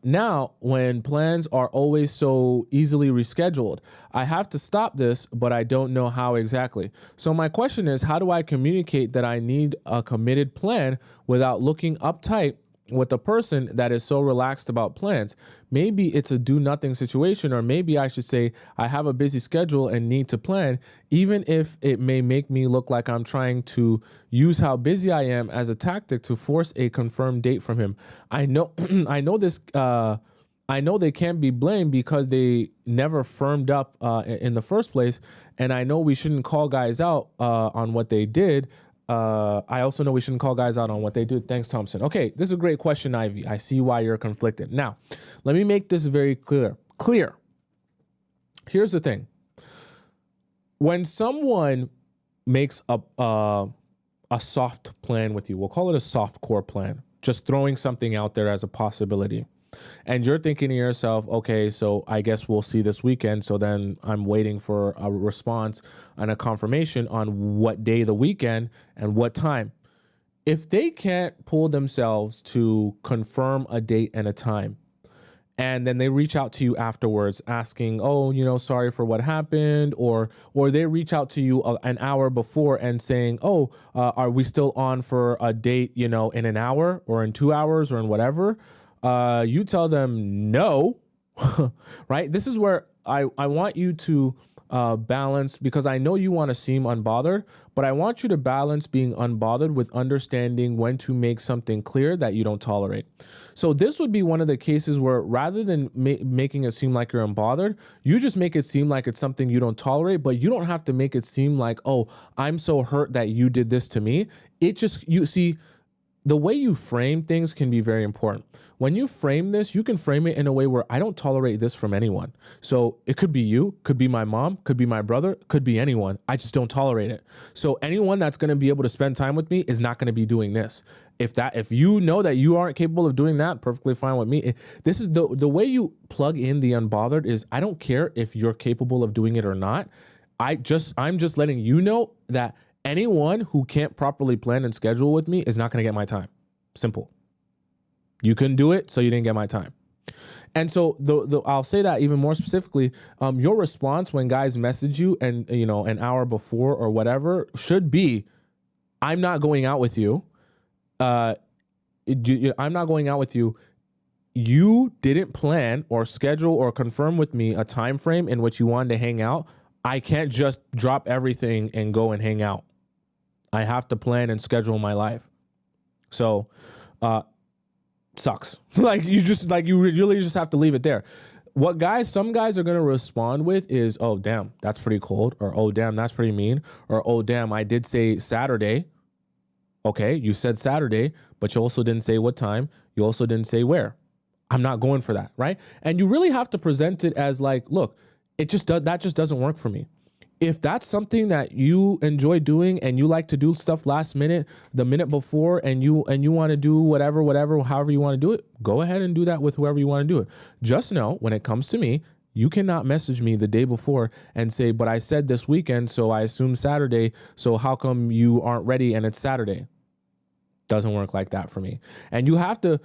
now when plans are always so easily rescheduled. I have to stop this, but I don't know how exactly. So my question is, how do I communicate that I need a committed plan without looking uptight with a person that is so relaxed about plans? Maybe it's a do nothing situation, or maybe I should say I have a busy schedule and need to plan, even if it may make me look like I'm trying to use how busy I am as a tactic to force a confirmed date from him. I know I know they can't be blamed because they never firmed up in the first place, and I know we shouldn't call guys out on what they did. I also know we shouldn't call guys out on what they do. Thanks, Thompson. Okay, this is a great question, Ivy. I see why you're conflicted. Now, let me make this very clear. Here's the thing. When someone makes a soft plan with you, we'll call it a soft core plan, just throwing something out there as a possibility, and you're thinking to yourself, okay, so I guess we'll see this weekend. So then I'm waiting for a response and a confirmation on what day the weekend and what time. If they can't pull themselves to confirm a date and a time, and then they reach out to you afterwards asking, oh, sorry for what happened, or they reach out to you an hour before and saying, are we still on for a date, in an hour or in 2 hours or in whatever, you tell them no, right? This is where I want you to balance, because I know you want to seem unbothered, but I want you to balance being unbothered with understanding when to make something clear that you don't tolerate. So this would be one of the cases where rather than making it seem like you're unbothered, you just make it seem like it's something you don't tolerate, but you don't have to make it seem like, oh, I'm so hurt that you did this to me. You see, the way you frame things can be very important. When you frame this, you can frame it in a way where I don't tolerate this from anyone. So it could be you, could be my mom, could be my brother, could be anyone. I just don't tolerate it. So anyone that's going to be able to spend time with me is not going to be doing this. If you know that you aren't capable of doing that, perfectly fine with me. This is the way you plug in the unbothered is, I don't care if you're capable of doing it or not. I'm just letting you know that anyone who can't properly plan and schedule with me is not going to get my time. Simple. You couldn't do it, so you didn't get my time. And so I'll say that even more specifically, your response when guys message you and an hour before or whatever should be, I'm not going out with you. I'm not going out with you. You didn't plan or schedule or confirm with me a time frame in which you wanted to hang out. I can't just drop everything and go and hang out. I have to plan and schedule my life. So, sucks. You really just have to leave it there. some guys are going to respond with is, oh, damn, that's pretty cold. Or, oh, damn, that's pretty mean. Or, oh, damn, I did say Saturday. Okay, you said Saturday, but you also didn't say what time. You also didn't say where. I'm not going for that, right? And you really have to present it as like, look, that just doesn't work for me. If that's something that you enjoy doing and you like to do stuff last minute, the minute before, and you want to do whatever, however you want to do it, go ahead and do that with whoever you want to do it. Just know when it comes to me, you cannot message me the day before and say, but I said this weekend, so I assume Saturday. So how come you aren't ready and it's Saturday? Doesn't work like that for me. And you have to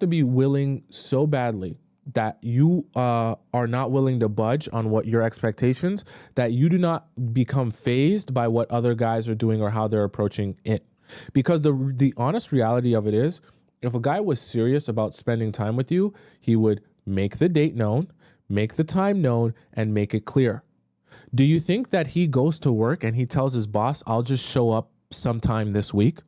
be willing so badly that you are not willing to budge on what your expectations, that you do not become fazed by what other guys are doing or how they're approaching it. Because the honest reality of it is, if a guy was serious about spending time with you, he would make the date known, make the time known, and make it clear. Do you think that he goes to work and he tells his boss, I'll just show up sometime this week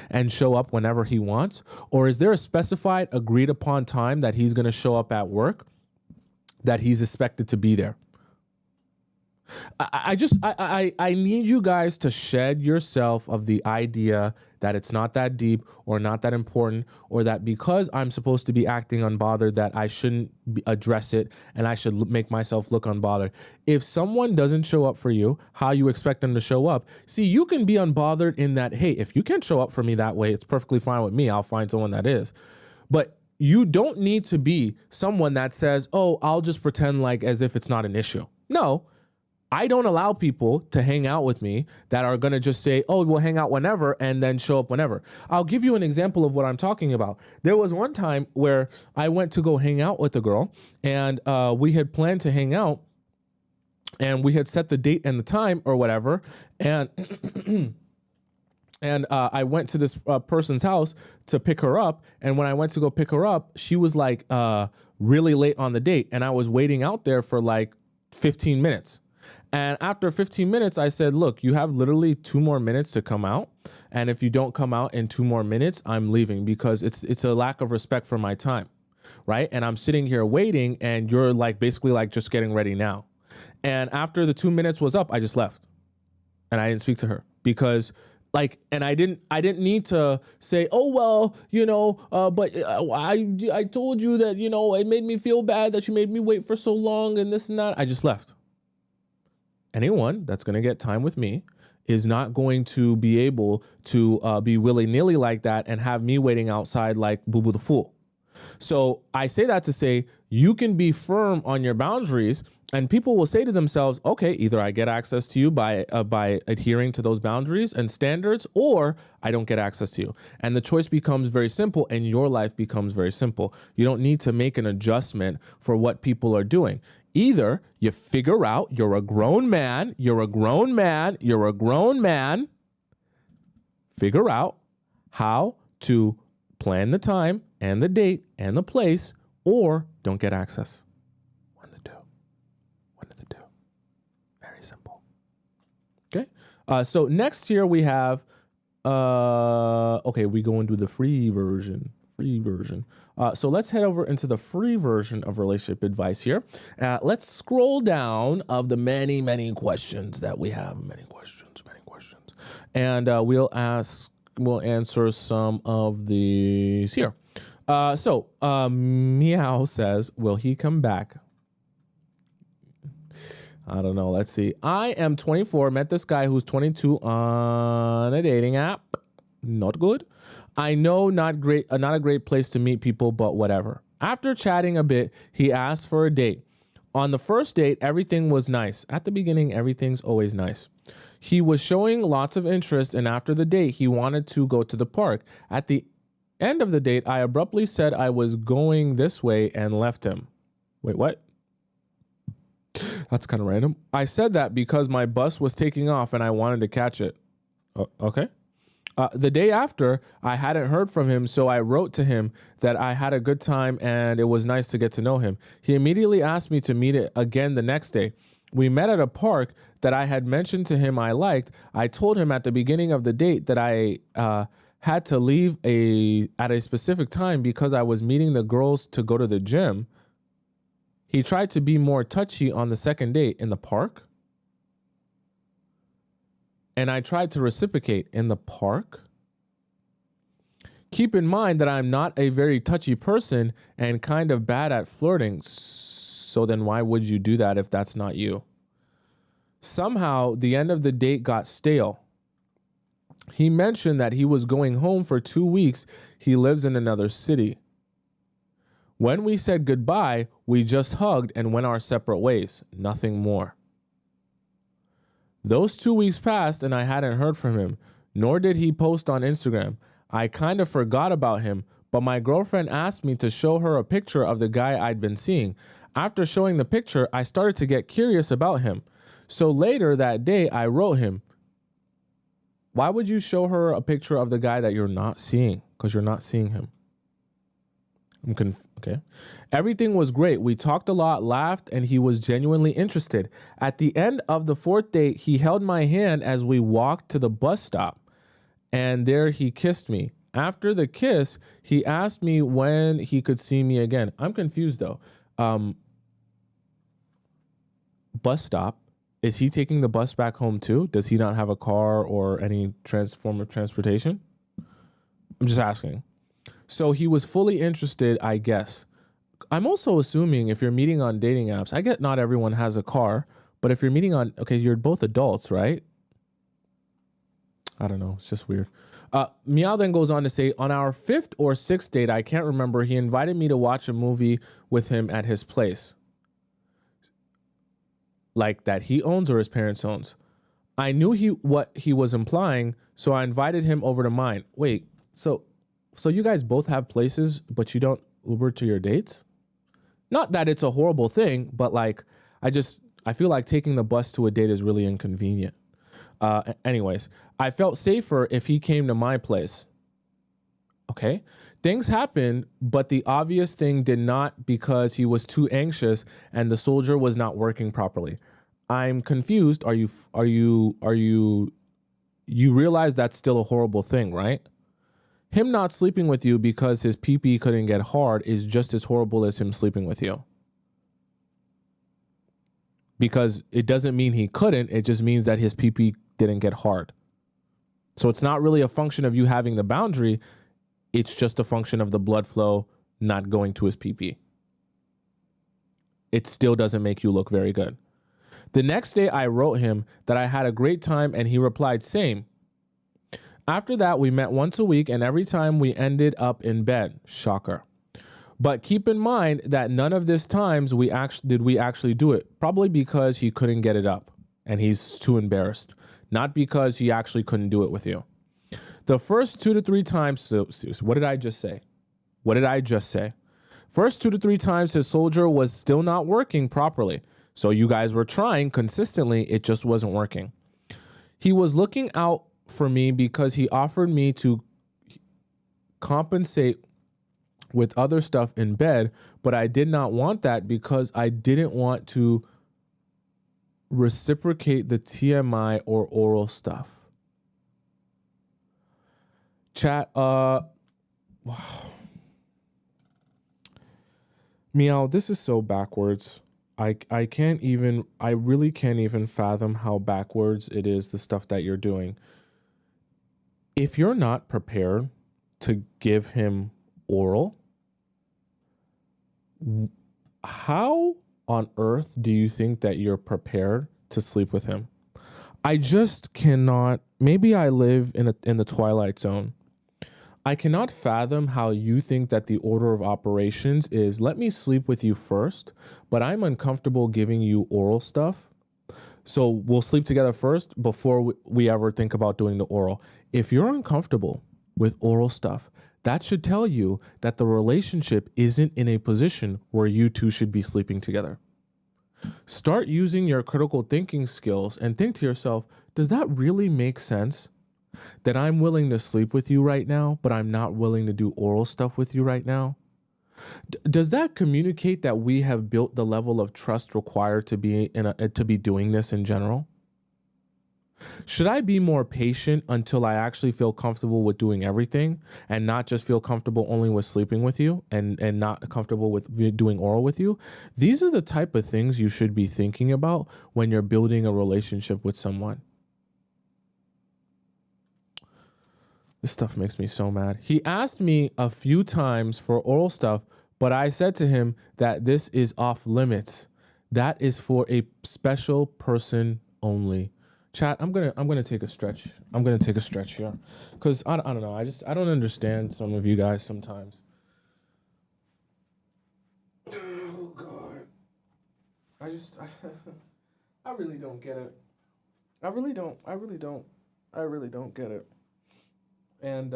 and show up whenever he wants? Or is there a specified, agreed upon time that he's going to show up at work, that he's expected to be there? I need you guys to shed yourself of the idea that it's not that deep or not that important, or that because I'm supposed to be acting unbothered that I shouldn't address it and I should make myself look unbothered. If someone doesn't show up for you, how you expect them to show up? See, you can be unbothered in that, hey, if you can't show up for me that way, it's perfectly fine with me. I'll find someone that is. But you don't need to be someone that says, oh, I'll just pretend like as if it's not an issue. No. I don't allow people to hang out with me that are going to just say, oh, we'll hang out whenever and then show up whenever. I'll give you an example of what I'm talking about. There was one time where I went to go hang out with a girl, and we had planned to hang out, and we had set the date and the time or whatever. And I went to this person's house to pick her up. And when I went to go pick her up, she was like really late on the date. And I was waiting out there for like 15 minutes. And after 15 minutes, I said, look, you have literally 2 more minutes to come out. And if you don't come out in 2 more minutes, I'm leaving, because it's a lack of respect for my time, right? And I'm sitting here waiting, and you're like basically like just getting ready now. And after the 2 minutes was up, I just left. And I didn't speak to her, because and I didn't need to say, oh, well, but I told you that, it made me feel bad that you made me wait for so long and this and that. I just left. Anyone that's going to get time with me is not going to be able to be willy-nilly like that and have me waiting outside like Boo Boo the Fool. So I say that to say you can be firm on your boundaries, and people will say to themselves, okay, either I get access to you by adhering to those boundaries and standards, or I don't get access to you. And the choice becomes very simple, and your life becomes very simple. You don't need to make an adjustment for what people are doing. Either you figure out you're a grown man, figure out how to plan the time and the date and the place, or don't get access. One of the two. Very simple. Okay. So next here we have, we go and do the free version. So let's head over into the free version of relationship advice here. Let's scroll down of the many, many questions that we have. Many questions. And we'll answer some of these here. So Meow says, will he come back? I don't know. Let's see. I am 24, met this guy who's 22 on a dating app. Not good. I know not a great place to meet people, but whatever. After chatting a bit, he asked for a date. On the first date, everything was nice. At the beginning, everything's always nice. He was showing lots of interest, and after the date, he wanted to go to the park. At the end of the date, I abruptly said I was going this way and left him. Wait, what? That's kind of random. I said that because my bus was taking off and I wanted to catch it. Okay. The day after, I hadn't heard from him, so I wrote to him that I had a good time and it was nice to get to know him. He immediately asked me to meet again the next day. We met at a park that I had mentioned to him I liked. I told him at the beginning of the date that I had to leave at a specific time because I was meeting the girls to go to the gym. He tried to be more touchy on the second date in the park. And I tried to reciprocate in the park. Keep in mind that I'm not a very touchy person and kind of bad at flirting. So then why would you do that if that's not you? Somehow, the end of the date got stale. He mentioned that he was going home for 2 weeks. He lives in another city. When we said goodbye, we just hugged and went our separate ways. Nothing more. Those 2 weeks passed and I hadn't heard from him, nor did he post on Instagram. I kind of forgot about him, but my girlfriend asked me to show her a picture of the guy I'd been seeing. After showing the picture, I started to get curious about him. So later that day, I wrote him, why would you show her a picture of the guy that you're not seeing? Because you're not seeing him. Okay. Everything was great. We talked a lot, laughed, and he was genuinely interested. At the end of the 4th date, he held my hand as we walked to the bus stop, and there he kissed me. After the kiss, he asked me when he could see me again. I'm confused though. Bus stop. Is he taking the bus back home too? Does he not have a car or any form of transportation? I'm just asking. So he was fully interested, I guess. I'm also assuming if you're meeting on dating apps, I get not everyone has a car, but if you're meeting on, okay, you're both adults, right? I don't know. It's just weird. Meow then goes on to say, on our 5th or 6th date, I can't remember, he invited me to watch a movie with him at his place. Like that he owns or his parents owns. I knew what he was implying, so I invited him over to mine. Wait, so you guys both have places, but you don't Uber to your dates? Not that it's a horrible thing, but like, I feel like taking the bus to a date is really inconvenient. Anyways, I felt safer if he came to my place. Okay. Things happened, but the obvious thing did not because he was too anxious and the soldier was not working properly. I'm confused. You realize that's still a horrible thing, right? Him not sleeping with you because his pee-pee couldn't get hard is just as horrible as him sleeping with you. Because it doesn't mean he couldn't, it just means that his pee-pee didn't get hard. So it's not really a function of you having the boundary, it's just a function of the blood flow not going to his pee-pee. It still doesn't make you look very good. The next day I wrote him that I had a great time and he replied, same. After that, we met once a week and every time we ended up in bed. Shocker. But keep in mind that none of this times we actually do it. Probably because he couldn't get it up and he's too embarrassed. Not because he actually couldn't do it with you. The first 2 to 3 times, so what did I just say? First 2 to 3 times his soldier was still not working properly. So you guys were trying consistently, it just wasn't working. He was looking out for me because he offered me to compensate with other stuff in bed, but I did not want that because I didn't want to reciprocate the TMI or oral stuff. Chat, wow. Meow, this is so backwards. I really can't even fathom how backwards it is, the stuff that you're doing. If you're not prepared to give him oral, how on earth do you think that you're prepared to sleep with him? I just cannot. Maybe I live in the twilight zone. I cannot fathom how you think that the order of operations is, let me sleep with you first, but I'm uncomfortable giving you oral stuff. So we'll sleep together first before we ever think about doing the oral. If you're uncomfortable with oral stuff, that should tell you that the relationship isn't in a position where you two should be sleeping together. Start using your critical thinking skills and think to yourself, does that really make sense? That I'm willing to sleep with you right now, but I'm not willing to do oral stuff with you right now? Does that communicate that we have built the level of trust required to be doing this in general? Should I be more patient until I actually feel comfortable with doing everything and not just feel comfortable only with sleeping with you and not comfortable with doing oral with you? These are the type of things you should be thinking about when you're building a relationship with someone. This stuff makes me so mad. He asked me a few times for oral stuff, but I said to him that this is off limits. That is for a special person only. Chat, I'm gonna take a stretch. I'm gonna take a stretch here, cause I don't know. I don't understand some of you guys sometimes. Oh God, I really don't get it. I really don't get it. And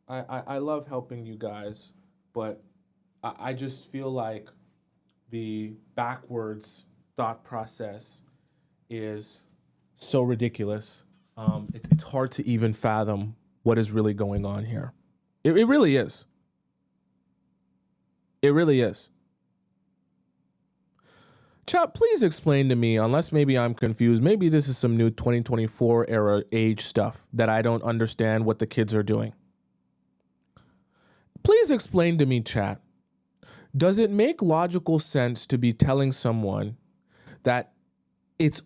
I love helping you guys, but I just feel like the backwards thought process is so ridiculous. It's hard to even fathom what is really going on here. It really is. It really is. Chat, please explain to me, unless maybe I'm confused. Maybe this is some new 2024 era age stuff that I don't understand what the kids are doing. Please explain to me, chat. Does it make logical sense to be telling someone that it's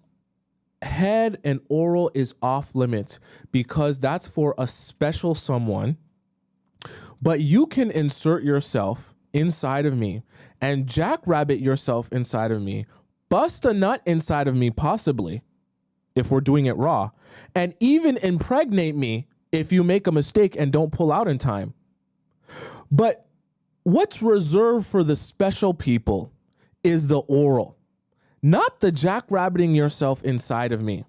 head and oral is off limits because that's for a special someone, but you can insert yourself inside of me and jackrabbit yourself inside of me, bust a nut inside of me possibly if we're doing it raw, and even impregnate me if you make a mistake and don't pull out in time. But what's reserved for the special people is the oral, not the jackrabbiting yourself inside of me.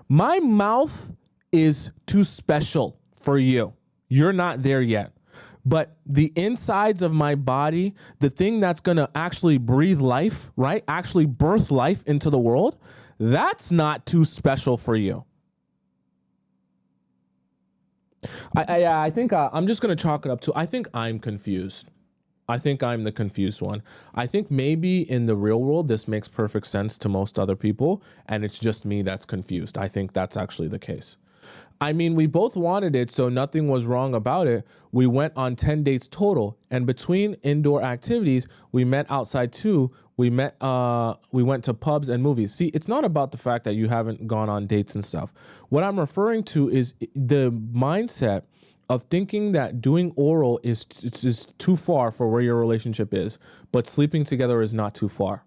My mouth is too special for you. You're not there yet. But the insides of my body, the thing that's going to actually breathe life, right? Actually birth life into the world, that's not too special for you. I think I'm just going to chalk it up to, I think I'm confused. I think I'm the confused one. I think maybe in the real world, this makes perfect sense to most other people, and it's just me that's confused. I think that's actually the case. I mean, we both wanted it, so nothing was wrong about it. We went on 10 dates total, and between indoor activities, we met outside too. We went to pubs and movies. See, it's not about the fact that you haven't gone on dates and stuff. What I'm referring to is the mindset of thinking that doing oral is too far for where your relationship is, but sleeping together is not too far.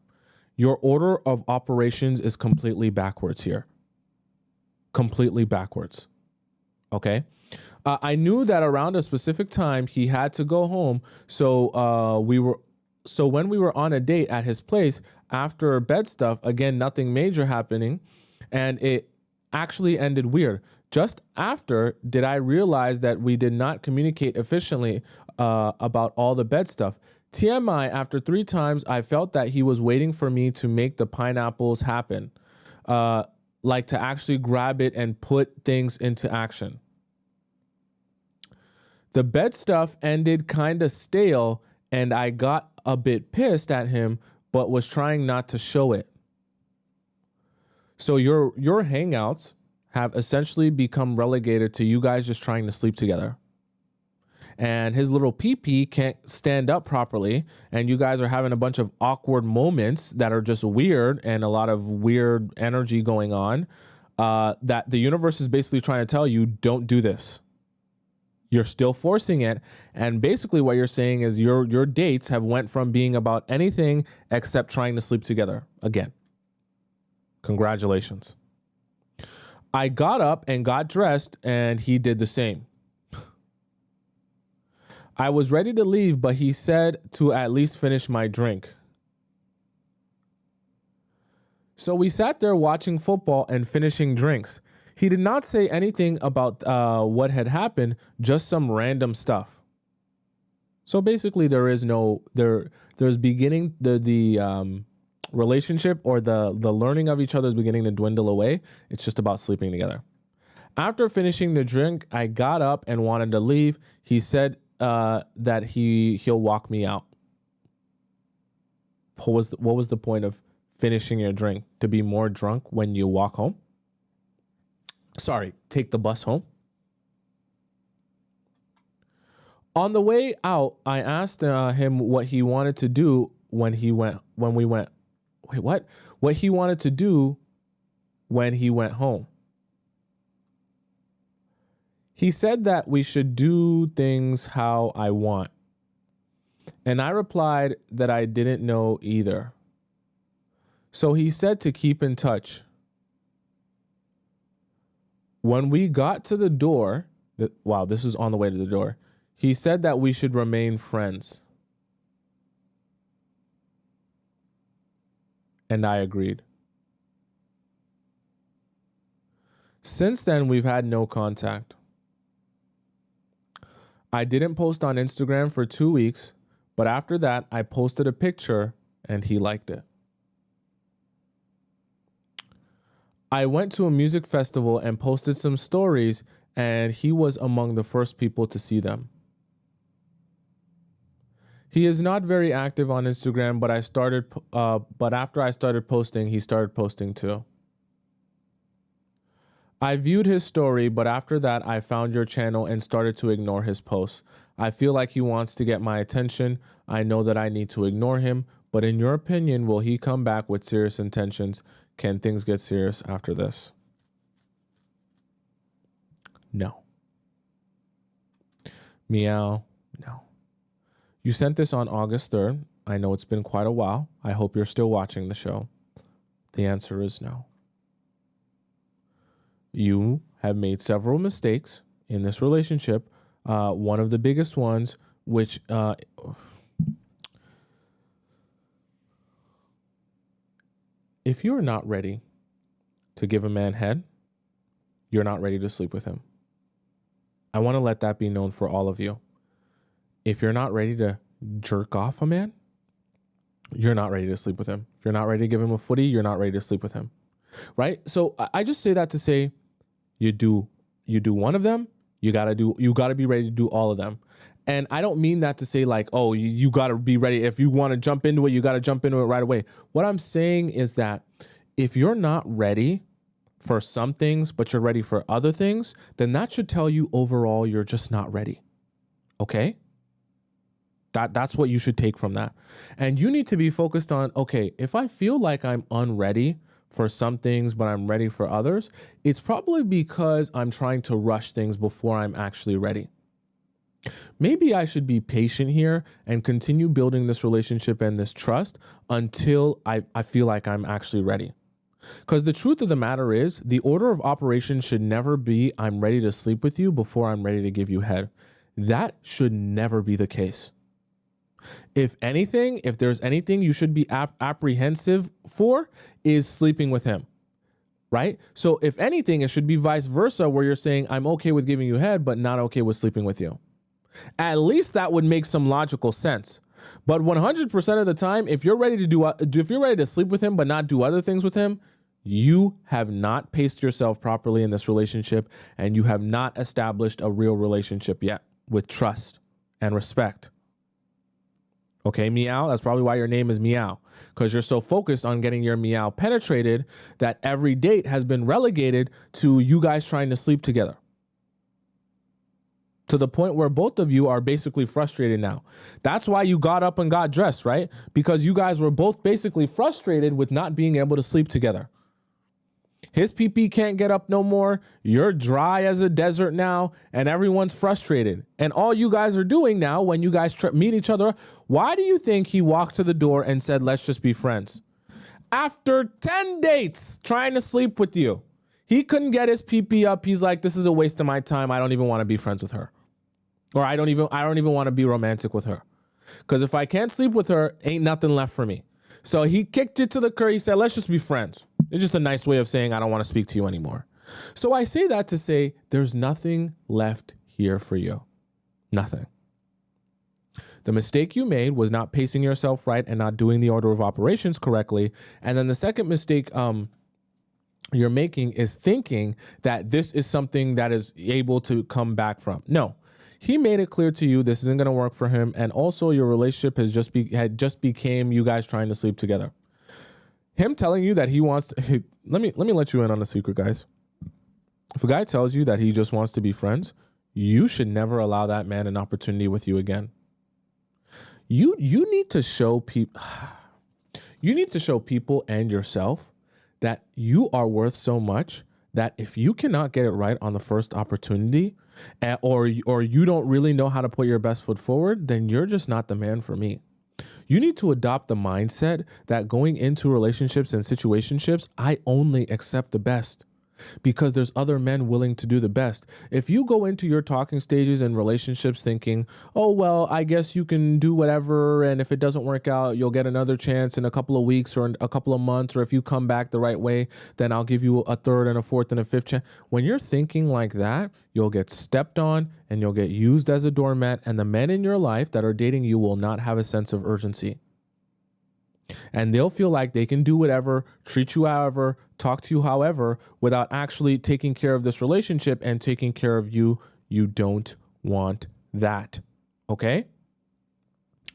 Your order of operations is completely backwards here. Completely backwards. Okay? I knew that around a specific time he had to go home, so when we were on a date at his place after bed stuff, again, nothing major happening, and it actually ended weird. Just after did I realize that we did not communicate efficiently about all the bed stuff. TMI, after 3 times, I felt that he was waiting for me to make the pineapples happen, like to actually grab it and put things into action. The bed stuff ended kind of stale, and I got a bit pissed at him, but was trying not to show it. So your hangouts have essentially become relegated to you guys just trying to sleep together. And his little pee-pee can't stand up properly, and you guys are having a bunch of awkward moments that are just weird and a lot of weird energy going on, that the universe is basically trying to tell you, don't do this. You're still forcing it, and basically what you're saying is your dates have went from being about anything except trying to sleep together again. Congratulations. I got up and got dressed, and he did the same. I was ready to leave, but he said to at least finish my drink. So we sat there watching football and finishing drinks. He did not say anything about what had happened, just some random stuff. So basically there's beginning the relationship or the learning of each other is beginning to dwindle away. It's just about sleeping together. After finishing the drink, I got up and wanted to leave. He said that he'll walk me out. What was the point of finishing your drink? To be more drunk when you walk home? take the bus home. On the way out, I asked him what he wanted to do when he went what he wanted to do when he went home. He said that we should do things how I want. And I replied that I didn't know either. So he said to keep in touch. When we got to the door, this is on the way to the door, he said that we should remain friends. And I agreed. Since then, we've had no contact. I didn't post on Instagram for 2 weeks, but after that, I posted a picture and he liked it. I went to a music festival and posted some stories, and he was among the first people to see them. He is not very active on Instagram, but after I started posting, he started posting too. I viewed his story, but after that, I found your channel and started to ignore his posts. I feel like he wants to get my attention. I know that I need to ignore him, but in your opinion, will he come back with serious intentions? Can things get serious after this? No. Meow, no. You sent this on August 3rd. I know it's been quite a while. I hope you're still watching the show. The answer is no. You have made several mistakes in this relationship. One of the biggest ones, which if you're not ready to give a man head, you're not ready to sleep with him. I want to let that be known for all of you. If you're not ready to jerk off a man, you're not ready to sleep with him. If you're not ready to give him a footy, you're not ready to sleep with him. Right? So I just say that to say, you do one of them, you gotta be ready to do all of them. And I don't mean that to say like, oh, you gotta be ready. If you want to jump into it, you gotta jump into it right away. What I'm saying is that if you're not ready for some things, but you're ready for other things, then that should tell you overall you're just not ready. Okay? That's what you should take from that. And you need to be focused on, okay, if I feel like I'm unready for some things, but I'm ready for others, it's probably because I'm trying to rush things before I'm actually ready. Maybe I should be patient here and continue building this relationship and this trust until I feel like I'm actually ready. Because the truth of the matter is, the order of operations should never be, I'm ready to sleep with you before I'm ready to give you head. That should never be the case. If anything, if there's anything you should be apprehensive for, is sleeping with him, right? So if anything, it should be vice versa, where you're saying, I'm okay with giving you head, but not okay with sleeping with you. At least that would make some logical sense. But 100% of the time, if you're ready to sleep with him, but not do other things with him, you have not paced yourself properly in this relationship, and you have not established a real relationship yet with trust and respect. Okay, meow, that's probably why your name is Meow, because you're so focused on getting your meow penetrated that every date has been relegated to you guys trying to sleep together. To the point where both of you are basically frustrated now. That's why you got up and got dressed, right? Because you guys were both basically frustrated with not being able to sleep together. His pee-pee can't get up no more. You're dry as a desert now, and everyone's frustrated. And all you guys are doing now, when you guys meet each other, why do you think he walked to the door and said, let's just be friends? After 10 dates trying to sleep with you, he couldn't get his pee-pee up. He's like, this is a waste of my time. I don't even want to be friends with her. Or I don't even want to be romantic with her. Because if I can't sleep with her, ain't nothing left for me. So he kicked it to the curb. He said, let's just be friends. It's just a nice way of saying I don't want to speak to you anymore. So I say that to say there's nothing left here for you. Nothing. The mistake you made was not pacing yourself right and not doing the order of operations correctly. And then the second mistake you're making is thinking that this is something that is able to come back from. No. He made it clear to you this isn't going to work for him, and also your relationship had just became you guys trying to sleep together. Him telling you that he wants to, let me let you in on a secret, guys. If a guy tells you that he just wants to be friends, you should never allow that man an opportunity with you again. You need to show people you need to show people and yourself that you are worth so much that if you cannot get it right on the first opportunity, or you don't really know how to put your best foot forward, then you're just not the man for me. You need to adopt the mindset that going into relationships and situationships, I only accept the best because there's other men willing to do the best. If you go into your talking stages and relationships thinking, oh, well, I guess you can do whatever, and if it doesn't work out, you'll get another chance in a couple of weeks or in a couple of months, or if you come back the right way, then I'll give you a third and a fourth and a fifth chance. When you're thinking like that, you'll get stepped on and you'll get used as a doormat, and the men in your life that are dating you will not have a sense of urgency. And they'll feel like they can do whatever, treat you however, talk to you however, without actually taking care of this relationship and taking care of you. You don't want that. Okay?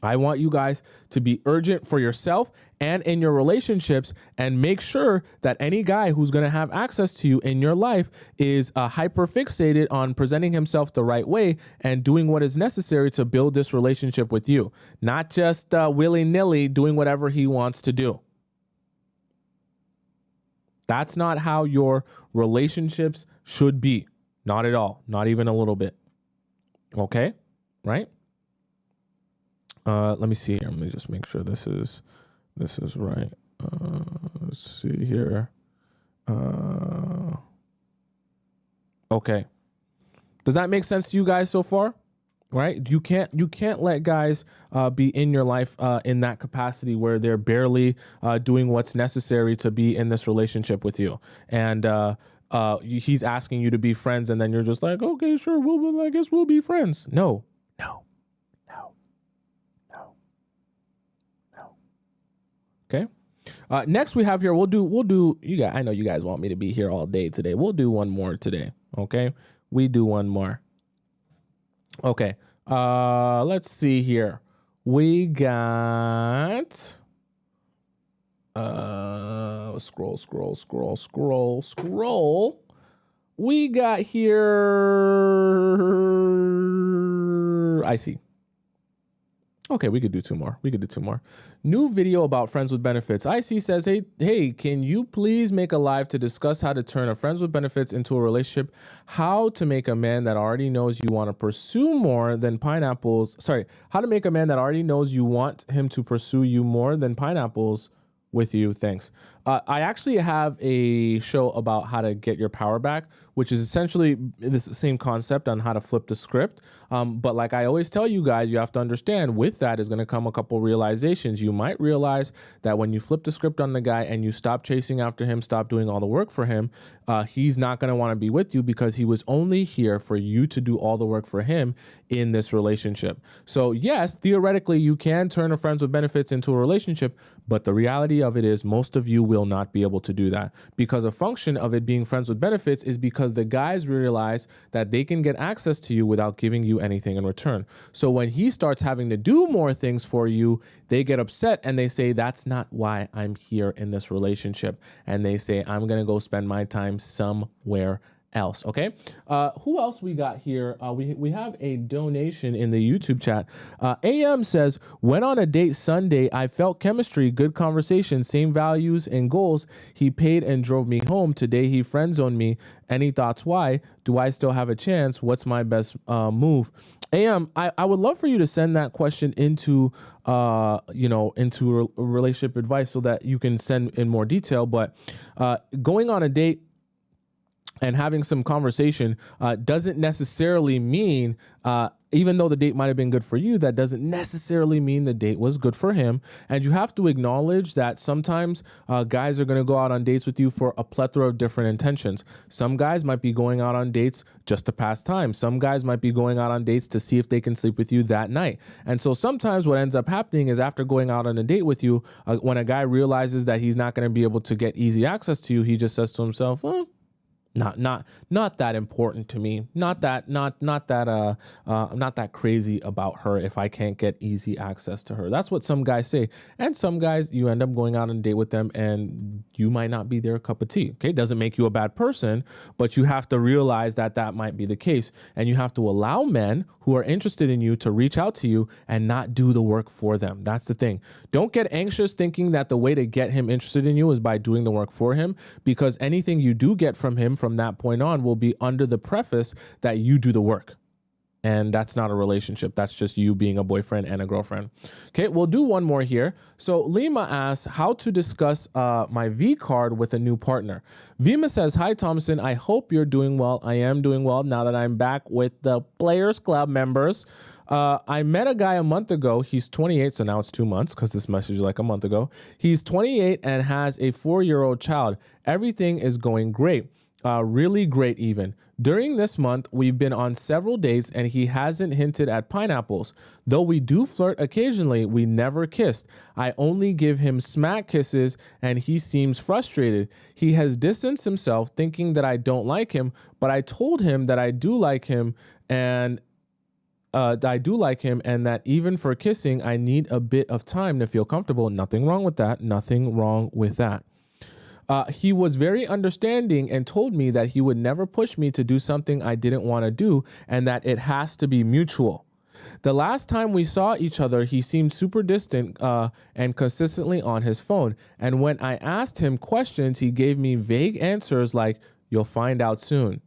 I want you guys to be urgent for yourself and in your relationships, and make sure that any guy who's going to have access to you in your life is hyper fixated on presenting himself the right way and doing what is necessary to build this relationship with you, not just willy-nilly doing whatever he wants to do. That's not how your relationships should be. Not at all. Not even a little bit. Okay? Right? Let me see here. Let me just make sure this is right. Let's see here. Okay. Does that make sense to you guys so far? Right? You can't let guys be in your life in that capacity where they're barely doing what's necessary to be in this relationship with you. And he's asking you to be friends, and then you're just like, okay, sure, I guess we'll be friends. No. Okay. Next we have here, we'll do, you guys, I know you guys want me to be here all day today. We'll do one more today. Okay. We do one more. Okay. Let's see here. We got, scroll. We got here. I see. Okay, we could do two more. New video about friends with benefits. IC says, hey, can you please make a live to discuss how to turn a friends with benefits into a relationship? How to make a man that already knows you want to pursue more than pineapples. Sorry, how to make a man that already knows you want him to pursue you more than pineapples with you. Thanks. I actually have a show about how to get your power back, which is essentially this same concept on how to flip the script. But like I always tell you guys, you have to understand with that is going to come a couple realizations. You might realize that when you flip the script on the guy and you stop chasing after him, stop doing all the work for him, he's not going to want to be with you because he was only here for you to do all the work for him in this relationship. So yes, theoretically, you can turn a friends with benefits into a relationship, but the reality of it is most of you will not be able to do that, because a function of it being friends with benefits is because the guys realize that they can get access to you without giving you anything in return. So when he starts having to do more things for you, they get upset and they say, that's not why I'm here in this relationship. And they say, I'm going to go spend my time somewhere else. Okay. Who else we got here? We have a donation in the YouTube chat. AM says, went on a date Sunday. I felt chemistry, good conversation, same values and goals. He paid and drove me home. Today he friend zoned me. Any thoughts why? Do I still have a chance? What's my best move? AM, I would love for you to send that question into into relationship advice so that you can send in more detail. But going on a date and having some conversation doesn't necessarily mean, even though the date might have been good for you, that doesn't necessarily mean the date was good for him. And you have to acknowledge that sometimes guys are going to go out on dates with you for a plethora of different intentions. Some guys might be going out on dates just to pass time. Some guys might be going out on dates to see if they can sleep with you that night. And so sometimes what ends up happening is after going out on a date with you, when a guy realizes that he's not going to be able to get easy access to you, he just says to himself, Not that important to me. I'm not that crazy about her if I can't get easy access to her. That's what some guys say. And some guys, you end up going out on a date with them and you might not be their cup of tea. Okay, doesn't make you a bad person, but you have to realize that that might be the case, and you have to allow men who are interested in you to reach out to you and not do the work for them. That's the thing. Don't get anxious thinking that the way to get him interested in you is by doing the work for him, because anything you do get from him from that point on will be under the preface that you do the work. And that's not a relationship. That's just you being a boyfriend and a girlfriend. Okay, we'll do one more here. So Lima asks how to discuss my V card with a new partner. Vima says, hi, Tomisin. I hope you're doing well. I am doing well now that I'm back with the Players Club members. I met a guy a month ago. He's 28, so now it's 2 months because this message is like a month ago. He's 28 and has a 4-year-old child. Everything is going great. Really great even. During this month, we've been on several dates and he hasn't hinted at pineapples. Though we do flirt occasionally, we never kissed. I only give him smack kisses and he seems frustrated. He has distanced himself thinking that I don't like him, but I told him that I do like him and that even for kissing, I need a bit of time to feel comfortable. Nothing wrong with that. Nothing wrong with that. He was very understanding and told me that he would never push me to do something I didn't want to do and that it has to be mutual. The last time we saw each other, he seemed super distant and consistently on his phone. And when I asked him questions, he gave me vague answers like, you'll find out soon.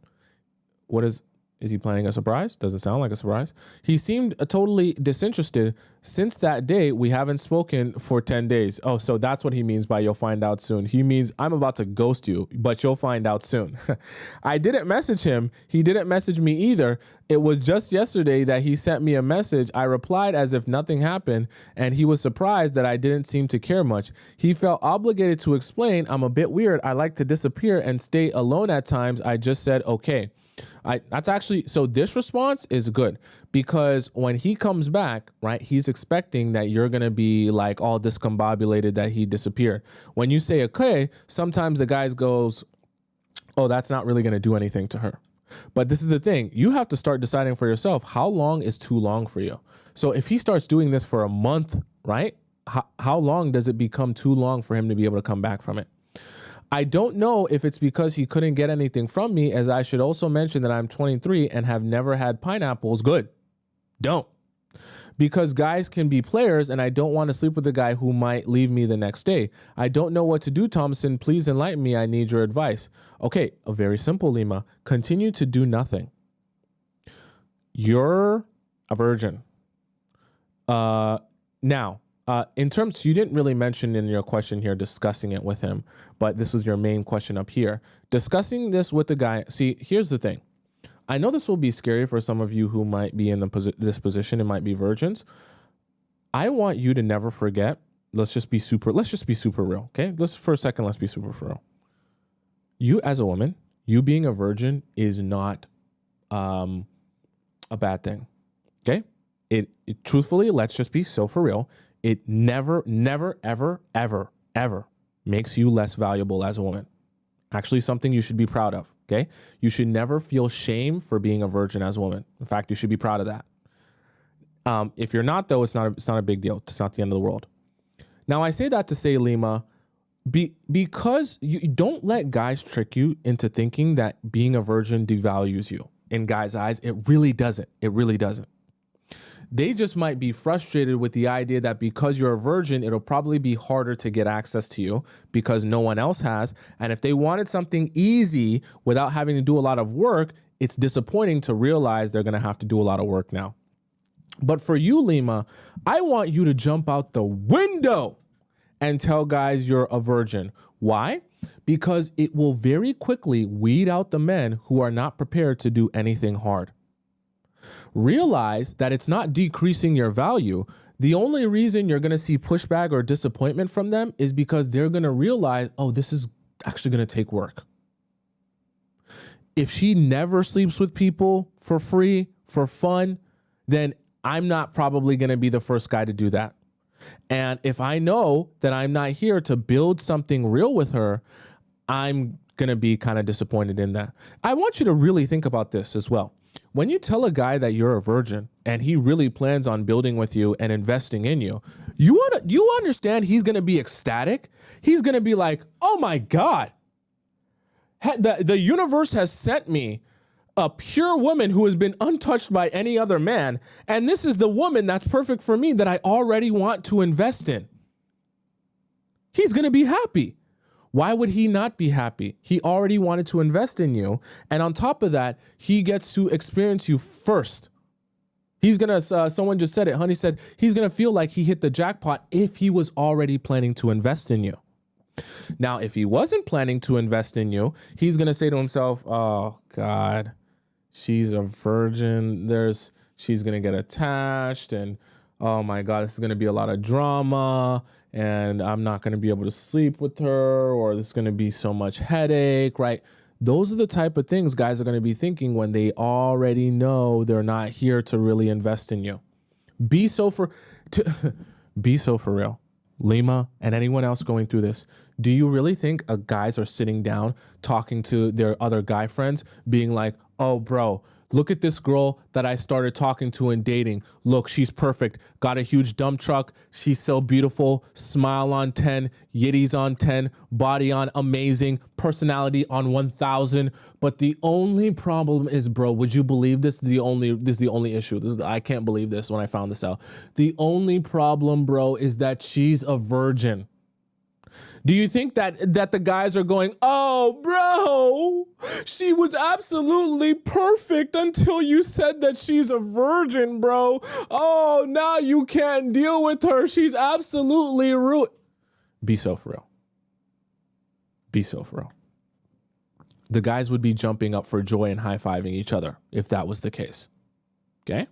Is he planning a surprise? Does it sound like a surprise? He seemed totally disinterested. Since that day, we haven't spoken for 10 days. Oh, so that's what he means by you'll find out soon. He means I'm about to ghost you, but you'll find out soon. I didn't message him. He didn't message me either. It was just yesterday that he sent me a message. I replied as if nothing happened, and he was surprised that I didn't seem to care much. He felt obligated to explain, I'm a bit weird. I like to disappear and stay alone at times. I just said, okay. So this response is good because when he comes back, right, he's expecting that you're going to be like all discombobulated that he disappeared. When you say, okay, sometimes the guy goes, oh, that's not really going to do anything to her. But this is the thing. You have to start deciding for yourself, how long is too long for you? So if he starts doing this for a month, right, how long does it become too long for him to be able to come back from it? I don't know if it's because he couldn't get anything from me, as I should also mention that I'm 23 and have never had pineapples. Good. Don't. Because guys can be players and I don't want to sleep with a guy who might leave me the next day. I don't know what to do, Tomisin. Please enlighten me. I need your advice. Okay, a very simple, Lima. Continue to do nothing. You're a virgin. Now, in terms, you didn't really mention in your question here discussing it with him, but this was your main question up here. Discussing this with the guy. See, here's the thing. I know this will be scary for some of you who might be in this position and might be virgins. I want you to never forget. Let's just be super real. Okay. For a second, let's be super for real. You as a woman, you being a virgin is not a bad thing. Okay. It truthfully, let's just be so for real. It never, ever makes you less valuable as a woman. Actually, something you should be proud of, okay? You should never feel shame for being a virgin as a woman. In fact, you should be proud of that. If you're not, though, it's not a big deal. It's not the end of the world. Now, I say that to say, Lima, because you don't let guys trick you into thinking that being a virgin devalues you. In guys' eyes, it really doesn't. It really doesn't. They just might be frustrated with the idea that because you're a virgin, it'll probably be harder to get access to you because no one else has. And if they wanted something easy without having to do a lot of work, it's disappointing to realize they're going to have to do a lot of work now. But for you, Lima, I want you to jump out the window and tell guys you're a virgin. Why? Because it will very quickly weed out the men who are not prepared to do anything hard. Realize that it's not decreasing your value. The only reason you're going to see pushback or disappointment from them is because they're going to realize, oh, this is actually going to take work. If she never sleeps with people for free, for fun, then I'm not probably going to be the first guy to do that. And if I know that I'm not here to build something real with her, I'm going to be kind of disappointed in that. I want you to really think about this as well. When you tell a guy that you're a virgin and he really plans on building with you and investing in you, you understand he's going to be ecstatic. He's going to be like, oh my God, the universe has sent me a pure woman who has been untouched by any other man. And this is the woman that's perfect for me that I already want to invest in. He's going to be happy. Why would he not be happy? He already wanted to invest in you. And on top of that, he gets to experience you first. He's going to, someone just said it, Honey said, he's going to feel like he hit the jackpot if he was already planning to invest in you. Now, if he wasn't planning to invest in you, he's going to say to himself, oh God, she's a virgin. She's going to get attached. And oh my God, this is going to be a lot of drama. And I'm not going to be able to sleep with her, or there's going to be so much headache, right? Those are the type of things guys are going to be thinking when they already know they're not here to really invest in you. Be so for real. Lima and anyone else going through this. Do you really think guys are sitting down talking to their other guy friends being like, oh, bro, look at this girl that I started talking to and dating. Look, she's perfect. Got a huge dump truck. She's so beautiful. Smile on 10. Yitties on 10. Body on amazing. Personality on 1,000. But the only problem is, bro, would you believe this? This is the only issue. I can't believe this when I found this out. The only problem, bro, is that she's a virgin. Do you think that the guys are going, oh, bro, she was absolutely perfect until you said that she's a virgin, bro. Oh, now you can't deal with her. She's absolutely ruined. Be so for real. Be so for real. The guys would be jumping up for joy and high-fiving each other if that was the case. Okay?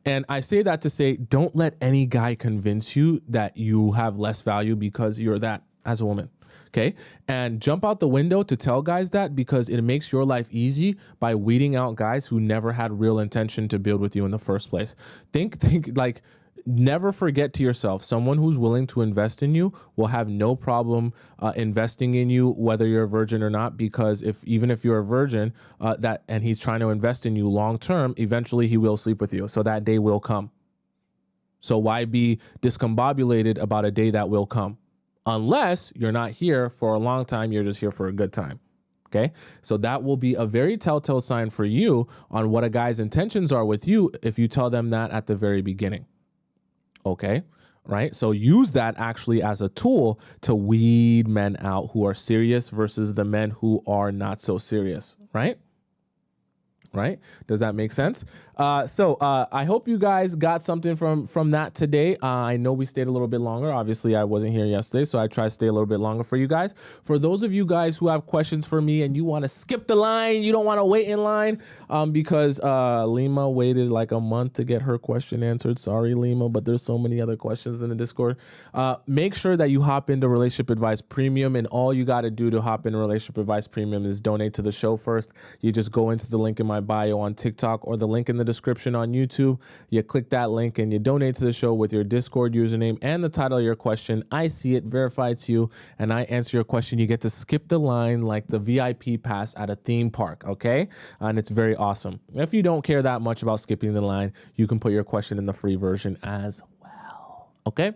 And I say that to say, don't let any guy convince you that you have less value because you're that as a woman. Okay. And jump out the window to tell guys that, because it makes your life easy by weeding out guys who never had real intention to build with you in the first place. Think like, never forget to yourself, someone who's willing to invest in you will have no problem investing in you, whether you're a virgin or not, because even if you're a virgin and he's trying to invest in you long term, eventually he will sleep with you. So that day will come. So why be discombobulated about a day that will come? Unless you're not here for a long time, you're just here for a good time. Okay. So that will be a very telltale sign for you on what a guy's intentions are with you if you tell them that at the very beginning. Okay. Right. So use that actually as a tool to weed men out who are serious versus the men who are not so serious. Right. Right. Does that make sense? So I hope you guys got something from that today. I know we stayed a little bit longer. Obviously, I wasn't here yesterday, so I try to stay a little bit longer for you guys. For those of you guys who have questions for me and you want to skip the line, you don't want to wait in line because Lima waited like a month to get her question answered. Sorry, Lima, but there's so many other questions in the Discord. Make sure that you hop into Relationship Advice Premium, and all you got to do to hop into Relationship Advice Premium is donate to the show first. You just go into the link in my bio on TikTok or the link in the description on YouTube. You click that link and you donate to the show with your Discord username and the title of your question. I see it, verify it's you, and I answer your question. You get to skip the line like the VIP pass at a theme park, okay? And it's very awesome. If you don't care that much about skipping the line, you can put your question in the free version as well. Okay.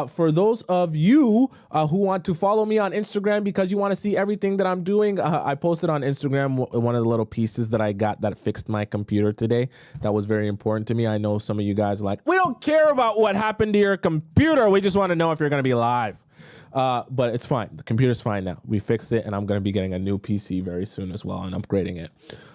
For those of you who want to follow me on Instagram because you want to see everything that I'm doing, I posted on Instagram one of the little pieces that I got that fixed my computer today. That was very important to me. I know some of you guys are like, we don't care about what happened to your computer. We just want to know if you're going to be live. But it's fine. The computer's fine now. We fixed it, and I'm going to be getting a new PC very soon as well and upgrading it.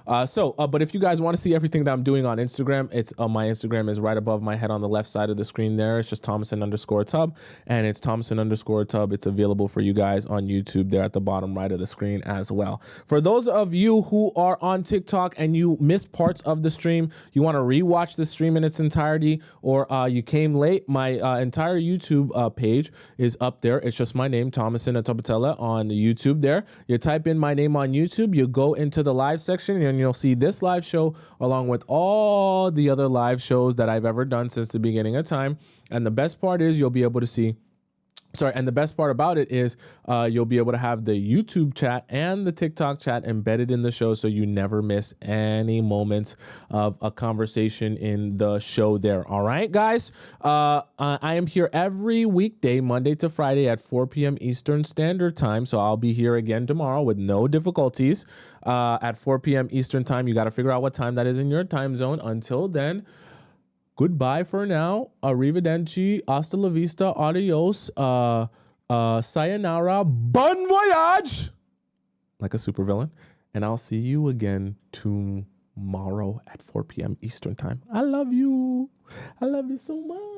But if you guys want to see everything that I'm doing on Instagram, it's my Instagram is right above my head on the left side of the screen there. It's just Tomisin_Tub, and it's Tomisin_Tub. It's available for you guys on YouTube there at the bottom right of the screen as well. For those of you who are on TikTok and you missed parts of the stream, you want to rewatch the stream in its entirety, or you came late, my entire YouTube page is up there. It's just my name, Tomisin Atobatele, on YouTube there. You type in my name on YouTube, you go into the live section, and you'll see this live show along with all the other live shows that I've ever done since the beginning of time. And the best part is you'll be able to see Sorry, and the best part about it is you'll be able to have the YouTube chat and the TikTok chat embedded in the show, so you never miss any moments of a conversation in the show there. All right, guys? I am here every weekday, Monday to Friday at 4 p.m. Eastern Standard Time, so I'll be here again tomorrow with no difficulties at 4 p.m. Eastern Time. You got to figure out what time that is in your time zone. Until then, goodbye for now. Arrivederci. Hasta la vista. Adios. Sayonara. Bon voyage. Like a supervillain. And I'll see you again tomorrow at 4 p.m. Eastern Time. I love you. I love you so much.